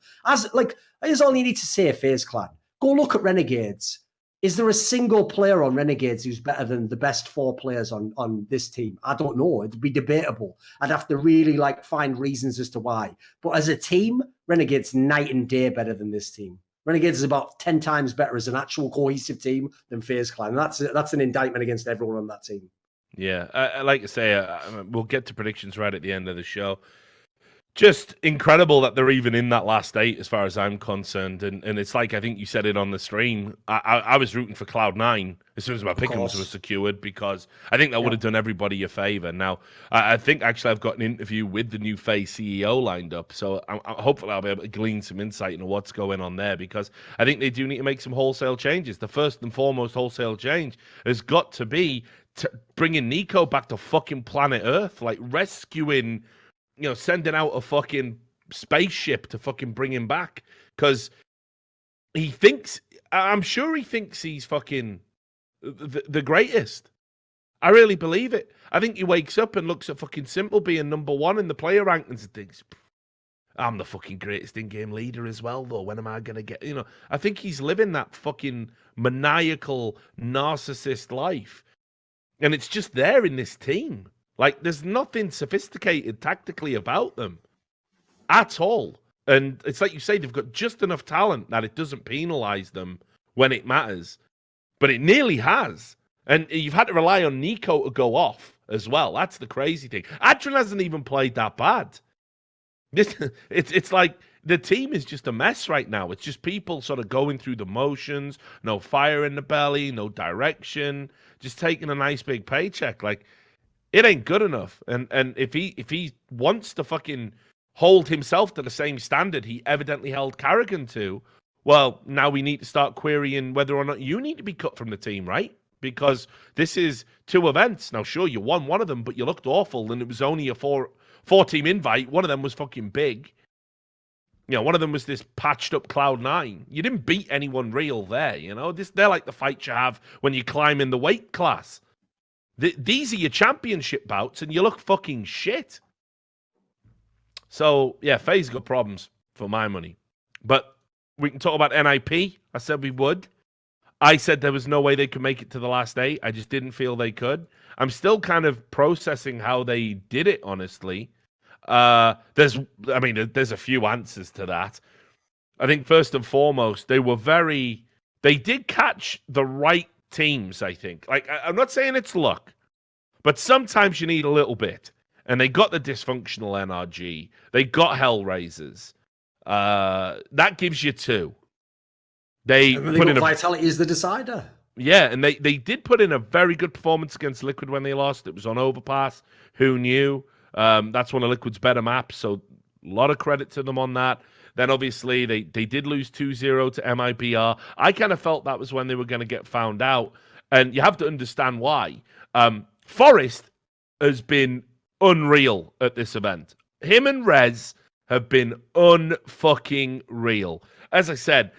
Here's all you need to say, FaZe Clan. Go look at Renegades. Is there a single player on Renegades who's better than the best 4 players on this team? I don't know. It'd be debatable. I'd have to really find reasons as to why. But as a team, Renegades night and day better than this team. Renegades is about 10 times better as an actual cohesive team than FaZe Clan. That's an indictment against everyone on that team. Yeah, I like to say, we'll get to predictions right at the end of the show. Just incredible that they're even in that last 8 as far as I'm concerned. And it's like, I think you said it on the stream. I was rooting for Cloud9 as soon as my pick'ems were secured, because I think that would have done everybody a favor. Now, I think actually I've got an interview with the new FaZe CEO lined up. So hopefully I'll be able to glean some insight into what's going on there, because I think they do need to make some wholesale changes. The first and foremost wholesale change has got to be bringing NiKo back to fucking planet Earth, like rescuing... sending out a fucking spaceship to fucking bring him back, because I'm sure he thinks he's fucking the greatest. I really believe it. I think he wakes up and looks at fucking Simple being number 1 in the player rankings and thinks, I'm the fucking greatest in-game leader as well, though. When am I going to get, I think he's living that fucking maniacal narcissist life. And it's just there in this team. Like, there's nothing sophisticated tactically about them at all. And it's like you say, they've got just enough talent that it doesn't penalize them when it matters. But it nearly has. And you've had to rely on NiKo to go off as well. That's the crazy thing. Adrian hasn't even played that bad. It's like the team is just a mess right now. It's just people sort of going through the motions, no fire in the belly, no direction, just taking a nice big paycheck. Like, it ain't good enough. And if he wants to fucking hold himself to the same standard he evidently held Carrigan to, well, now we need to start querying whether or not you need to be cut from the team, right? Because this is 2 events. Now, sure, you won one of them, but you looked awful, and it was only a four-team invite. One of them was fucking big. One of them was this patched-up Cloud9. You didn't beat anyone real there, They're like the fights you have when you climb in the weight class. These are your championship bouts, and you look fucking shit. So, yeah, FaZe's got problems for my money. But we can talk about NIP. I said we would. I said there was no way they could make it to the last 8. I just didn't feel they could. I'm still kind of processing how they did it, honestly. There's a few answers to that. I think first and foremost, they did catch the right teams, I think. Like, I'm not saying it's luck, but sometimes you need a little bit. And they got the dysfunctional NRG. They got Hellraisers. That gives you 2. They put in Vitality is the decider. Yeah, and they did put in a very good performance against Liquid when they lost. It was on Overpass. Who knew? That's one of Liquid's better maps, so a lot of credit to them on that. Then obviously they did lose 2-0 to MIBR. I kind of felt that was when they were going to get found out, and you have to understand why. Forest has been unreal at this event. Him and Rez have been unfucking real. As I said,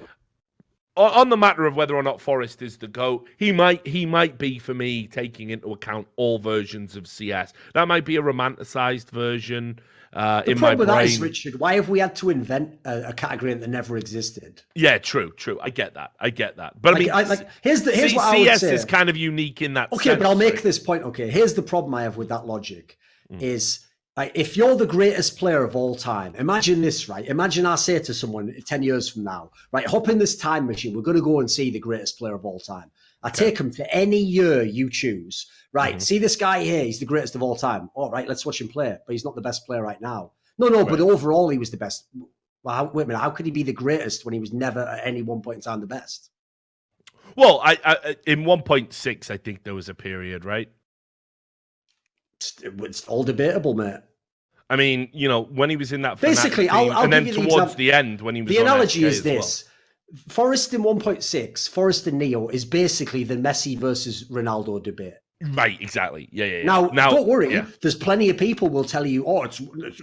on the matter of whether or not Forest is the GOAT, he might be, for me, taking into account all versions of CS. That might be a romanticized version in my brain. The problem with that is, Richard, why have we had to invent a category that never existed? Yeah, true. I get that. But here's what CS I would say. Is kind of unique in that Okay, sense, but I'll make this point. Okay, here's the problem I have with that logic is... if you're the greatest player of all time, imagine this, right? Imagine I say to someone 10 years from now, right, hop in this time machine. We're going to go and see the greatest player of all time. I take him to any year you choose, right? See this guy here. He's the greatest of all time. All right, let's watch him play. But he's not the best player right now. No, right. But overall he was the best. Well, wait a minute. How could he be the greatest when he was never at any one point in time the best? Well, I in 1.6, I think there was a period, right? It's all debatable, mate. I mean, when he was in that basically, I'll and then towards the end when he was. The analogy is this: Forest in 1.6, Forest and Neo is basically the Messi versus Ronaldo debate. Right, exactly. Yeah. Now, don't worry. Yeah. There's plenty of people will tell you, oh, it's 100%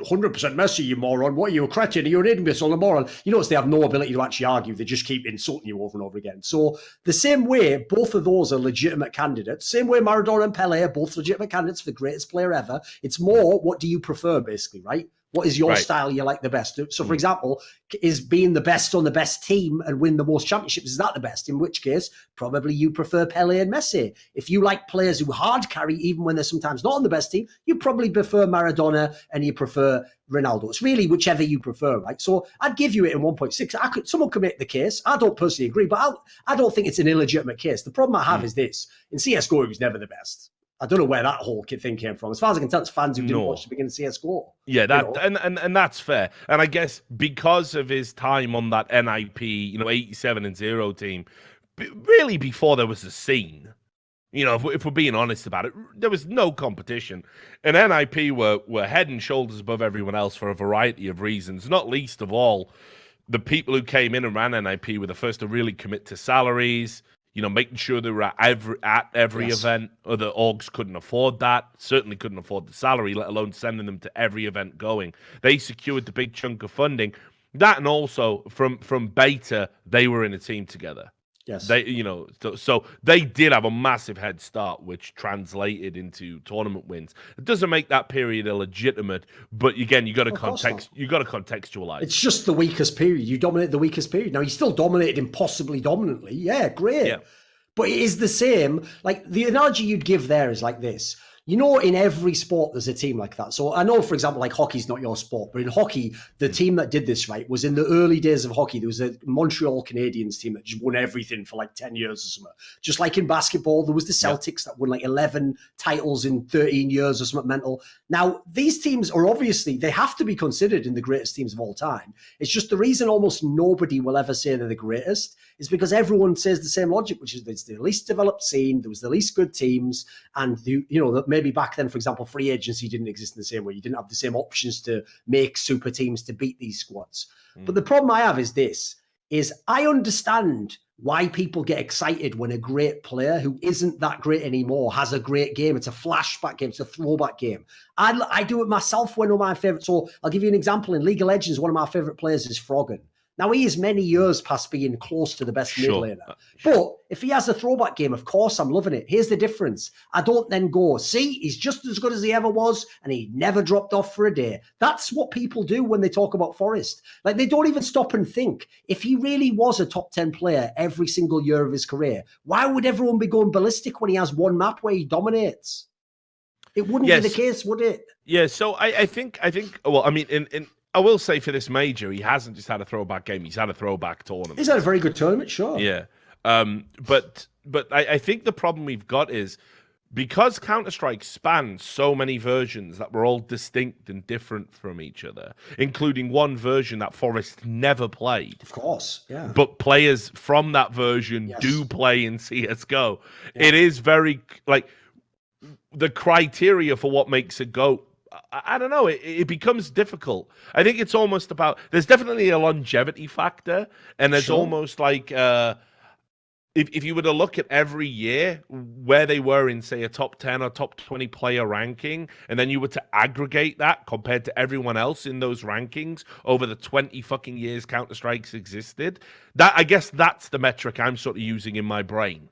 Messi, you moron. What are you, a cretin? You're an imbecile, a moron. You notice they have no ability to actually argue. They just keep insulting you over and over again. So the same way, both of those are legitimate candidates. Same way Maradona and Pele are both legitimate candidates for the greatest player ever. It's more, what do you prefer, basically, right? What is your style you like the best? So, for example, is being the best on the best team and win the most championships, is that the best? In which case, probably you prefer Pele and Messi. If you like players who hard carry, even when they're sometimes not on the best team, you probably prefer Maradona and you prefer Ronaldo. It's really whichever you prefer, right? So I'd give you it in 1.6. Someone could make the case. I don't personally agree, but I don't think it's an illegitimate case. The problem I have is this. In CSGO, he was never the best. I don't know where that whole thing came from. As far as I can tell, it's fans who didn't watch the beginning of CSGO. Yeah, and that's fair. And I guess because of his time on that NIP, 87 and 0 team, really before there was a scene, if we're being honest about it, there was no competition. And NIP were head and shoulders above everyone else for a variety of reasons, not least of all, the people who came in and ran NIP were the first to really commit to salaries, making sure they were at every event. Other orgs couldn't afford that, certainly couldn't afford the salary, let alone sending them to every event going. They secured the big chunk of funding. That, and also from beta, they were in a team together. Yes. So they did have a massive head start, which translated into tournament wins. It doesn't make that period illegitimate, but again, you got to contextualize. It's just the weakest period. You dominate the weakest period. Now, he still dominated impossibly dominantly. Yeah, great. Yeah. But it is the same. Like, the analogy you'd give there is like this. In every sport, there's a team like that. So I know, for example, like hockey's not your sport, but in hockey, the team that did this, right, was in the early days of hockey. There was a Montreal Canadiens team that just won everything for like 10 years or something. Just like in basketball, there was the Celtics that won like 11 titles in 13 years or something mental. Now, these teams are obviously, they have to be considered in the greatest teams of all time. It's just the reason almost nobody will ever say they're the greatest is because everyone says the same logic, which is it's the least developed scene, there was the least good teams, and maybe back then, for example, free agency didn't exist in the same way. You didn't have the same options to make super teams to beat these squads. But the problem I have is this, is I understand why people get excited when a great player who isn't that great anymore has a great game. It's a flashback game. It's a throwback game. I do it myself when one of my favorites. So I'll give you an example. In League of Legends, one of my favorite players is Froggen. Now, he is many years past being close to the best mid laner. But if he has a throwback game, of course, I'm loving it. Here's the difference. I don't then go, see, he's just as good as he ever was, and he never dropped off for a day. That's what people do when they talk about Forrest. Like, they don't even stop and think. If he really was a top 10 player every single year of his career, why would everyone be going ballistic when he has one map where he dominates? It wouldn't be the case, would it? Yeah, so I think, well, I mean, I will say for this major, he hasn't just had a throwback game; he's had a throwback tournament. He's had a very good tournament, sure. Yeah, but I think the problem we've got is because Counter-Strike spans so many versions that were all distinct and different from each other, including one version that Forrest never played. Of course, yeah. But players from that version do play in CS:GO. Yeah. It is very like the criteria for what makes a GOAT. I don't know. It becomes difficult. I think it's almost about. There's definitely a longevity factor, and there's almost like if you were to look at every year where they were in, say, a top 10 or top 20 player ranking, and then you were to aggregate that compared to everyone else in those rankings over the 20 fucking years Counter-Strike's existed. That I guess that's the metric I'm sort of using in my brain.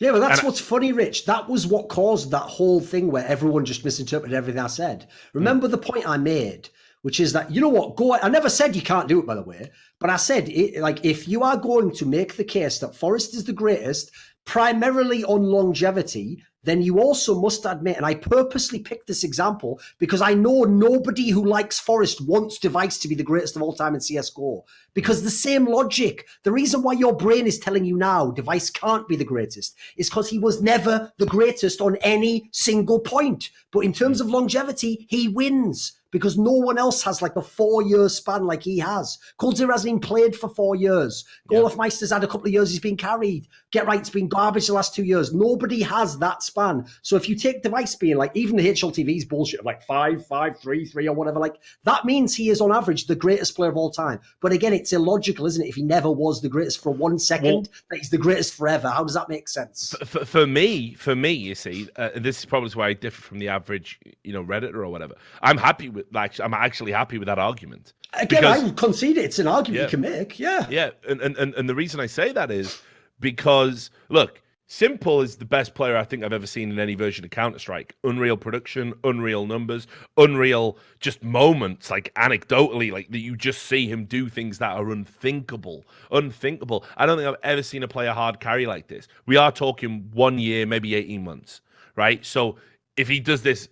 Yeah, well, that's what's funny, Rich. That was what caused that whole thing where everyone just misinterpreted everything I said. Remember the point I made, which is that, you know what, I never said you can't do it, by the way, but I said, if you are going to make the case that Forrest is the greatest, primarily on longevity, then you also must admit, and I purposely picked this example because I know nobody who likes Forrest wants Device to be the greatest of all time in CSGO. Because the same logic, the reason why your brain is telling you now Device can't be the greatest is because he was never the greatest on any single point. But in terms of longevity, he wins because no one else has like a 4-year span like he has. coldzera hasn't even played for 4 years. Golofmeister's had a couple of years he's been carried. Get Right's been garbage the last 2 years. Nobody has that span. So if you take Device being like, even the HLTV's bullshit of like 5, 5, 3, 3 or whatever, like that means he is on average the greatest player of all time. But again, it's illogical, isn't it? If he never was the greatest for 1 second, that he's the greatest forever. How does that make sense? For me, you see, this is probably why I differ from the average, Redditor or whatever. I'm actually happy with that argument. Again, I concede it. It's an argument you can make. Yeah. Yeah. And the reason I say that is because, look, Simple is the best player I think I've ever seen in any version of Counter-Strike. Unreal production, unreal numbers, unreal just moments, like anecdotally, like that you just see him do things that are unthinkable. Unthinkable. I don't think I've ever seen a player hard carry like this. We are talking 1 year, maybe 18 months, right? So if he does this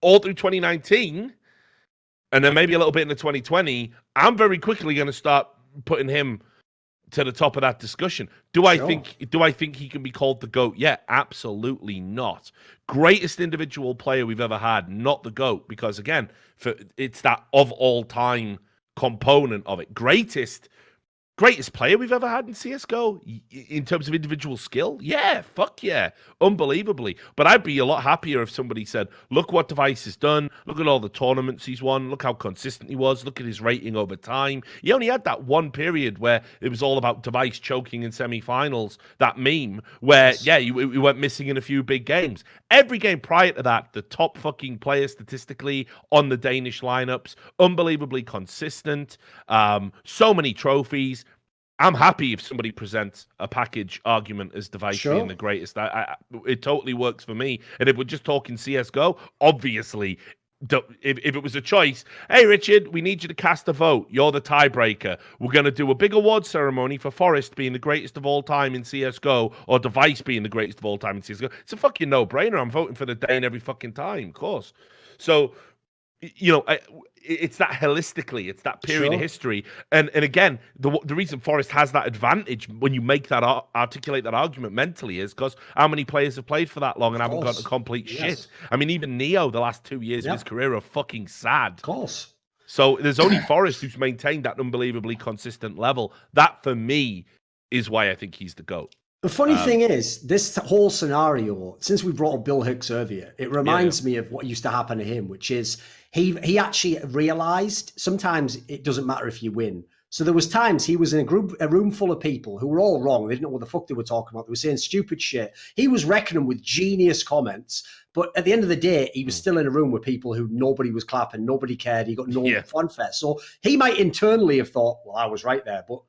all through 2019, and then maybe a little bit into 2020, I'm very quickly going to start putting him to the top of that discussion. Do I think he can be called the GOAT? Yeah, absolutely not. Greatest individual player we've ever had, not the GOAT, because again, it's that of all time component of it. Greatest player we've ever had in CSGO in terms of individual skill? Yeah, fuck yeah. Unbelievably. But I'd be a lot happier if somebody said, look what Device has done. Look at all the tournaments he's won. Look how consistent he was. Look at his rating over time. He only had that one period where it was all about Device choking in semifinals, that meme where, he went missing in a few big games. Every game prior to that, the top fucking player statistically on the Danish lineups, unbelievably consistent, so many trophies. I'm happy if somebody presents a package argument as Device being the greatest. It totally works for me. And if we're just talking CSGO, obviously, if it was a choice, hey, Richard, we need you to cast a vote. You're the tiebreaker. We're going to do a big award ceremony for Forrest being the greatest of all time in CSGO or Device being the greatest of all time in CSGO. It's a fucking no-brainer. I'm voting for the Dane every fucking time, of course. So, it's that holistically, it's that period of history, and again, the reason Forrest has that advantage when you make that articulate that argument mentally is because how many players have played for that long and haven't got to complete shit. I mean, even Neo, the last 2 years of his career are fucking sad. Of course. So there's only Forrest who's maintained that unbelievably consistent level. That for me is why I think he's the GOAT. The funny thing is, this whole scenario, since we brought up Bill Hicks earlier, it reminds me of what used to happen to him, which is he actually realized sometimes it doesn't matter if you win. So there was times he was in a room full of people who were all wrong. They didn't know what the fuck they were talking about. They were saying stupid shit. He was reckoning with genius comments. But at the end of the day, he was still in a room with people who nobody was clapping, nobody cared. He got no fanfare. So he might internally have thought, well, I was right there. But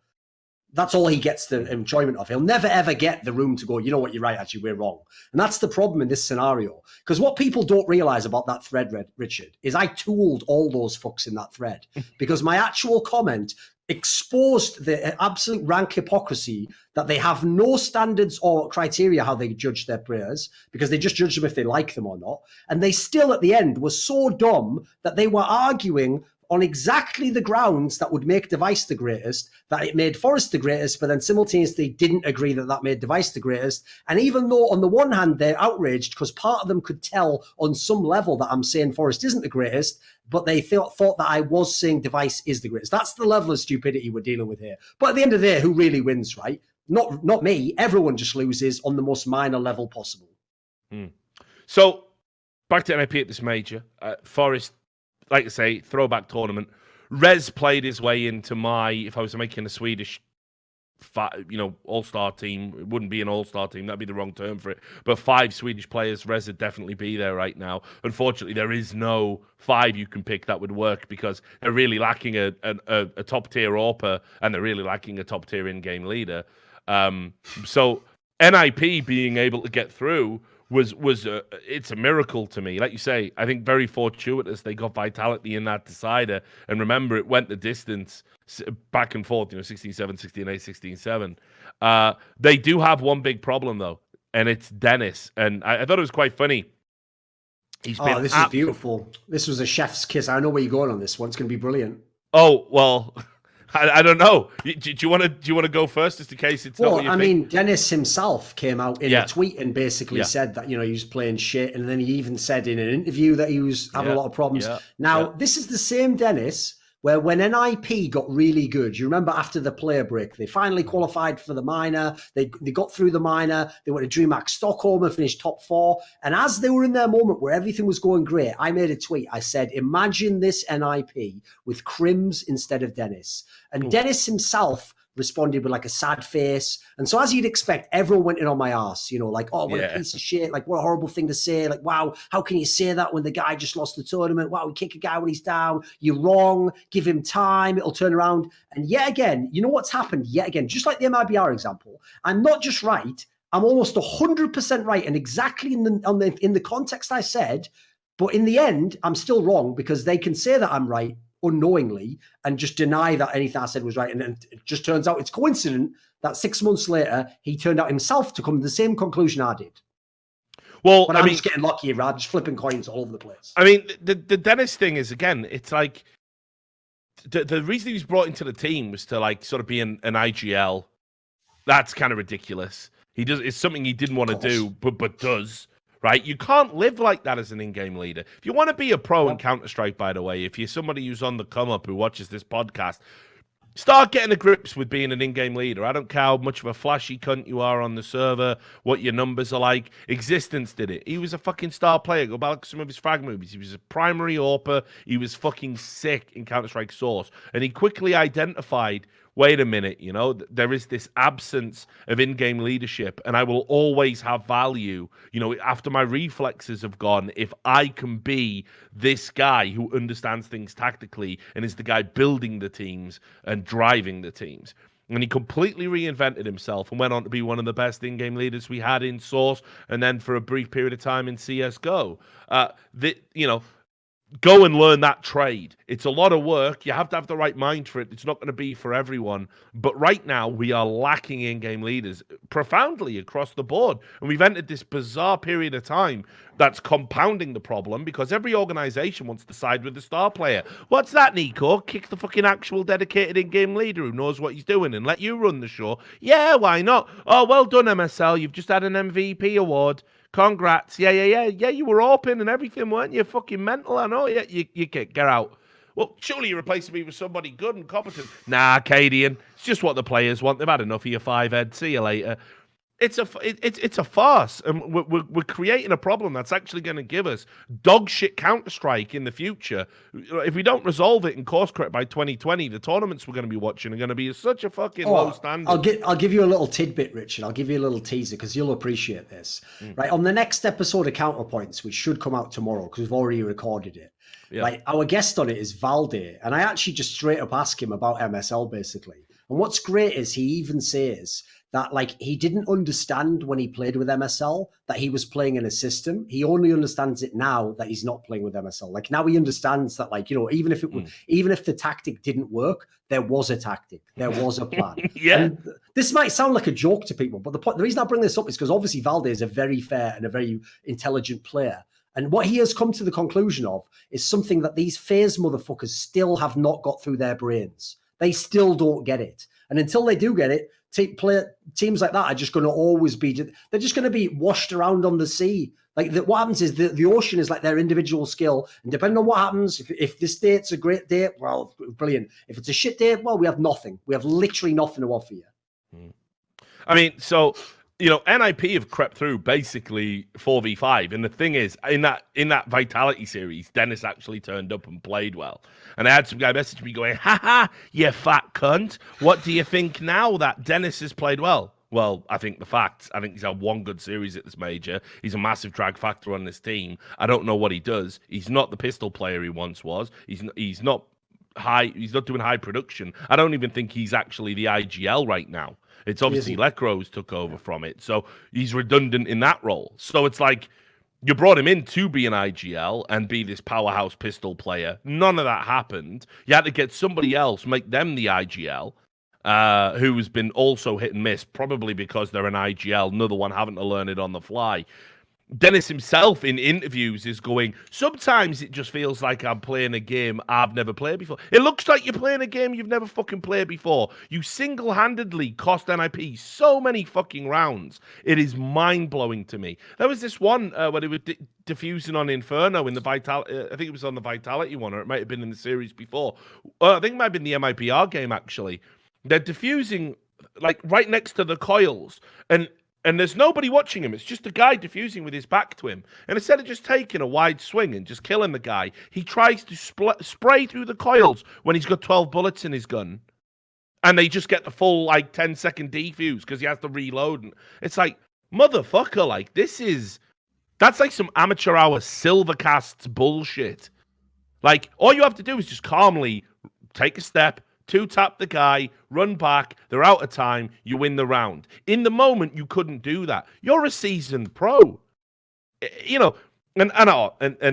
that's all he gets the enjoyment of. He'll never, ever get the room to go, you know what, you're right, actually, we're wrong. And that's the problem in this scenario. Because what people don't realize about that thread, Richard, is I tooled all those fucks in that thread. Because my actual comment exposed the absolute rank hypocrisy that they have no standards or criteria how they judge their players, because they just judge them if they like them or not. And they still, at the end, were so dumb that they were arguing on exactly the grounds that would make Device the greatest, that it made Forest the greatest, but then simultaneously didn't agree that that made Device the greatest. And even though on the one hand they're outraged because part of them could tell on some level that I'm saying Forest isn't the greatest, but they thought that I was saying Device is the greatest. That's the level of stupidity we're dealing with here. But at the end of the day, who really wins, right? Not me. Everyone just loses on the most minor level possible. So back to NIP at this major. Forest, like I say, throwback tournament. Rez played his way into my, if I was making a Swedish, all-star team, it wouldn't be an all-star team, that'd be the wrong term for it, but 5 Swedish players, Rez would definitely be there right now. Unfortunately, there is no 5 you can pick that would work because they're really lacking a top-tier AWPer and they're really lacking a top-tier in-game leader. So NIP being able to get through it's a miracle to me. Like you say, I think very fortuitous they got Vitality in that decider. And remember, it went the distance back and forth, 16-7, 16-8, 16-7. They do have one big problem, though, and it's Dennis. And I thought it was quite funny. This is beautiful. This was a chef's kiss. I know where you're going on this one. It's going to be brilliant. Oh, well... I don't know. Do you want to go first, just in case it's not what you think? Mean, Dennis himself came out in a tweet and basically said that he was playing shit, and then he even said in an interview that he was having a lot of problems. Now, this is the same Dennis where when NIP got really good, you remember after the player break, they finally qualified for the minor. They got through the minor. They went to DreamHack Stockholm and finished top 4. And as they were in their moment where everything was going great, I made a tweet. I said, imagine this NIP with Crims instead of Dennis. And Dennis himself responded with like a sad face. And so as you'd expect, everyone went in on my ass, like, oh, what a piece of shit. Like, what a horrible thing to say. Like, wow, how can you say that when the guy just lost the tournament? Wow, we kick a guy when he's down. You're wrong. Give him time. It'll turn around. And yet again, you know what's happened yet again? Just like the MIBR example, I'm not just right. I'm almost 100% right. And exactly in the context I said, but in the end, I'm still wrong because they can say that I'm right unknowingly and just deny that anything I said was right. And then it just turns out it's coincident that 6 months later, he turned out himself to come to the same conclusion I did. Well, but I'm just getting lucky, Rad, just flipping coins all over the place. I mean, the Dennis thing is, again, it's like the reason he was brought into the team was to like sort of be an IGL. That's kind of ridiculous. It's something he didn't want to do, but does. Right? You can't live like that as an in-game leader. If you want to be a pro in Counter-Strike, by the way, if you're somebody who's on the come-up who watches this podcast, start getting to grips with being an in-game leader. I don't care how much of a flashy cunt you are on the server, what your numbers are like. Existence did it. He was a fucking star player. Go back to some of his frag movies. He was a primary AWPer. He was fucking sick in Counter-Strike Source. And he quickly identified, wait a minute, there is this absence of in-game leadership, and I will always have value, after my reflexes have gone, if I can be this guy who understands things tactically and is the guy building the teams and driving the teams. And he completely reinvented himself and went on to be one of the best in-game leaders we had in Source, and then for a brief period of time in CSGO. Go and learn that trade. It's a lot of work. You have to have the right mind for it. It's not going to be for everyone. But right now, we are lacking in-game leaders profoundly across the board. And we've entered this bizarre period of time that's compounding the problem because every organization wants to side with the star player. What's that, Nico? Kick the fucking actual dedicated in-game leader who knows what he's doing and let you run the show. Yeah, why not? Oh, well done, MSL. You've just had an MVP award. Congrats. Yeah, you were open and everything, weren't you? Fucking mental, I know. Yeah, you get out. Well, surely you're replacing me with somebody good and competent. Nah, Cadian. It's just what the players want. They've had enough of your 5 head. See you later. it's a farce, and we're creating a problem that's actually going to give us dog shit Counter-Strike in the future. If we don't resolve it and course correct by 2020, the tournaments we're going to be watching are going to be such a fucking low standard. I'll give you a little tidbit, Richard. I'll give you a little teaser because you'll appreciate this. Right, on the next episode of Counterpoints, which should come out tomorrow because we've already recorded it. Yeah. Right, our guest on it is Valde, and I actually just straight up ask him about MSL basically. And what's great is he even says that like he didn't understand when he played with MSL that he was playing in a system. He only understands it now that he's not playing with MSL. Like now he understands that, like, you know, even if the tactic didn't work, there was a tactic, there was a plan. Yeah. And this might sound like a joke to people, but the reason I bring this up is because obviously Valde is a very fair and a very intelligent player. And what he has come to the conclusion of is something that these FaZe motherfuckers still have not got through their brains. They still don't get it. And until they do get it, teams like that are just going to always be, they're just going to be washed around on the sea. Like what happens is the ocean is like their individual skill. And depending on what happens, if this date's a great date, well, brilliant. If it's a shit date, well, we have nothing. We have literally nothing to offer you. I mean, so, you know, NIP have crept through basically 4v5. And the thing is, in that Vitality series, Dennis actually turned up and played well. And I had some guy message me going, haha, you fat cunt. What do you think now that Dennis has played well? Well, I think the facts. I think he's had one good series at this major. He's a massive drag factor on this team. I don't know what he does. He's not the pistol player he once was. He's not doing high production. I don't even think he's actually the IGL right now. It's obviously Lekros took over from it. So he's redundant in that role. So it's like you brought him in to be an IGL and be this powerhouse pistol player. None of that happened. You had to get somebody else, make them the IGL, who's been also hit and miss, probably because they're an IGL, another one having to learn it on the fly. Dennis himself in interviews is going, sometimes it just feels like I'm playing a game I've never played before. It looks like you're playing a game you've never fucking played before. You single-handedly cost NIP so many fucking rounds. It is mind-blowing to me. There was this one where they were diffusing on Inferno in the Vitality, I think it was on the Vitality one, or it might have been in the series before. I think it might have been the MIPR game, actually. They're diffusing, like, right next to the coils, and there's nobody watching him. It's just a guy diffusing with his back to him. And instead of just taking a wide swing and just killing the guy, he tries to spray through the coils when he's got 12 bullets in his gun. And they just get the full, like, 10-second defuse because he has to reload. And it's like, motherfucker, like, that's like some amateur hour Silvercasts bullshit. Like, all you have to do is just calmly take a step, two-tap the guy, run back, they're out of time, you win the round. In the moment, you couldn't do that. You're a seasoned pro. You know, and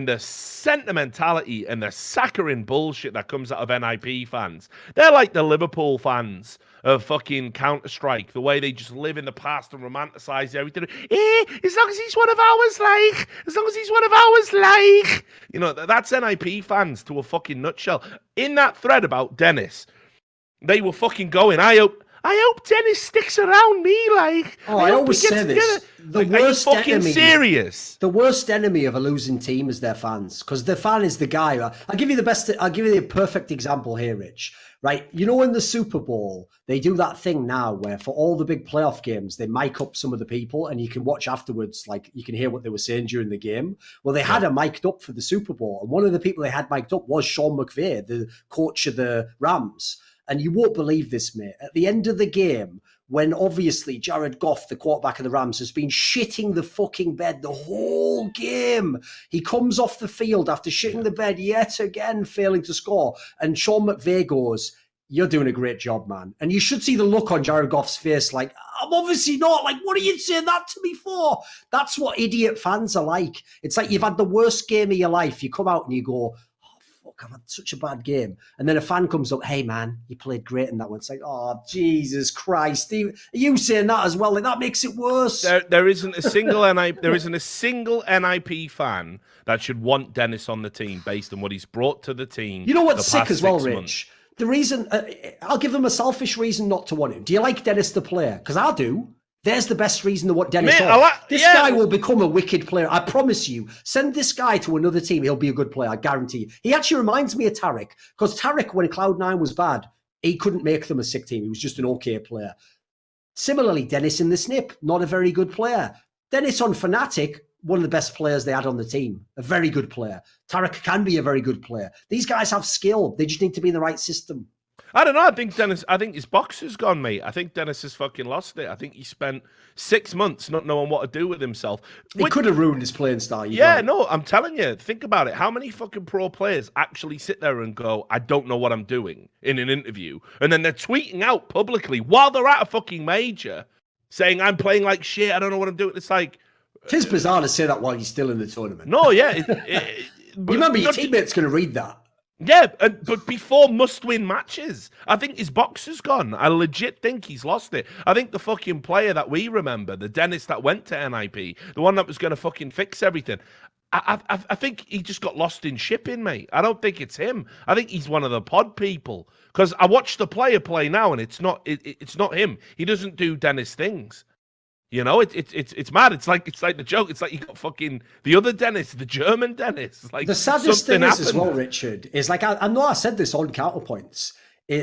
the sentimentality and the saccharine bullshit that comes out of NIP fans. They're like the Liverpool fans of fucking Counter-Strike, the way they just live in the past and romanticize everything. As long as he's one of ours, like. As long as he's one of ours, like. You know, that's NIP fans to a fucking nutshell. In that thread about Dennis, they were fucking going, I hope Dennis sticks around me, like. I always say this. The worst enemy, serious? The worst enemy of a losing team is their fans, because the fan is the guy. I'll give you the perfect example here, Rich. Right, you know, in the Super Bowl, they do that thing now where for all the big playoff games, they mic up some of the people and you can watch afterwards, like you can hear what they were saying during the game. Well, they had a mic'd up for the Super Bowl, and one of the people they had mic'd up was Sean McVay, the coach of the Rams. And you won't believe this, mate. At the end of the game, when obviously Jared Goff, the quarterback of the Rams, has been shitting the fucking bed the whole game, he comes off the field after shitting the bed yet again, failing to score. And Sean McVay goes, "You're doing a great job, man." And you should see the look on Jared Goff's face, like, "I'm obviously not. Like, what are you saying that to me for?" That's what idiot fans are like. It's like you've had the worst game of your life. You come out and you go, I've had such a bad game. And then a fan comes up, "Hey, man, you played great in that one." It's like, oh, Jesus Christ. Are you saying that as well? Like, that makes it worse. There isn't a single NIP fan that should want Dennis on the team based on what he's brought to the team. You know what's sick as well, Rich? Months. The reason, I'll give them a selfish reason not to want him. Do you like Dennis the player? Because I do. There's the best reason to want Dennis off. This guy will become a wicked player. I promise you. Send this guy to another team. He'll be a good player. I guarantee you. He actually reminds me of Tarek. Because Tarek, when Cloud9 was bad, he couldn't make them a sick team. He was just an okay player. Similarly, Dennis in the Snip, not a very good player. Dennis on Fnatic, one of the best players they had on the team, a very good player. Tarek can be a very good player. These guys have skill. They just need to be in the right system. I don't know. I think his box has gone, mate. I think Dennis has fucking lost it. I think he spent 6 months not knowing what to do with himself. He could have ruined his playing style. No, I'm telling you. Think about it. How many fucking pro players actually sit there and go, I don't know what I'm doing in an interview? And then they're tweeting out publicly while they're at a fucking major saying, I'm playing like shit. I don't know what I'm doing. It's like... It is bizarre to say that while you're still in the tournament. No, yeah. You remember your teammate's going to read that. Yeah, but before must-win matches, I think his box has gone. I legit think he's lost it. I think the fucking player that we remember, the Dennis that went to NIP, the one that was going to fucking fix everything, I think he just got lost in shipping, mate. I don't think it's him. I think he's one of the pod people. Because I watched the player play now, and it's not him. He doesn't do Dennis things. You know, it's mad. It's like the joke. It's like you got fucking the other Dennis, the German Dennis. Like the saddest thing is as well, Richard, is like I know I said this on Counterpoints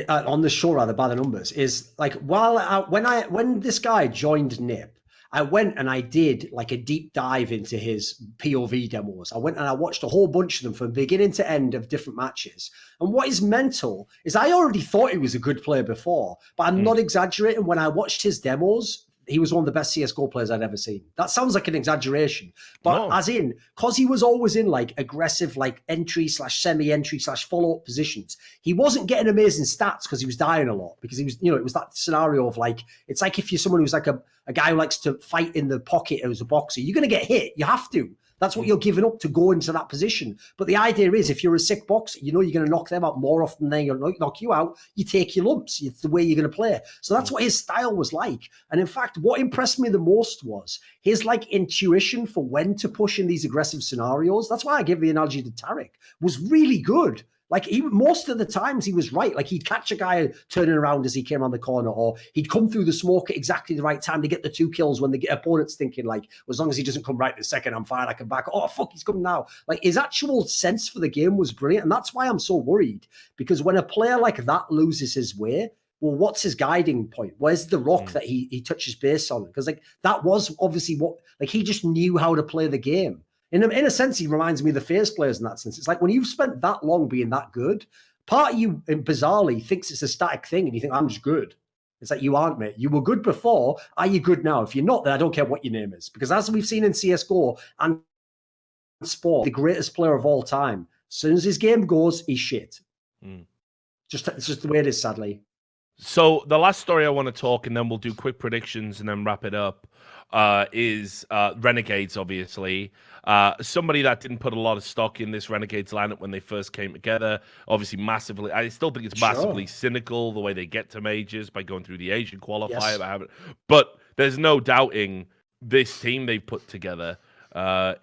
on the show rather by the numbers is like when this guy joined NIP, I went and I did like a deep dive into his POV demos. I went and I watched a whole bunch of them from beginning to end of different matches. And what is mental is I already thought he was a good player before, but I'm not exaggerating. When I watched his demos, he was one of the best CSGO players I'd ever seen. That sounds like an exaggeration, but as in, because he was always in like aggressive, like entry/semi-entry/follow-up positions, he wasn't getting amazing stats because he was dying a lot because he was, it was that scenario of like, it's like if you're someone who's like a guy who likes to fight in the pocket as a boxer, you're going to get hit. You have to. That's what you're giving up to go into that position. But the idea is if you're a sick boxer, you're going to knock them out more often than they'll knock you out. You take your lumps. It's the way you're going to play. So that's what his style was like. And in fact, what impressed me the most was his like intuition for when to push in these aggressive scenarios. That's why I give the analogy to Tarek, was really good. Like most of the times he was right. Like he'd catch a guy turning around as he came around the corner, or he'd come through the smoke at exactly the right time to get the 2 kills when the opponent's thinking like, well, as long as he doesn't come right in a second, I'm fine. I can back. Oh, fuck, he's coming now. Like his actual sense for the game was brilliant. And that's why I'm so worried, because when a player like that loses his way, well, what's his guiding point? Where's the rock that he touches base on? Because like that was obviously what, like he just knew how to play the game. In a sense, he reminds me of the FaZe players in that sense. It's like when you've spent that long being that good, part of you bizarrely thinks it's a static thing and you think, I'm just good. It's like, you aren't, mate. You were good before. Are you good now? If you're not, then I don't care what your name is. Because as we've seen in CSGO and sport, the greatest player of all time, as soon as his game goes, he's shit. It's just the way it is, sadly. So the last story I want to talk, and then we'll do quick predictions and then wrap it up, is Renegades, obviously. Somebody that didn't put a lot of stock in this Renegades lineup when they first came together. Obviously, massively. I still think it's massively cynical the way they get to majors by going through the Asian qualifier. Yes. But there's no doubting this team they've put together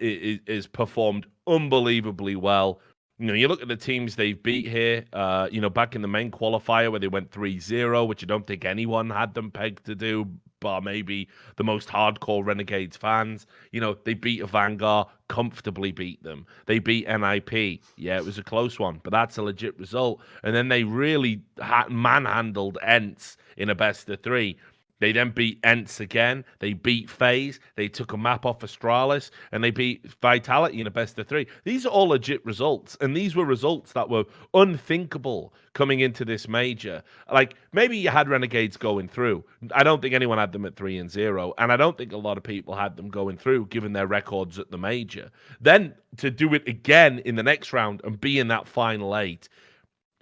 is performed unbelievably well. You look at the teams they've beat here, back in the main qualifier where they went 3-0, which I don't think anyone had them pegged to do, bar maybe the most hardcore Renegades fans. They beat a Vanguard, comfortably beat them. They beat NIP. Yeah, it was a close one, but that's a legit result. And then they really manhandled ENCE in a best of 3. They then beat ENCE again. They beat FaZe. They took a map off Astralis, and they beat Vitality in a best of 3. These are all legit results, and these were results that were unthinkable coming into this major. Like, maybe you had Renegades going through. I don't think anyone had them at 3-0, and I don't think a lot of people had them going through, given their records at the major. Then to do it again in the next round and be in that final 8,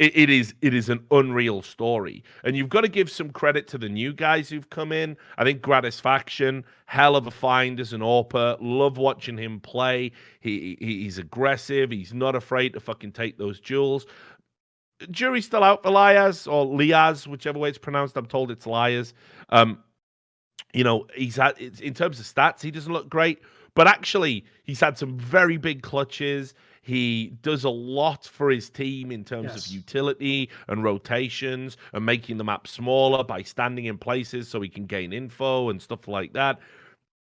it is an unreal story. And you've got to give some credit to the new guys who've come in. I think Gratisfaction, hell of a find as an AWPer. Love watching him play. He's aggressive. He's not afraid to fucking take those duels. Jury's still out for Liaz, or Liaz, whichever way it's pronounced. I'm told it's Liaz. He's had, in terms of stats, he doesn't look great. But actually, he's had some very big clutches. He does a lot for his team in terms of utility and rotations and making the map smaller by standing in places so he can gain info and stuff like that.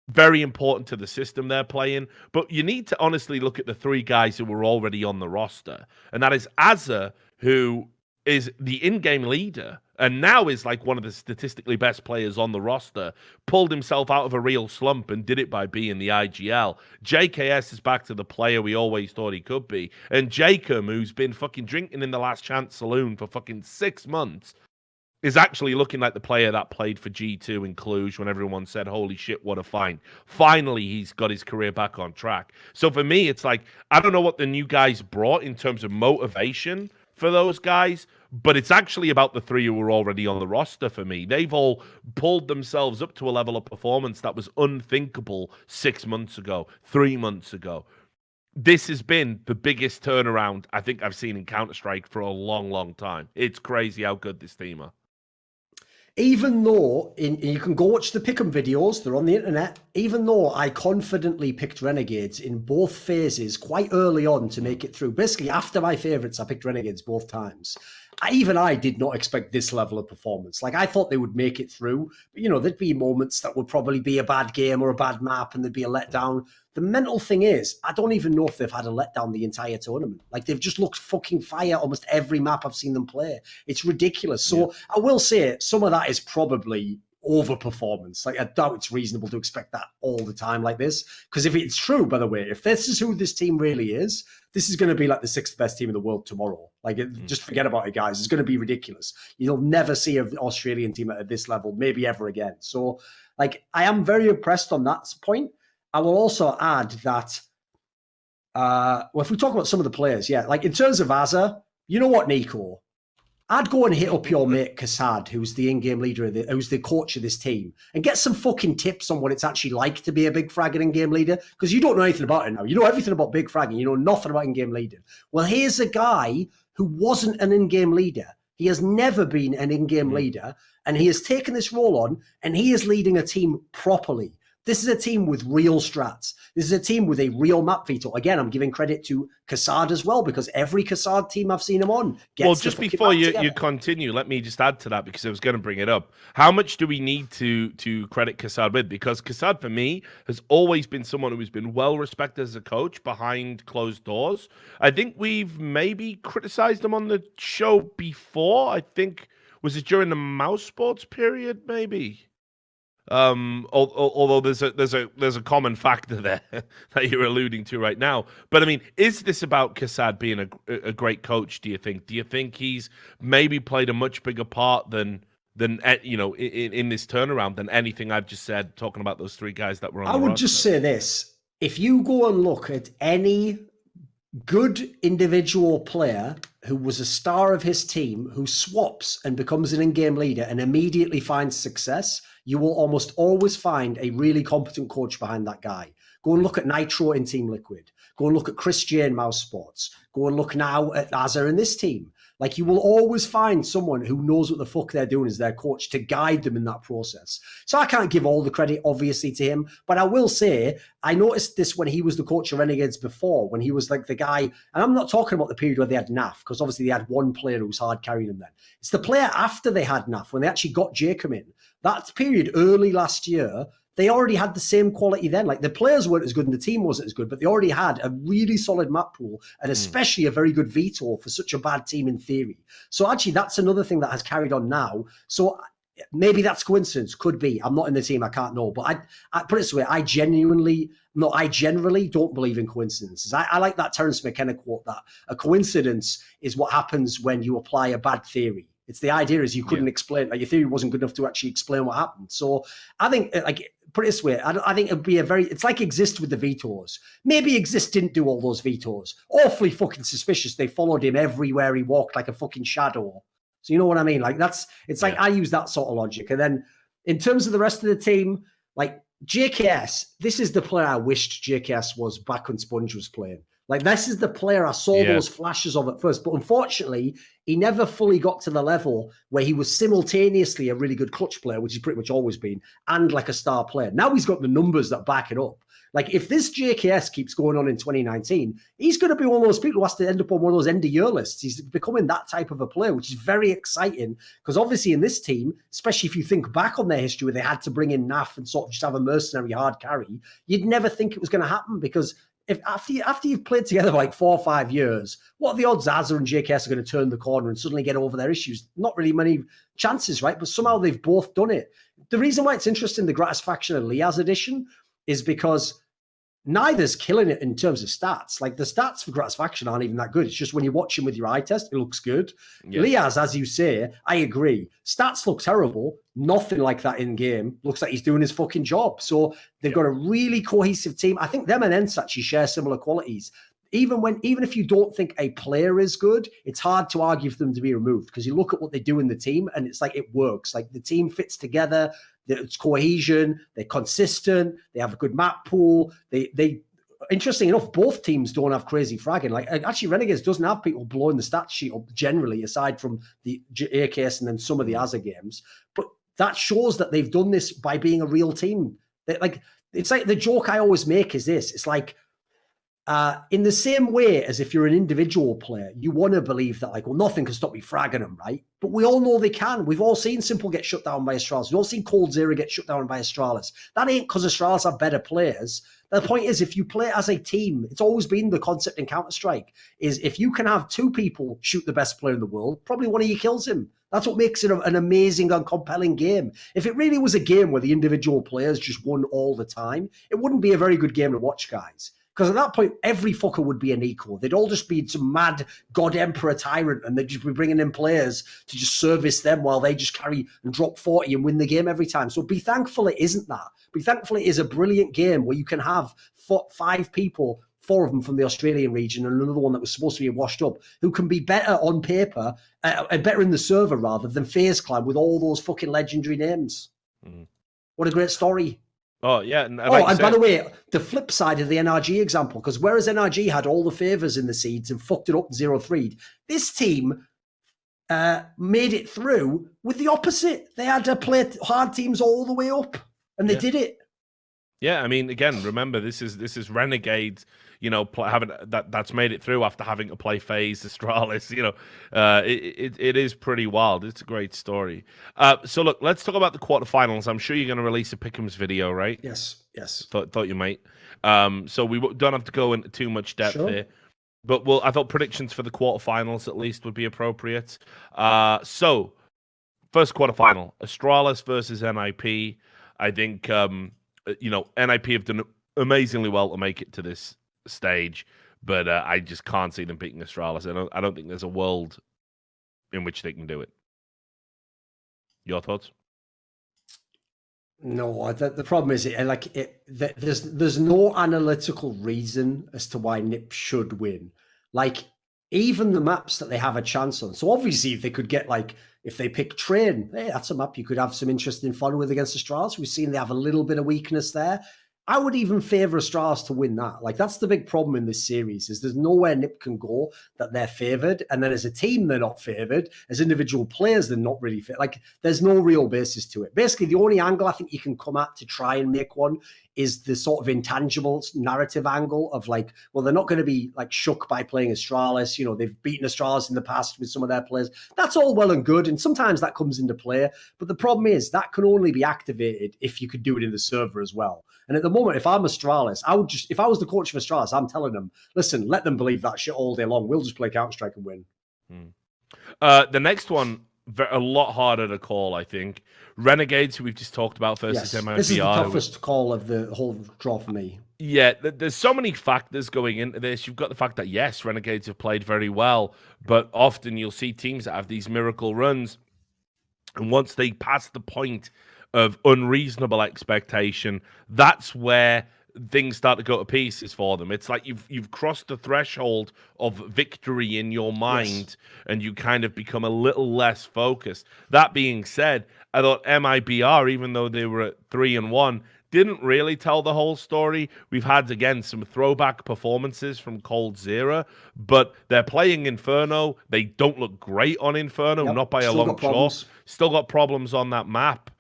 Very important to the system they're playing. But you need to honestly look at the 3 guys who were already on the roster. And that is Azza, who is the in-game leader and now is like one of the statistically best players on the roster, pulled himself out of a real slump and did it by being the IGL. JKS is back to the player we always thought he could be. And Jacob, who's been fucking drinking in the Last Chance Saloon for fucking 6 months, is actually looking like the player that played for G2 in Cluj when everyone said, holy shit, what a find. Finally, he's got his career back on track. So for me, it's like, I don't know what the new guys brought in terms of motivation for those guys, but it's actually about the three who were already on the roster for me. They've all pulled themselves up to a level of performance that was unthinkable 6 months ago, 3 months ago. This has been the biggest turnaround I think I've seen in Counter-Strike for a long, long time. It's crazy how good this team are. Even though you can go watch the Pick'em videos, they're on the internet. Even though I confidently picked Renegades in both phases quite early on to make it through. Basically, after my favorites, I picked Renegades both times. Even I did not expect this level of performance. Like, I thought they would make it through. But, you know, there'd be moments that would probably be a bad game or a bad map and there'd be a letdown. The mental thing is, I don't even know if they've had a letdown the entire tournament. Like, they've just looked fucking fire almost every map I've seen them play. It's ridiculous. So I will say some of that is probably overperformance. Like, I doubt it's reasonable to expect that all the time like this. Because if it's true, by the way, if this is who this team really is, this is going to be like the 6th best team in the world tomorrow. Like, just forget about it, guys. It's going to be ridiculous. You'll never see an Australian team at this level, maybe ever again. So, like, I am very impressed on that point. I will also add that, well, if we talk about some of the players, like in terms of Azza, you know what, Nico? I'd go and hit up your mate Kassad, who's the in-game leader, who's the coach of this team, and get some fucking tips on what it's actually like to be a big frag and in-game leader, because you don't know anything about it now. You know everything about big fragging. You know nothing about in-game leading. Well, here's a guy who wasn't an in-game leader. He has never been an in-game leader, and he has taken this role on, and he is leading a team properly. This is a team with real strats. This is a team with a real map veto. Again, I'm giving credit to Kassad as well, because every Kassad team I've seen him on gets well, just before you continue, let me just add to that, because I was going to bring it up. How much do we need to credit Kassad with? Because Kassad, for me, has always been someone who has been well respected as a coach behind closed doors. I think we've maybe criticized him on the show before. I think, was it during the Mouse Sports period, maybe? Although there's a common factor there that you're alluding to right now. But I mean, is this about Kassad being a great coach? Do you think? Do you think he's maybe played a much bigger part than you know, in this turnaround than anything I've just said, talking about those three guys that were on? I would just say this: if you go and look at any good individual player who was a star of his team, who swaps and becomes an in-game leader and immediately finds success, you will almost always find a really competent coach behind that guy. Go and look at Nitro in Team Liquid. Go and look at Chris J in Mouse Sports. Go and look now at Azza in this team. Like, you will always find someone who knows what the fuck they're doing as their coach to guide them in that process. So I can't give all the credit, obviously, to him, but I will say I noticed this when he was the coach of Renegades before, when he was like the guy, and I'm not talking about the period where they had NAF, because obviously they had one player who was hard carrying them then. It's the player after they had NAF, when they actually got Jacob in. That period early last year, they already had the same quality then. Like, the players weren't as good and the team wasn't as good, but they already had a really solid map pool and especially a very good veto for such a bad team in theory. So actually, that's another thing that has carried on now. So maybe that's coincidence. Could be. I'm not in the team. I can't know. But I put it this way. I generally don't believe in coincidences. I like that Terence McKenna quote that a coincidence is what happens when you apply a bad theory. It's the idea is you couldn't explain, like, your theory wasn't good enough to actually explain what happened. So I think, like, put it this way, I think it'd be it's like Exist with the vetoes. Maybe Exist didn't do all those vetoes. Awfully fucking suspicious. They followed him everywhere he walked like a fucking shadow. So you know what I mean? Like, like, I use that sort of logic. And then in terms of the rest of the team, like, JKS, this is the player I wished JKS was back when Sponge was playing. Like, this is the player I saw those flashes of at first. But unfortunately, he never fully got to the level where he was simultaneously a really good clutch player, which he's pretty much always been, and like a star player. Now he's got the numbers that back it up. Like, if this JKS keeps going on in 2019, he's going to be one of those people who has to end up on one of those end-of-year lists. He's becoming that type of a player, which is very exciting, because obviously in this team, especially if you think back on their history where they had to bring in NAF and sort of just have a mercenary hard carry, you'd never think it was going to happen, because if after you've played together for like 4 or 5 years, what are the odds Azza and JKS are going to turn the corner and suddenly get over their issues? Not really many chances, right? But somehow they've both done it. The reason why it's interesting, the Gratisfaction and Liaz edition, is because neither's killing it in terms of stats. Like the stats for Gratisfaction aren't even that good. It's just when you watch him with your eye test, it looks good. Yeah. Liaz, as you say, I agree. Stats look terrible. Nothing like that in game. Looks like he's doing his fucking job. So they've got a really cohesive team. I think them and Ents actually share similar qualities. Even if you don't think a player is good, it's hard to argue for them to be removed because you look at what they do in the team and it's like it works. Like the team fits together. It's cohesion. They're consistent. They have a good map pool. They interesting enough, both teams don't have crazy fragging. Like actually, Renegades doesn't have people blowing the stat sheet up generally, aside from the AKS and then some of the Azza games. But that shows that they've done this by being a real team. It's like the joke I always make is this. It's like, in the same way as if you're an individual player, you want to believe that, like, well, nothing can stop me fragging them, right? But we all know they can. We've all seen Simple get shut down by Astralis. We've all seen coldzera get shut down by Astralis. That ain't because Astralis have better players. The point is, if you play as a team, it's always been the concept in Counter-Strike, is if you can have 2 people shoot the best player in the world, probably one of you kills him. That's what makes it an amazing and compelling game. If it really was a game where the individual players just won all the time, it wouldn't be a very good game to watch, guys. Because at that point, every fucker would be an equal. They'd all just be some mad god emperor tyrant, and they'd just be bringing in players to just service them while they just carry and drop 40 and win the game every time. So be thankful it isn't that. Be thankful it is a brilliant game where you can have 5 people, 4 of them from the Australian region and another one that was supposed to be washed up, who can be better on paper, and better in the server rather than FaZe Clan with all those fucking legendary names. What a great story. Oh, yeah. And by the way, the flip side of the NRG example, because whereas NRG had all the favors in the seeds and fucked it up 0-3, this team made it through with the opposite. They had to play hard teams all the way up, and they did it. Yeah, I mean, again, remember, this is Renegades, having that's made it through after having to play FaZe, Astralis. It is pretty wild. It's a great story. So look, let's talk about the quarterfinals. I'm sure you're going to release a Pick'ems video, right? Yes. Thought you might. So we don't have to go into too much depth here, but I thought predictions for the quarterfinals at least would be appropriate. So first quarterfinal, Astralis versus NIP. I think NIP have done amazingly well to make it to this stage, but I just can't see them beating Astralis. I don't think there's a world in which they can do it. Your thoughts? No, the problem is there's no analytical reason as to why NIP should win. Like, even the maps that they have a chance on. So obviously, if they could get, like, if they pick Train, hey, that's a map you could have some interesting fun with against Astralis. We've seen they have a little bit of weakness there. I would even favor Astralis to win that. Like, that's the big problem in this series, is there's nowhere NIP can go that they're favored. And then as a team, they're not favored. As individual players, they're not really fit. Like, there's no real basis to it. Basically, the only angle I think you can come at to try and make one is the sort of intangible narrative angle of, like, well, they're not going to be, like, shook by playing Astralis. They've beaten Astralis in the past with some of their players. That's all well and good, and sometimes that comes into play. But the problem is that can only be activated if you could do it in the server as well. And at the moment, if I'm Astralis, if I was the coach of Astralis, I'm telling them, listen, let them believe that shit all day long. We'll just play Counter-Strike and win. The next one, a lot harder to call, I think. Renegades, who we've just talked about, versus MIBR. This is the toughest call of the whole draw for me. Yeah, there's so many factors going into this. You've got the fact that, yes, Renegades have played very well, but often you'll see teams that have these miracle runs, and once they pass the point of unreasonable expectation, that's where things start to go to pieces for them. It's like you've crossed the threshold of victory in your mind, and you kind of become a little less focused. That being said, I thought MIBR, even though they were at 3-1, didn't really tell the whole story. We've had, again, some throwback performances from coldzera, but they're playing Inferno. They don't look great on Inferno, not by a long shot. Still got problems on that map.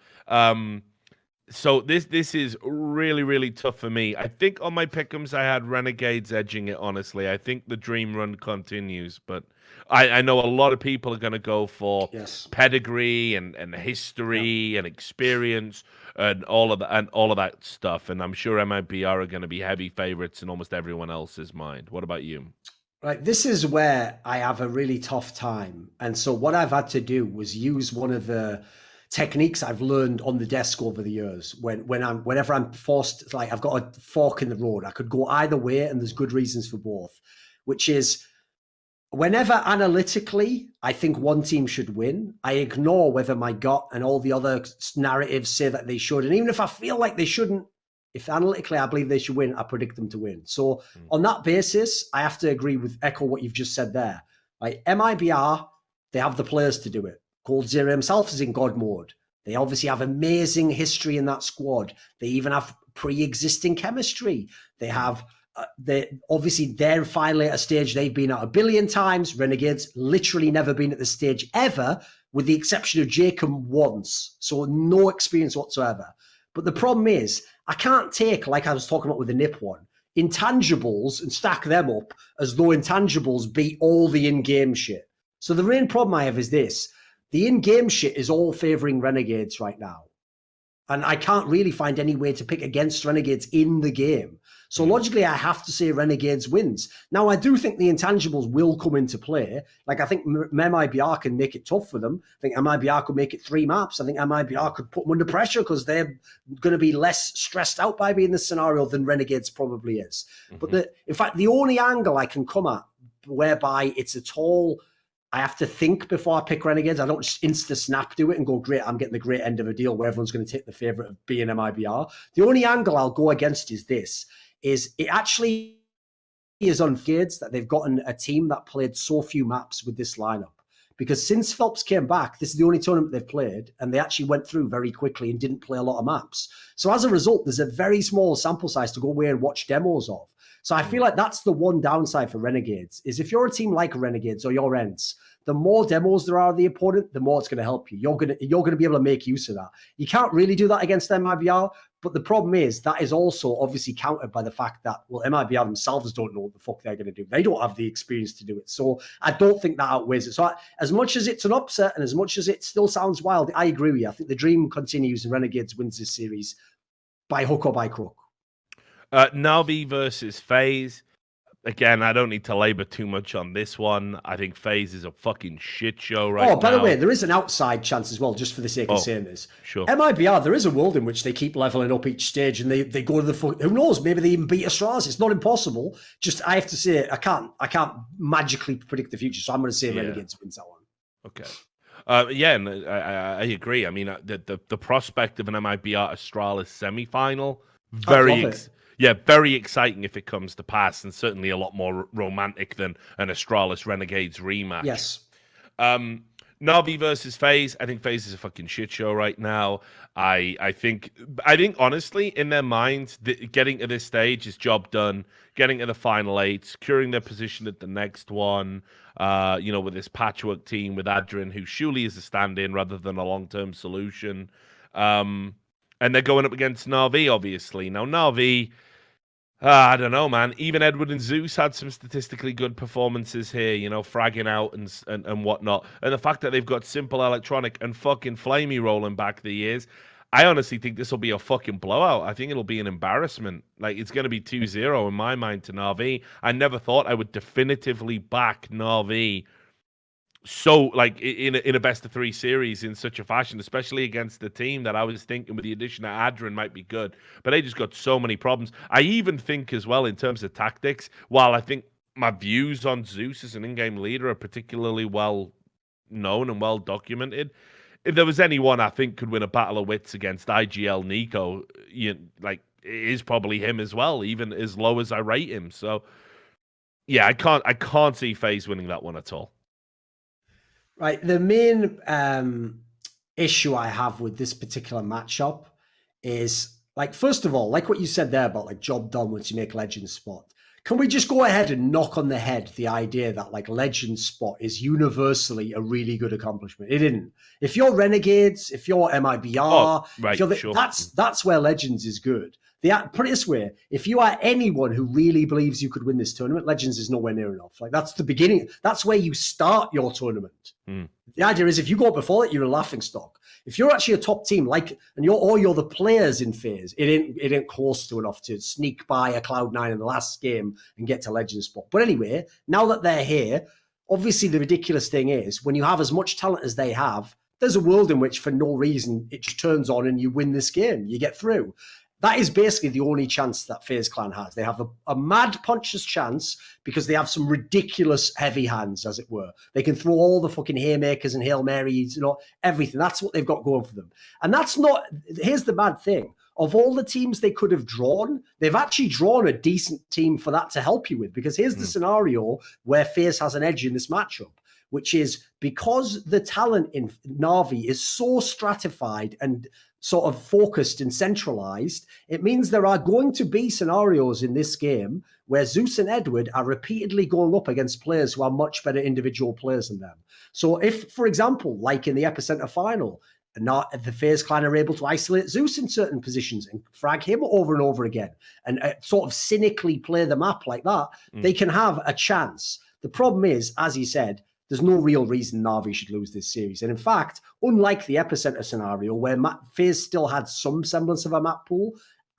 So this is really, really tough for me. I think on my pick'ems I had Renegades edging it, honestly. I think the dream run continues, but I know a lot of people are gonna go for Yes. pedigree and Yeah. history and experience and all of that stuff. And I'm sure MIBR are gonna be heavy favorites in almost everyone else's mind. What about you? Right. This is where I have a really tough time. And so what I've had to do was use one of the techniques I've learned on the desk over the years. Whenever I'm forced, like I've got a fork in the road, I could go either way, and there's good reasons for both, which is whenever analytically I think one team should win, I ignore whether my gut and all the other narratives say that they should. And even if I feel like they shouldn't, if analytically I believe they should win, I predict them to win. So Mm. on that basis, I have to agree with echo what you've just said there. Like MIBR, they have the players to do it. Cold Zero himself is in God mode. They obviously have amazing history in that squad. They even have pre-existing chemistry. They have they're finally at a stage they've been at a billion times. Renegades literally never been at the stage ever, with the exception of Jacob once. So no experience whatsoever. But the problem is, I can't take, like I was talking about with the NIP one, intangibles and stack them up as though intangibles beat all the in-game shit. So the main problem I have is this. The in-game shit is all favoring Renegades right now. And I can't really find any way to pick against Renegades in the game. So logically, I have to say Renegades wins. Now, I do think the intangibles will come into play. Like, I think MIBR can make it tough for them. I think MIBR could make it 3 maps. I think MIBR could put them under pressure because they're going to be less stressed out by being in this scenario than Renegades probably is. Mm-hmm. But in fact, the only angle I can come at whereby it's at all, I have to think before I pick Renegades. I don't just insta-snap do it and go, great, I'm getting the great end of a deal where everyone's going to take the favourite of being MIBR. The only angle I'll go against is this, is it actually is unfair that they've gotten a team that played so few maps with this lineup. Because since Phelps came back, this is the only tournament they've played, and they actually went through very quickly and didn't play a lot of maps. So as a result, there's a very small sample size to go away and watch demos of. So I feel like that's the one downside for Renegades, is if you're a team like Renegades or your Ents, the more demos there are of the opponent, the more it's going to help you. You're going to be able to make use of that. You can't really do that against MIBR, but the problem is that is also obviously countered by the fact that, well, MIBR themselves don't know what the fuck they're going to do. They don't have the experience to do it. So I don't think that outweighs it. So as much as it's an upset and as much as it still sounds wild, I agree with you. I think the dream continues and Renegades wins this series by hook or by crook. Na'Vi versus FaZe. Again, I don't need to labor too much on this one. I think FaZe is a fucking shit show right now. Oh, by the way, there is an outside chance as well, just for the sake of saying this. Sure. MIBR, there is a world in which they keep leveling up each stage and they go to the who knows, maybe they even beat Astralis. It's not impossible. Just I have to say, I can't magically predict the future, so I'm going to say Renegades wins that one. Okay. Yeah, and I agree. I mean, the prospect of an MIBR Astralis semi-final, very exciting if it comes to pass, and certainly a lot more romantic than an Astralis Renegades rematch. Yes. Na'Vi versus FaZe. I think FaZe is a fucking shit show right now. I think honestly, in their minds, getting to this stage is job done. Getting to the final 8, securing their position at the next one. With this patchwork team with Adrian, who surely is a stand-in rather than a long-term solution. And they're going up against Na'Vi, obviously. Now, Na'Vi, I don't know, man. Even Edward and Zeus had some statistically good performances here, fragging out and whatnot. And the fact that they've got Simple Electronic and fucking Flamey rolling back the years, I honestly think this will be a fucking blowout. I think it'll be an embarrassment. Like, it's going to be 2-0 in my mind to Na'Vi. I never thought I would definitively back Na'Vi so, like, in a best of 3 series in such a fashion, especially against the team that I was thinking with the addition of Adrian might be good, but they just got so many problems. I even think as well in terms of tactics, while I think my views on Zeus as an in-game leader are particularly well known and well documented, if there was anyone I think could win a battle of wits against IGL Nico, it is probably him as well, even as low as I rate him. So yeah, I can't see FaZe winning that one at all. Right. The main issue I have with this particular matchup is Like, first of all, like what you said there about like job done once you make Legend Spot. Can we just go ahead and knock on the head the idea that like Legend Spot is universally a really good accomplishment? It isn't. If you're Renegades, if you're MIBR, right, sure. that's where Legends is good. Put it this way: if you are anyone who really believes you could win this tournament, Legends is nowhere near enough. Like that's the beginning. That's where you start your tournament. The idea is if you go before it, you're a laughing stock. If you're actually a top team, and you're the players in FaZe, it ain't close to enough to sneak by a Cloud9 in the last game and get to Legend Spot. But anyway, now that they're here, obviously the ridiculous thing is when you have as much talent as they have, there's a world in which for no reason it just turns on and you win this game. You get through. That is basically the only chance that FaZe Clan has. They have a mad puncher's chance because they have some ridiculous heavy hands, as it were. They can throw all the fucking haymakers and Hail Marys, everything. That's what they've got going for them. And that's not, here's the bad thing. Of all the teams they could have drawn, they've actually drawn a decent team for that to help you with. Because here's the scenario where FaZe has an edge in this matchup, which is because the talent in Na'Vi is so stratified and sort of focused and centralized, it means there are going to be scenarios in this game where Zeus and Edward are repeatedly going up against players who are much better individual players than them. So if, for example, like in the Epicenter final, the FaZe Clan are able to isolate Zeus in certain positions and frag him over and over again and sort of cynically play the map like that, they can have a chance. The problem is, as he said, there's no real reason Na'Vi should lose this series. And in fact, unlike the Epicenter scenario where FaZe still had some semblance of a map pool,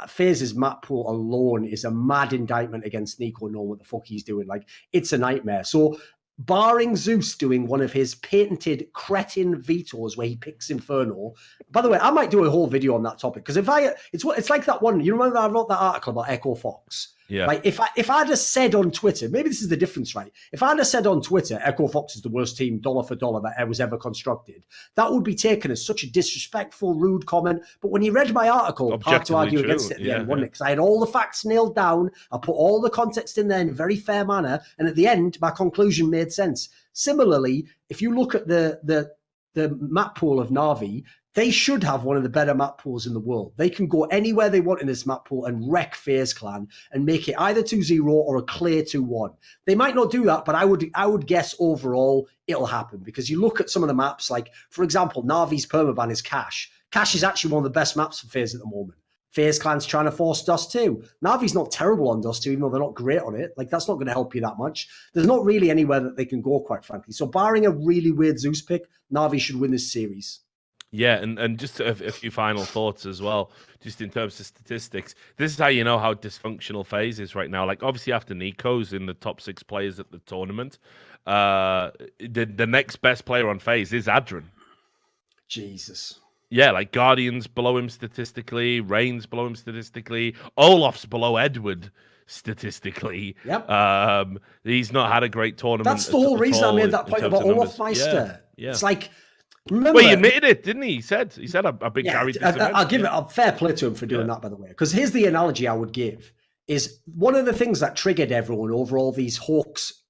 FaZe's map pool alone is a mad indictment against Nico knowing what the fuck he's doing. Like, it's a nightmare. So barring Zeus doing one of his patented cretin vetoes where he picks Inferno. By the way, I might do a whole video on that topic because it's like that one. You remember I wrote that article about Echo Fox? Yeah. Like if I'd have said on Twitter, maybe this is the difference, right? If I'd have said on Twitter, Echo Fox is the worst team dollar for dollar that was ever constructed, that would be taken as such a disrespectful, rude comment. But when you read my article, hard to argue against it at the end, wasn't it? Because I had all the facts nailed down. I put all the context in there in a very fair manner. And at the end, my conclusion made sense. Similarly, if you look at the map pool of Na'Vi, they should have one of the better map pools in the world. They can go anywhere they want in this map pool and wreck FaZe Clan and make it either 2-0 or a clear 2-1. They might not do that, but I would guess overall it'll happen because you look at some of the maps, like, for example, Na'Vi's permaban is Cache. Cache is actually one of the best maps for FaZe at the moment. FaZe Clan's trying to force Dust 2. Na'Vi's not terrible on Dust 2, even though they're not great on it. Like, that's not going to help you that much. There's not really anywhere that they can go, quite frankly. So barring a really weird Zeus pick, Na'Vi should win this series. Yeah, and just a few final thoughts as well, just in terms of statistics. This is how you know how dysfunctional FaZe is right now. Like, obviously, after Nico's in the top 6 players at the tournament, the next best player on FaZe is Adren. Jesus. Yeah, like Guardian's below him statistically, Reigns below him statistically, Olaf's below Edward statistically. Yep. He's not had a great tournament. That's the whole reason I made that point about Olaf Meister. Yeah. It's like, remember, well, he admitted it, didn't he? He said I've been carried this event. I'll give it a fair play to him for doing that, by the way. Because here's the analogy I would give. Is one of the things that triggered everyone over all these Hawks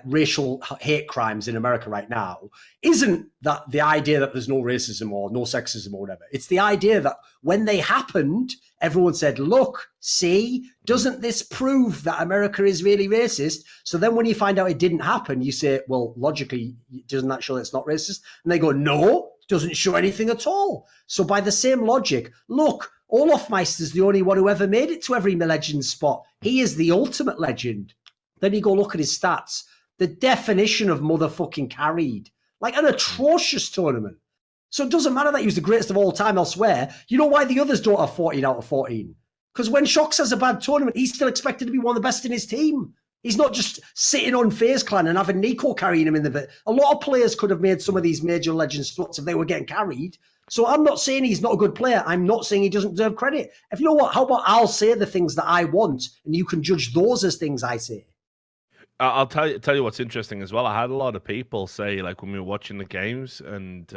racial hate crimes in America right now isn't that the idea that there's no racism or no sexism or whatever. It's the idea that when they happened, everyone said, look, see, doesn't this prove that America is really racist? So then when you find out it didn't happen, you say, well, logically, doesn't that show that it's not racist? And they go, no, doesn't show anything at all. So by the same logic, look, Olaf Meister's the only one who ever made it to every legend spot. He is the ultimate legend. Then you go look at his stats. The definition of motherfucking carried. Like an atrocious tournament. So it doesn't matter that he was the greatest of all time elsewhere. You know why the others don't have 14 out of 14? Because when Shox has a bad tournament, he's still expected to be one of the best in his team. He's not just sitting on FaZe Clan and having Nico carrying him in the bit. A lot of players could have made some of these major legend spots if they were getting carried. So I'm not saying he's not a good player. I'm not saying he doesn't deserve credit. If you know what, how about I'll say the things that I want and you can judge those as things I say. I'll tell you what's interesting as well. I had a lot of people say, like, when we were watching the games, and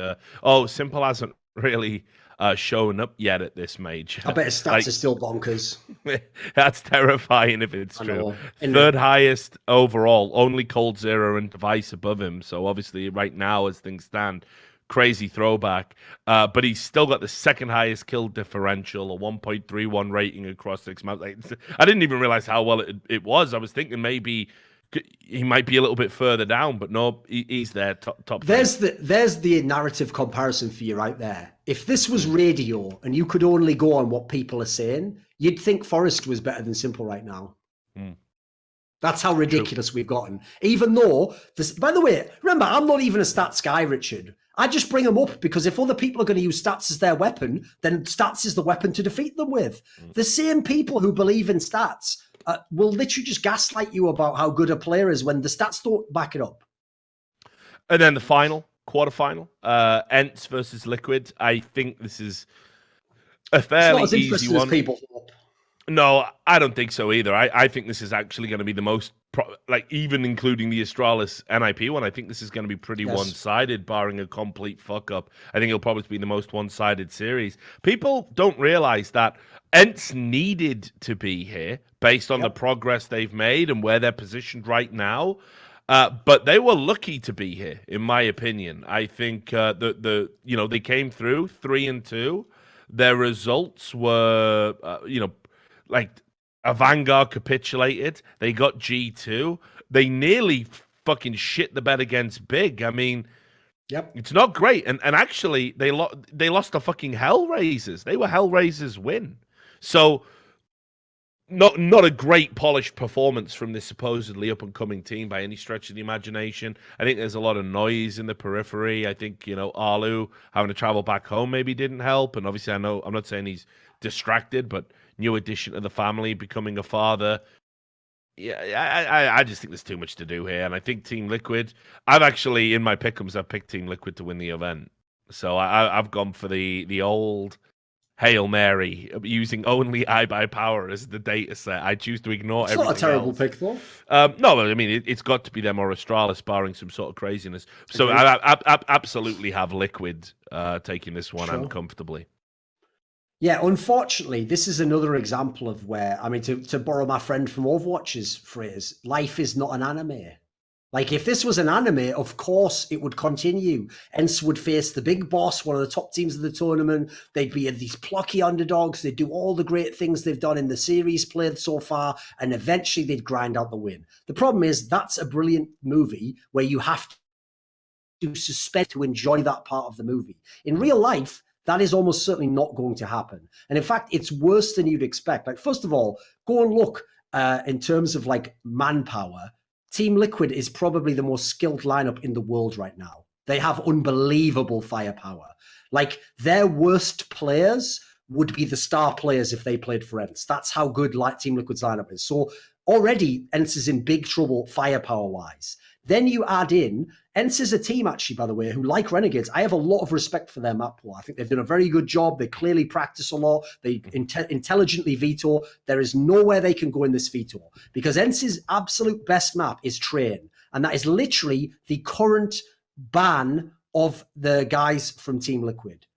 Simple hasn't really shown up yet at this major. I bet his stats are still bonkers. That's terrifying if it's true. Third highest overall, only Cold Zero and Device above him. So obviously, right now, as things stand, crazy throwback. But he's still got the second highest kill differential, a 1.31 rating across 6 months. Like, I didn't even realize how well it was. I was thinking maybe he might be a little bit further down, but no, he's there, top. There's the narrative comparison for you right there. If this was radio and you could only go on what people are saying, you'd think Forest was better than Simple right now. That's how ridiculous we've gotten. Even though, by the way, remember, I'm not even a stats guy, Richard. I just bring them up because if other people are going to use stats as their weapon, then stats is the weapon to defeat them with. The same people who believe in stats will literally just gaslight you about how good a player is when the stats don't back it up. And then the quarterfinal, Ents versus Liquid. I think this is a fairly easy one. As people hope. No, I don't think so either. I think this is actually going to be the most, even including the Astralis NIP one, I think this is going to be pretty one-sided, barring a complete fuck-up. I think it'll probably be the most one-sided series. People don't realize that Ents needed to be here based on the progress they've made and where they're positioned right now. But they were lucky to be here, in my opinion. I think they came through 3-2. Their results were, like a Vanguard capitulated. They got G2. They nearly fucking shit the bed against Big. I mean, it's not great. And actually, they lost to fucking Hellraisers. They were Hellraisers' win. So not a great polished performance from this supposedly up-and-coming team by any stretch of the imagination. I think there's a lot of noise in the periphery. I think, Arlu having to travel back home maybe didn't help. And obviously, I'm not saying he's distracted, but new addition to the family, becoming a father. Yeah, I just think there's too much to do here. And I think Team Liquid, I've actually, in my pick'ems, I've picked Team Liquid to win the event. So I've gone for the old Hail Mary, using only iBuyPower as the data set. I choose to ignore everything else. It's not a terrible pick, though. No, I mean, it's got to be them or Astralis, barring some sort of craziness. So I absolutely have Liquid taking this one uncomfortably. Yeah, unfortunately, this is another example of where, I mean, to borrow my friend from Overwatch's phrase, life is not an anime. Like, if this was an anime, of course it would continue. Ents would face the big boss, one of the top teams of the tournament. They'd be these plucky underdogs. They'd do all the great things they've done in the series played so far, and eventually they'd grind out the win. The problem is that's a brilliant movie where you have to suspend to enjoy that part of the movie. In real life, that is almost certainly not going to happen. And in fact, it's worse than you'd expect. Like, first of all, go and look in terms of like manpower. Team Liquid is probably the most skilled lineup in the world right now. They have unbelievable firepower. Like, their worst players would be the star players if they played for Ents. That's how good Team Liquid's lineup is. So already Ents is in big trouble firepower-wise. Then you add in, Ents is a team, actually, by the way, who, like Renegades, I have a lot of respect for their map pool. I think they've done a very good job. They clearly practice a lot. They intelligently veto. There is nowhere they can go in this veto because Ents' absolute best map is Train. And that is literally the current ban of the guys from Team Liquid.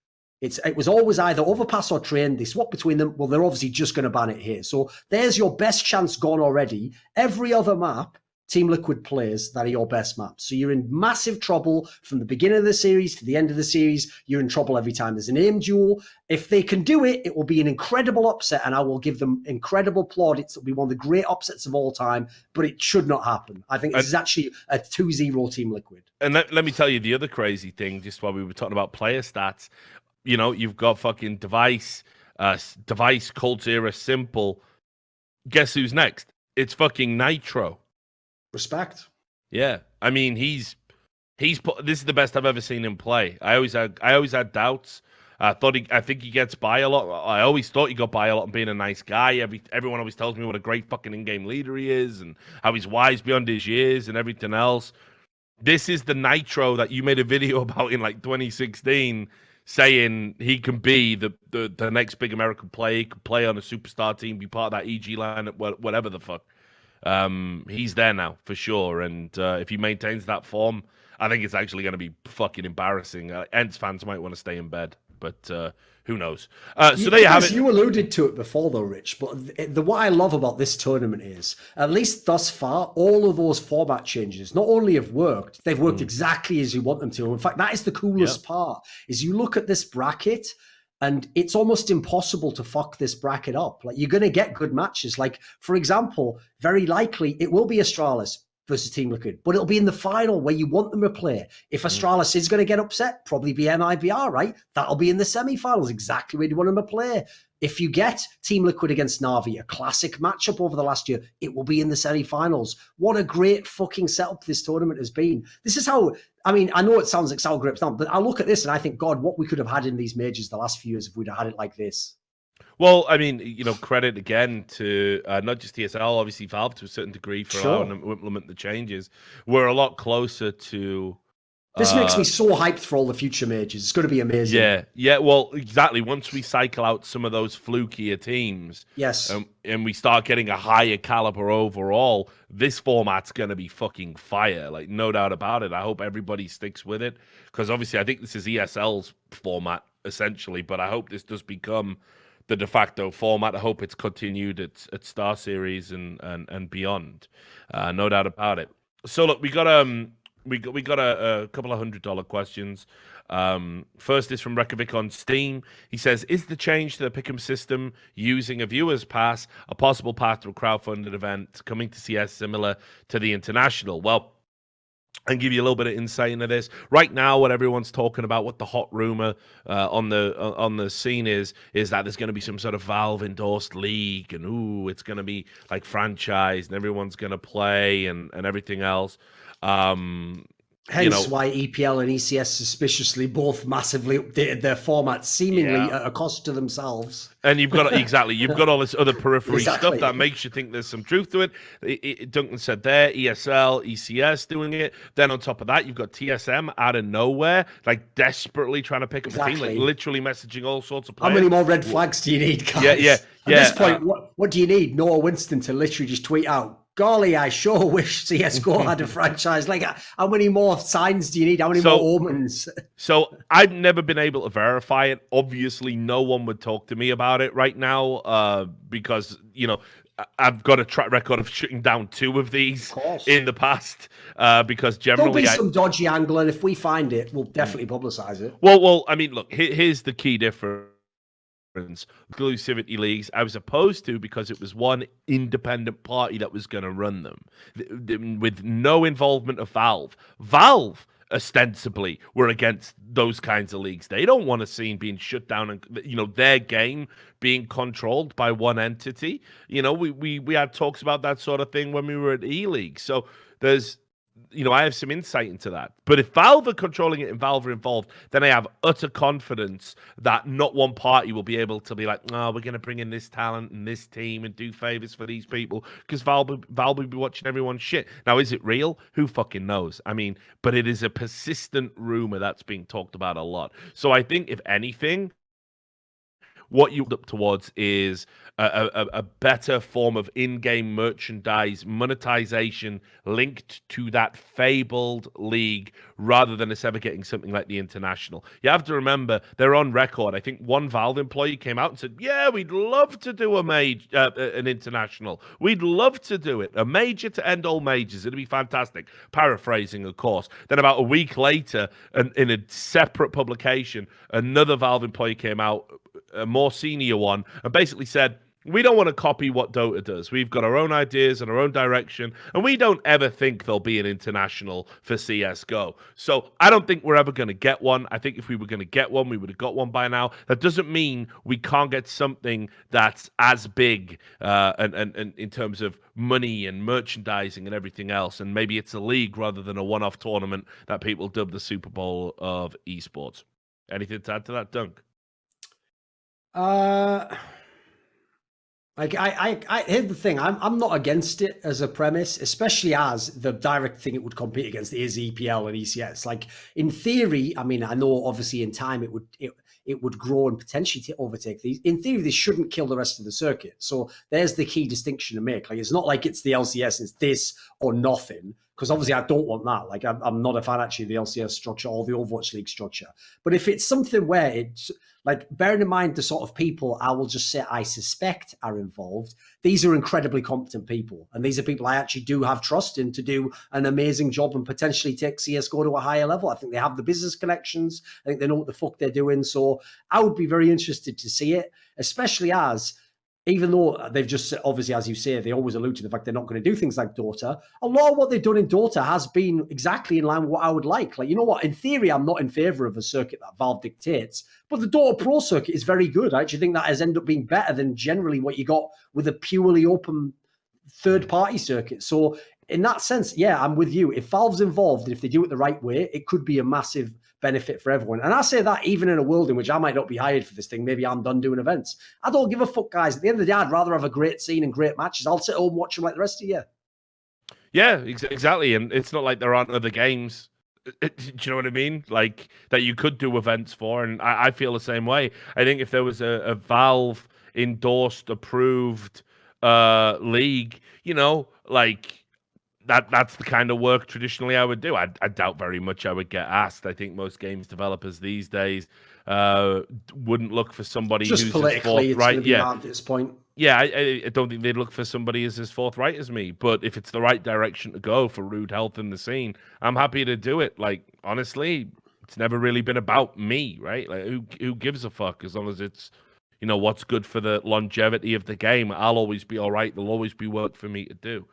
It was always either Overpass or Train. They swap between them. Well, they're obviously just going to ban it here. So there's your best chance gone already. Every other map Team Liquid plays that are your best maps. So you're in massive trouble from the beginning of the series to the end of the series. You're in trouble every time there's an aim duel. If they can do it, it will be an incredible upset, and I will give them incredible plaudits. It'll be one of the great upsets of all time, but it should not happen. I think this is actually a 2-0 Team Liquid. And let me tell you the other crazy thing, just while we were talking about player stats. You've got fucking Device, Coldzera, Simple. Guess who's next? It's fucking Nitro. Respect. Yeah, I mean this is the best I've ever seen him play. I always had doubts. I think he gets by a lot. I always thought he got by a lot and being a nice guy. Everyone always tells me what a great fucking in-game leader he is and how he's wise beyond his years and everything else. This is the Nitro that you made a video about in like 2016, saying he can be the next big American player. He could play on a superstar team, be part of that EG lineup, whatever the fuck. He's there now for sure, and if he maintains that form, I think it's actually going to be fucking embarrassing. Ents fans might want to stay in bed, but who knows? So there you have it. You alluded to it before, though, Rich. But what I love about this tournament is, at least thus far, all of those format changes not only have worked, they've worked exactly as you want them to. In fact, that is the coolest part. Is you look at this bracket, and it's almost impossible to fuck this bracket up. Like, you're going to get good matches. Like, for example, very likely it will be Astralis versus Team Liquid, but it'll be in the final where you want them to play. If Astralis is going to get upset, probably be MIBR, right? That'll be in the semi-finals, exactly where you want them to play. If you get Team Liquid against Na'Vi, a classic matchup over the last year, it will be in the semi-finals. What a great fucking setup this tournament has been. This is how, I mean, I know it sounds like sour grapes now, but I look at this and I think, God, what we could have had in these majors the last few years if we'd have had it like this. Well, I mean, credit again to not just TSL, obviously Valve to a certain degree for allowing them to implement the changes. We're a lot closer to. This makes me so hyped for all the future majors. It's going to be amazing. Yeah. Well, exactly. Once we cycle out some of those flukier teams, yes, and we start getting a higher caliber overall, this format's going to be fucking fire. Like, no doubt about it. I hope everybody sticks with it because obviously I think this is ESL's format essentially, but I hope this does become the de facto format. I hope it's continued at Star Series and beyond. No doubt about it. So look, we got a couple of $100 questions. First is from Rekovic on Steam. He says, is the change to the Pick'em system using a viewer's pass a possible path to a crowdfunded event coming to CS similar to the International? Well, and give you a little bit of insight into this. Right now, what everyone's talking about, what the hot rumor on the scene is that there's going to be some sort of Valve endorsed league, and it's going to be like franchise, and everyone's going to play and everything else. Hence why EPL and ECS suspiciously both massively updated their formats, seemingly at a cost to themselves. And you've got all this other periphery stuff that makes you think there's some truth to it. Duncan said there, ESL, ECS doing it. Then on top of that, you've got TSM out of nowhere, like desperately trying to pick up a team, like literally messaging all sorts of players. How many more red flags do you need, guys? Yeah. At this point, what do you need? Noah Winston to literally just tweet out, golly, I sure wish CSGO had a franchise. Like, how many more signs do you need? How many more omens? So I've never been able to verify it. Obviously, no one would talk to me about it right now because, I've got a track record of shutting down 2 of these in the past because generally... There'll be some dodgy angle, and if we find it, we'll definitely publicize it. Well, I mean, look, here's the key difference. Exclusivity leagues I was opposed to because it was one independent party that was going to run them with no involvement of Valve. Valve ostensibly were against those kinds of leagues. They don't want to see being shut down and their game being controlled by one entity. We had talks about that sort of thing when we were at E-League. So there's I have some insight into that. But if Valve are controlling it and Valve are involved, then I have utter confidence that not one party will be able to be like, we're going to bring in this talent and this team and do favors for these people because Valve will be watching everyone's shit. Now, is it real? Who fucking knows? I mean, but it is a persistent rumor that's being talked about a lot. So I think, if anything, what you look towards is a better form of in-game merchandise monetization linked to that fabled league rather than us ever getting something like the International. You have to remember, they're on record. I think one Valve employee came out and said, yeah, we'd love to do an International. We'd love to do it. A major to end all majors. It'd be fantastic. Paraphrasing, of course. Then about a week later, in a separate publication, another Valve employee came out, a more senior one, and basically said, we don't want to copy what Dota does. We've got our own ideas and our own direction, and we don't ever think there'll be an International for CSGO. So I don't think we're ever going to get one. I think if we were going to get one, we would have got one by now. That doesn't mean we can't get something that's as big and in terms of money and merchandising and everything else. And maybe it's a league rather than a one-off tournament that people dub the Super Bowl of esports. Anything to add to that, Dunk? Here's the thing. I'm not against it as a premise, especially as the direct thing it would compete against is EPL and ECS. Like, in theory, I mean, I know obviously in time it would grow and potentially overtake these. In theory, this shouldn't kill the rest of the circuit. So there's the key distinction to make. Like, it's not like it's the LCS, it's this or nothing. because obviously I don't want that. Like I'm not a fan actually of the LCS structure or the Overwatch League structure. But if it's something where it's like, bearing in mind the sort of people I will just say I suspect are involved, these are incredibly competent people. And these are people I actually do have trust in to do an amazing job and potentially take CSGO to a higher level. I think they have the business connections. I think they know what the fuck they're doing. So I would be very interested to see it, especially as, even though they've just, obviously, as you say, they always allude to the fact they're not going to do things like Dota. A lot of what they've done in Dota has been exactly in line with what I would like. Like, you know what? In theory, I'm not in favor of a circuit that Valve dictates, but the Dota Pro circuit is very good. I actually think that has ended up being better than generally what you got with a purely open third-party circuit. So in that sense, yeah, I'm with you. If Valve's involved and if they do it the right way, it could be a massive benefit for everyone. And I say that even in a world in which I might not be hired for this thing. Maybe I'm done doing events. I don't give a fuck, guys. At the end of the day, I'd rather have a great scene and great matches. I'll sit home and watch them like the rest of you. Yeah, exactly. And it's not like there aren't other games. Do you know what I mean? Like that you could do events for. And I feel the same way. I think if there was a Valve endorsed, approved league, you know, like that's the kind of work traditionally I would do. I doubt very much I would get asked. I think most games developers these days wouldn't look for somebody just who's politically, as forthright. It's be hard at this point. Yeah, I don't think they'd look for somebody as forthright as me. But if it's the right direction to go for Rude Health in the scene, I'm happy to do it. Like, honestly, it's never really been about me, right? Like, who gives a fuck as long as it's, you know, what's good for the longevity of the game. I'll always be all right. There'll always be work for me to do.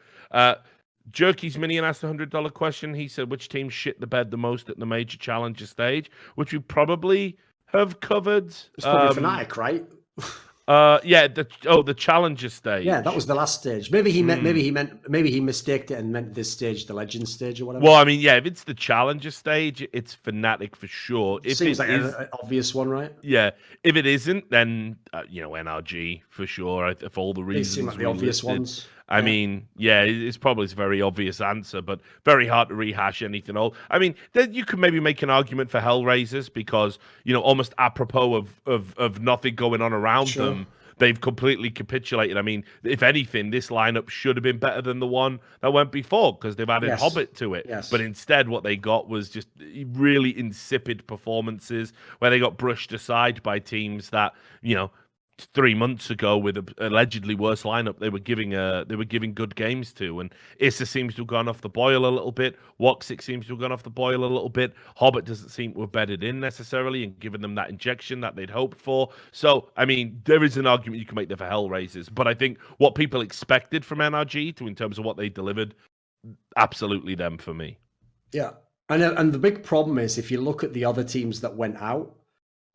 Jerky's Minion asked a $100 question. He said, which team shit the bed the most at the major challenger stage? Which we probably have covered. It's probably Fnatic, right? Yeah, the challenger stage. Yeah, that was the last stage. Maybe he mistaked it and meant this stage, the legend stage or whatever. Well, I mean, yeah, if it's the challenger stage, it's Fnatic for sure. If Seems like an obvious one, right? Yeah. If it isn't, then you know, NRG for sure. For all the reasons, they seem like the obvious ones. I mean, yeah, it's probably a very obvious answer, but very hard to rehash anything old. I mean, then you could maybe make an argument for Hellraisers because, you know, almost apropos of nothing going on around them, they've completely capitulated. I mean, if anything, this lineup should have been better than the one that went before because they've added Hobbit to it. Yes. But instead, what they got was just really insipid performances where they got brushed aside by teams that, you know, 3 months ago with an allegedly worse lineup they were giving good games to, and Issa seems to have gone off the boil a little bit. Woxic seems to have gone off the boil a little bit. Hobbit doesn't seem to have bedded in necessarily and given them that injection that they'd hoped for. So, I mean, there is an argument you can make there for Hellraisers, but I think what people expected from NRG in terms of what they delivered, absolutely them for me. Yeah, and the big problem is if you look at the other teams that went out,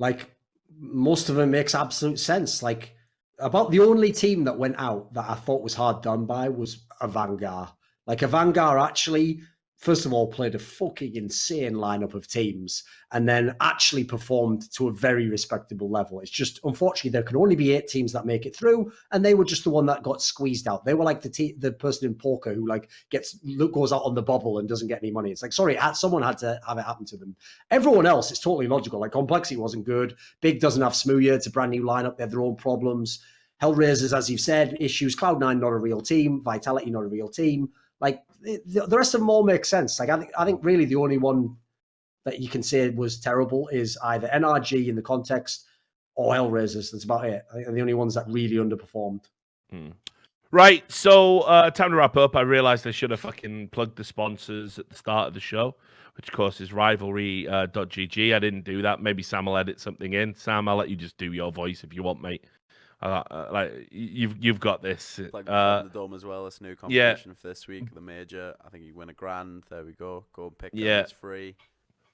like, most of them makes absolute sense. Like, about the only team that went out that I thought was hard done by was a Vanguard. Like, a Vanguard actually, first of all, played a fucking insane lineup of teams and then actually performed to a very respectable level. It's just, unfortunately, there can only be 8 teams that make it through, and they were just the one that got squeezed out. They were like the person in poker who like goes out on the bubble and doesn't get any money. It's like, sorry, someone had to have it happen to them. Everyone else is totally logical. Like, Complexity wasn't good. Big doesn't have Smooya. It's a brand new lineup. They have their own problems. Hellraisers, as you've said, issues. Cloud9, not a real team. Vitality, not a real team. Like, the rest of them all make sense. Like, I think really the only one that you can say was terrible is either NRG in the context or Hellraisers. That's about it. I think they're the only ones that really underperformed. Right, so time to wrap up. I realized I should have fucking plugged the sponsors at the start of the show, which of course is rivalry.gg. I didn't do that. Maybe Sam will edit something in. Sam, I'll let you just do your voice if you want, mate. Like you've got this. Like the Dome as well. It's a new competition for this week. The major. I think you win $1,000. There we go. Go and pick them. It's free.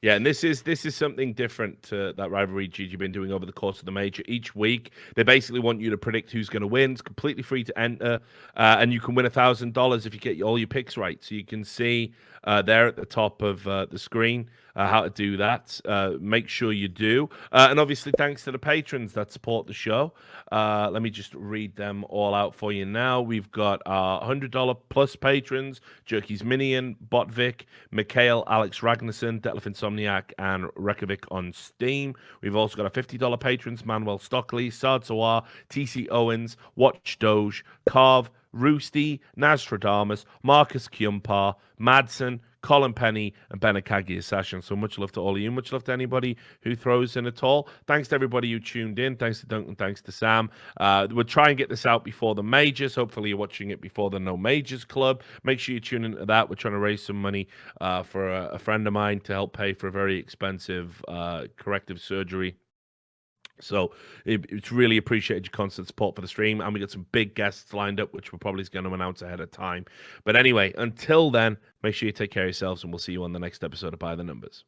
Yeah, and this is something different to that Rivalry GG been doing over the course of the major. Each week, they basically want you to predict who's going to win. It's completely free to enter, and you can win $1,000 if you get all your picks right. So you can see there at the top of the screen how to do that. Make sure you do. And obviously, thanks to the patrons that support the show. Let me just read them all out for you now. We've got our $100 plus patrons, Jerky's Minion, Botvic, Mikhail, Alex Ragnarsson, Detlef Insomniac, and Rekovic on Steam. We've also got our $50 patrons, Manuel Stockley, Sard Sawar, TC Owens, Watch Doge, Carve, Roosty, Nostradamus, Marcus Kjumpar, Madsen, Colin Penny, and Benakagi Session. So much love to all of you. Much love to anybody who throws in at all. Thanks to everybody who tuned in. Thanks to Duncan. Thanks to Sam. We'll try and get this out before the majors. Hopefully you're watching it before the No Majors Club. Make sure you tune into that. We're trying to raise some money for a friend of mine to help pay for a very expensive corrective surgery. So it's really appreciated your constant support for the stream, and we got some big guests lined up, which we're probably going to announce ahead of time. But anyway, until then, make sure you take care of yourselves, and we'll see you on the next episode of By the Numbers.